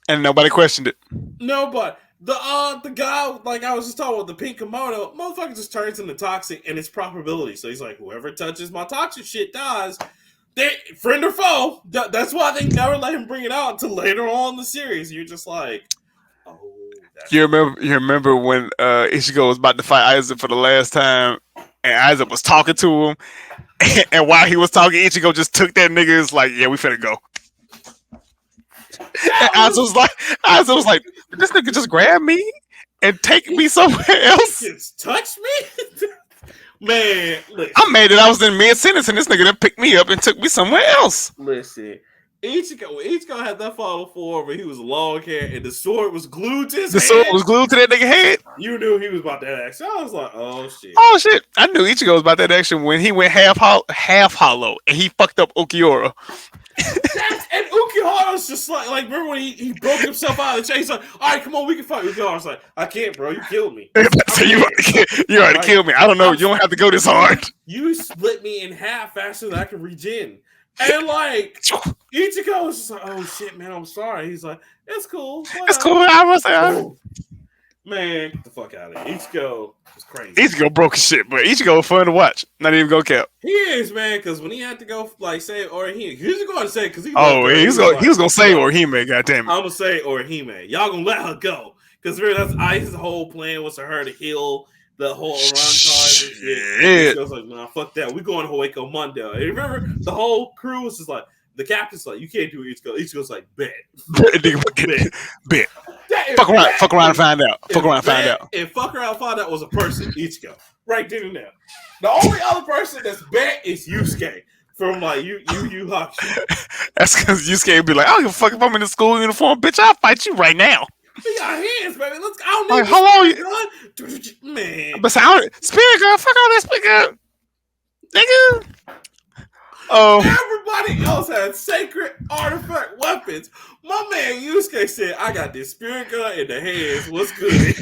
And nobody questioned it. Nobody. The guy, like I was just talking about, the pink kimono, motherfucker just turns into toxic and it's probability. So he's like, whoever touches my toxic shit dies. Friend or foe. That's why they never let him bring it out until later on in the series. You're just like, oh. You remember when Ichigo was about to fight Isaac for the last time, and Isaac was talking to him, and while he was talking, Ichigo just took that nigga. It's like, yeah, we finna go. And Isaac was like, did this nigga just grab me and take me somewhere else? Just touch me. Man, listen. I'm mad that I was in mid-sentence and this nigga then picked me up and took me somewhere else. Listen, Ichigo had that follow forward where he was long hair and the sword was glued to his hand. Sword was glued to that nigga head. You knew he was about that action. I was like, oh shit. I knew Ichigo was about that action when he went half hollow and he fucked up Ukiura. And Ukiura's just like remember when he broke himself out of the chain? He's like, all right, come on, we can fight. Ukiura's like, I can't, bro. You killed me. You already killed me. I don't know. You don't have to go this hard. You split me in half faster than I can regen. And like Ichigo was just like, oh shit, man, I'm sorry. He's like, it's cool. It's cool. I was like, man, get the fuck out of here. Ichigo was crazy. Ichigo broke his shit, but Ichigo was fun to watch. Not even gonna cap. He is, man, because when he had to go like save Orihime, he was going to say because he was gonna say Orihime. Goddamn it, I'm gonna say Orihime. Y'all gonna let her go because that's Ice's whole plan was for her to heal the whole Iran card and shit. He was like, nah, fuck that. We going to Hueco Mundo. And remember, the whole crew was just like, the captain's like, you can't do Ichigo. Ichigo's like, bet. Bet. Fuck around and find out. Fuck around and find out. And fuck around and find out was a person, Ichigo. Right then and there. The only other person that's bet is Yusuke from like Yu Hakusho. That's because Yusuke would be like, I don't give a fuck if I'm in the school uniform, bitch. I'll fight you right now. We got hands, baby. Let's go. I don't need hello, man. But Spirit Girl, fuck all that Spirit Girl, nigga. Everybody else had sacred artifact weapons. My man Yusuke said, I got this Spirit Girl in the hands. What's good?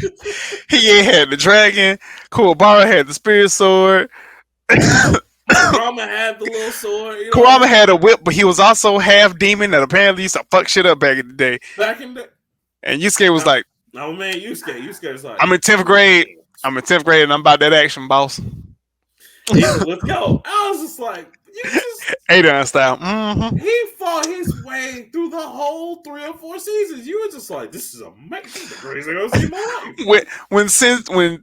He had the dragon. Kuwabara had the spirit sword. Kurama had the little sword. You know? Kurama had a whip, but he was also half demon that apparently used to fuck shit up back in the day. And Yusuke was like, "Oh man, Yusuke is like, I'm in 10th grade. I'm in 10th grade, and I'm about that action, boss. Let's go." I was just like, Adon style. Mm-hmm. He fought his way through the whole 3 or 4 seasons. You were just like, this is amazing. The greatest thing I've seen in my life. When Shinsui,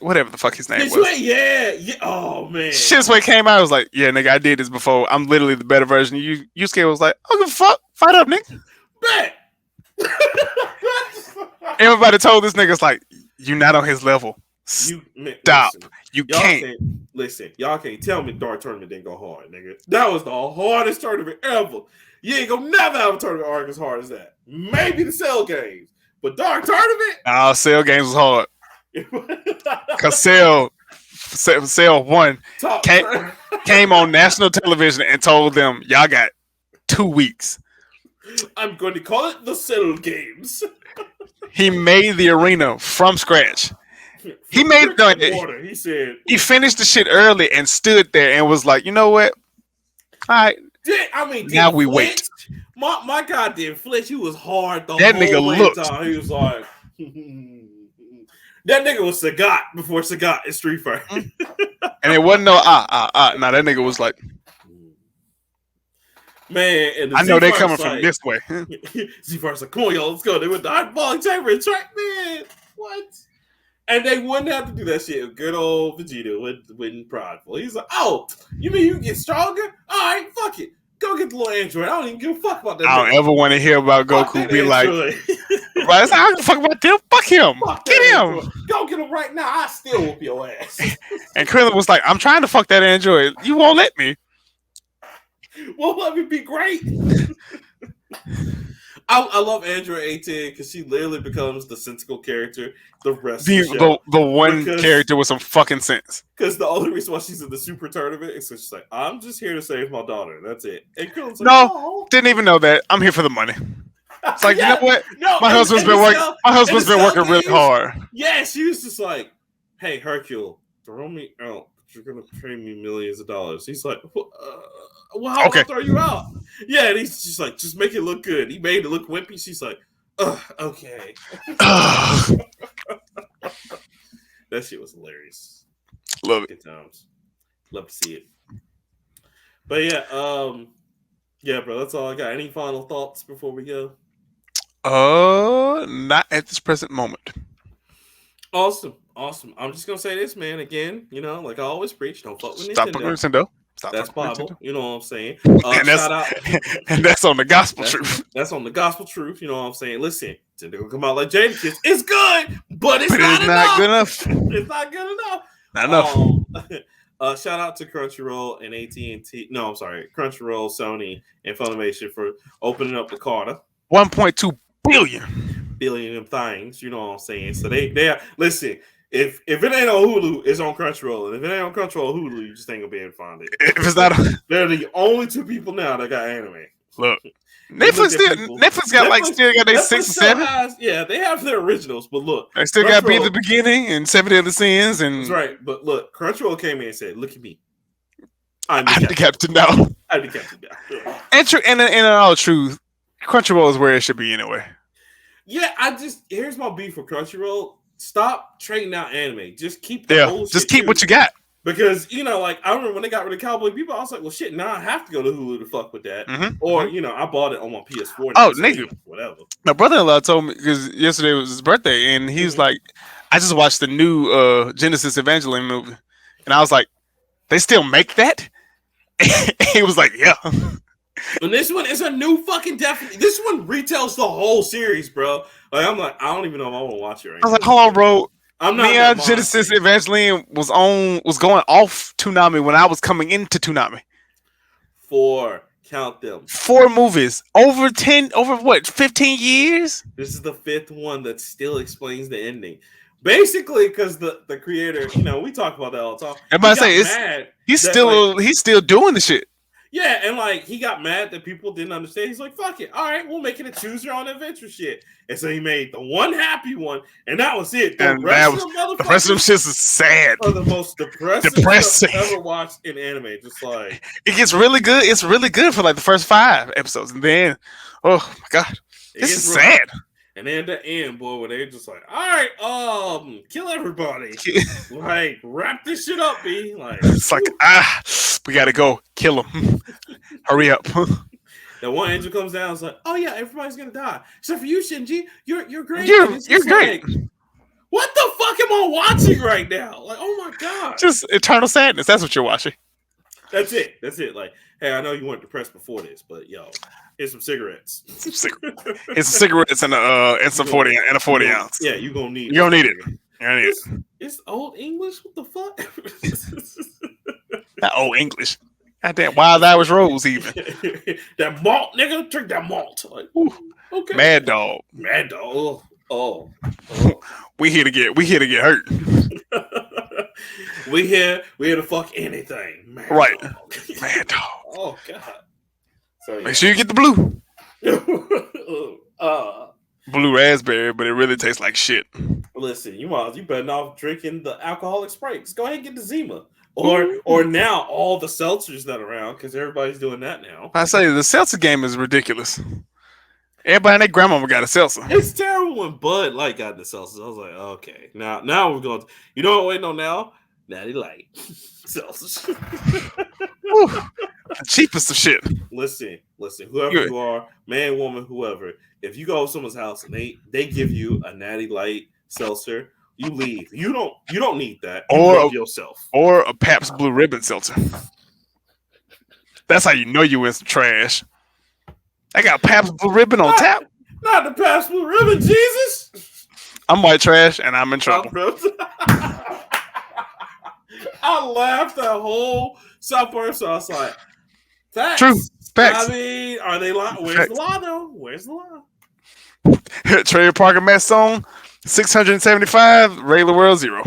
whatever the fuck his name was. Yeah. Oh, man. Shinsui came out, I was like, yeah, nigga, I did this before. I'm literally the better version of you. Yusuke was like, oh, fuck. Fight up, nigga. Bet. Everybody told this nigga's like, you're not on his level. Stop. Listen, you can't. Y'all can't tell me Dark Tournament didn't go hard, nigga. That was the hardest tournament ever. You ain't gonna never have a tournament arc as hard as that. Maybe the Cell Games, but Dark Tournament? Nah, Cell Games was hard. Cause Cell 1 came on national television and told them, y'all got 2 weeks. I'm going to call it the Cell Games. He made the arena from scratch. He made water. He said he finished the shit early and stood there and was like, you know what? All right. Now we wait. My God didn't flinch. He was hard the that whole nigga way looked. Time. He was like, that nigga was Sagat before Sagat in Street Fighter. And it wasn't no Nah, that nigga was like, man, and I know they coming from this way. Z-Fire's like, come on, y'all, let's go. They went to Hyperbolic Chamber and track, man. What? And they wouldn't have to do that shit. Good old Vegeta wouldn't prideful. He's like, oh, you mean you get stronger? All right, fuck it. Go get the little android. I don't even give a fuck about that. I don't ever want to hear about Goku be like, right, I don't give a fuck about them. Fuck him. Get him. Android. Go get him right now. I still whoop your ass. And Krillin was like, I'm trying to fuck that android. You won't let me. Won't let me be great. I love Android 18 because she literally becomes the sensical character the rest of the show. The one character with some fucking sense. Because the only reason why she's in the super tournament is because she's like, I'm just here to save my daughter. That's it. And Krillin's like, no, didn't even know that. I'm here for the money. It's like, you know what? No, my husband's been working really hard. Yeah, she was just like, hey, Hercule, throw me out. You're going to pay me millions of dollars. He's like, well, how about I throw you out? Yeah, and he's just like, just make it look good. He made it look wimpy. She's like, okay. That shit was hilarious. Love it. Good times. Love to see it. But yeah, bro, that's all I got. Any final thoughts before we go? Not at this present moment. Awesome. I'm just gonna say this, man. Again, you know, like I always preach, don't fuck with Stop Nintendo. That's Bible. Nintendo. You know what I'm saying? Shout out. And that's on the gospel truth. That's on the gospel truth. You know what I'm saying? Listen, Nintendo gonna come out like Jadakiss. It's good, but it's not good enough. It's not good enough. Not enough. Shout out to Crunchyroll and AT&T. No, I'm sorry, Crunchyroll, Sony, and Funimation for opening up the Carter. 1.2 billion of things. You know what I'm saying? So they are, listen. If it ain't on Hulu, it's on Crunchyroll. And if it ain't on Crunchyroll, Hulu, you just ain't gonna be able to find it. If it's not, they're the only 2 people now that got anime. Look, Netflix got still got their 6 or 7. They have their originals, but look, they still got Be the Beginning and 7 Deadly Sins, and that's right. But look, Crunchyroll came in and said, "Look at me, I'm the captain now." I'm the captain now. And in all truth, Crunchyroll is where it should be anyway. Yeah, here's my beef with Crunchyroll. Stop trading out anime. Just keep the whole shit. Just keep what you got. Because, you know, like, I remember when they got rid of Cowboy Bebop, I was like, well, shit, now I have to go to Hulu to fuck with that. Mm-hmm. Or, you know, I bought it on my PS4. Oh, nigga. Whatever. My brother-in-law told me, because yesterday was his birthday, and he was like, I just watched the new Genesis Evangelion movie. And I was like, they still make that? He was like, yeah. And this one is a new fucking definitely. This one retells the whole series, bro. Like, I'm like, I don't even know if I want to watch it right now. I was like, hold on, bro. I'm not. Genesis Evangelion was going off Toonami when I was coming into Toonami. 4. Count them. 4 movies. Over 15 years? This is the 5th one that still explains the ending. Basically, because the creator, you know, we talk about that all the time. Everybody say he's still doing the shit. Yeah, and like he got mad that people didn't understand. He's like, "Fuck it, all right, we'll make it a choose your own adventure shit." And so he made the one happy one, and that was it. The And rest that of was the the rest of them motherfuckers shits is sad, are the most depressing depressing. stuff I've ever watched in anime. Just like It gets really good. It's really good for like the first 5 episodes, and then, oh my god, this is sad. And then the end, boy, where they just like, all right, kill everybody. Like, wrap this shit up, B. Like, it's like, we gotta go kill him. Hurry up. The one angel comes down, and is like, oh yeah, everybody's gonna die except for you, Shinji. You're great. You're great. Like, what the fuck am I watching right now? Like, oh my god, just eternal sadness. That's what you're watching. That's it. Like, hey, I know you weren't depressed before this, but yo, here's some cigarettes. Here's some cigarettes and some 40 and a 40 ounce. Yeah, you gonna need. You don't need it. You don't need it. It's old English. What the fuck? Not old English. Goddamn, Wild Irish Rose even. That malt, nigga, drink that malt. Like, okay. Mad Dog. Oh. We here to get hurt. we here to fuck anything. Mad right. Dog. Mad Dog. Oh god. So, yeah. Make sure you get the blue. Blue raspberry, but it really tastes like shit. Listen, you better not drinking the alcoholic Sprite. Just go ahead and get the Zima. Or now all the seltzers that are around, because everybody's doing that now. I say the seltzer game is ridiculous. Everybody and their grandmama got a seltzer. It's terrible when Bud Light got the seltzers. I was like, okay, now we're going. You know what we're waiting on now? Natty Light seltzers. The cheapest of shit. Listen. Whoever you are, man, woman, whoever. If you go to someone's house and they give you a Natty Light seltzer, you leave. You don't need that. You love yourself. Or a Pabst Blue Ribbon seltzer. That's how you know you in some trash. I got Pabst Blue Ribbon on tap. Not the Pabst Blue Ribbon, Jesus. I'm white trash and I'm in trouble. I laughed that whole South Park, so I was like, facts. True. Facts. I mean, are they lying? Where's the lie, though? Where's the lie? Trey Parker Matt Song, 675, regular world 0.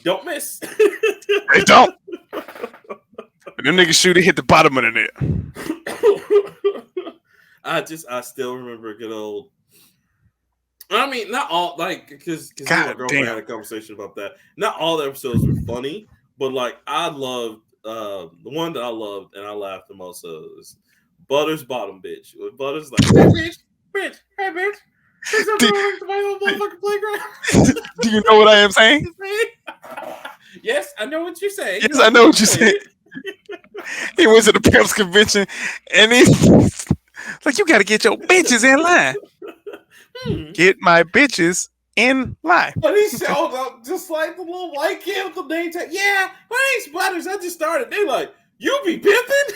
Don't miss. They don't. When them niggas shoot, it hit the bottom of the net. I still remember a good old. I mean, not all, like, because my girlfriend had a conversation about that. Not all the episodes were funny, but like I loved the one that I loved and I laughed the most of was Butter's Bottom Bitch. With Butter's like, hey bitch. Do you know what I am saying? Yes, I know what you're saying. Yes, I know what you're saying. He went to the Pepsi convention and he's like, you gotta get your bitches in line. Get my bitches in line. But he showed up just like the little white kid with the name tag. Yeah, my name's Butters. I just started. They like, you be pimping?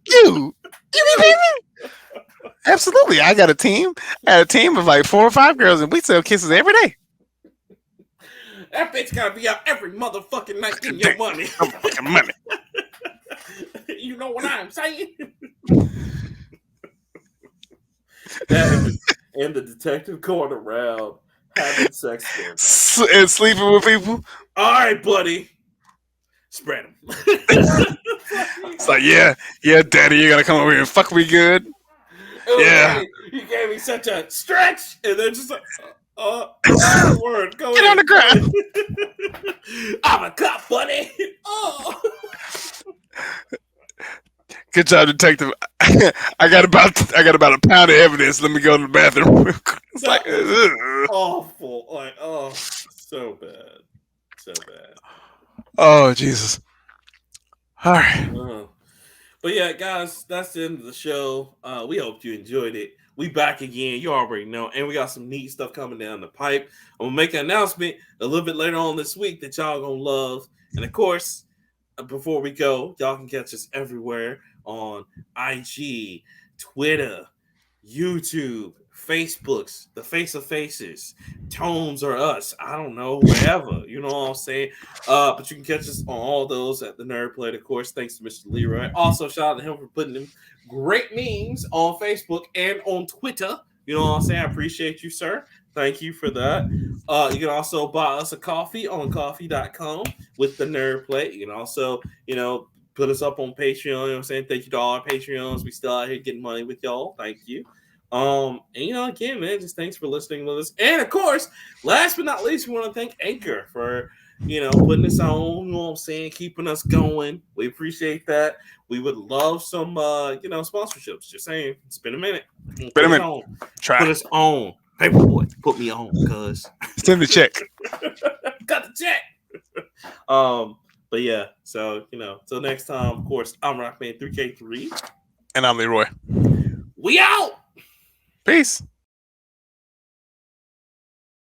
You be pimping? Absolutely. I got a team. I had a team of like 4 or 5 girls, and we sell kisses every day. That bitch gotta be out every motherfucking night getting your money. Fucking money. You know what I'm saying? And the detective going around having sex with and sleeping with people. All right, buddy. Spread them. It's like, yeah, daddy, you gotta come over here and fuck me good. Yeah. You gave me such a stretch, and they're just like, word, go get on the ground. I'm a cop, buddy. Oh. Good job, detective. I got about a pound of evidence. Let me go to the bathroom. It's like awful. Like, oh, so bad. Oh, Jesus. All right. But yeah, guys, that's the end of the show. We hope you enjoyed it. We back again. You already know. And we got some neat stuff coming down the pipe. I'm going to make an announcement a little bit later on this week that y'all going to love. And of course, before we go, y'all can catch us everywhere on IG, Twitter, YouTube, Facebooks, the Face of Faces, Tones or Us. I don't know, wherever. You know what I'm saying? But you can catch us on all those at the Nerd Plate, of course. Thanks to Mr. Leroy. Also, shout out to him for putting them great memes on Facebook and on Twitter. You know what I'm saying? I appreciate you, sir. Thank you for that. You can also buy us a coffee on coffee.com with the Nerd Plate. You can also, put us up on Patreon. You know what I'm saying? Thank you to all our Patreons. We still out here getting money with y'all. Thank you. And again, man, just thanks for listening with us. And of course, last but not least, we want to thank Anchor for putting us on, you know what I'm saying, keeping us going. We appreciate that. We would love some sponsorships. Just saying, it's been a minute. Put us on. Try. Put us on. Paperboy, put me on, cuz. Send the check. Got the check. But yeah, so till next time, of course, I'm Rockman3K3. And I'm Leroy. We out. Peace.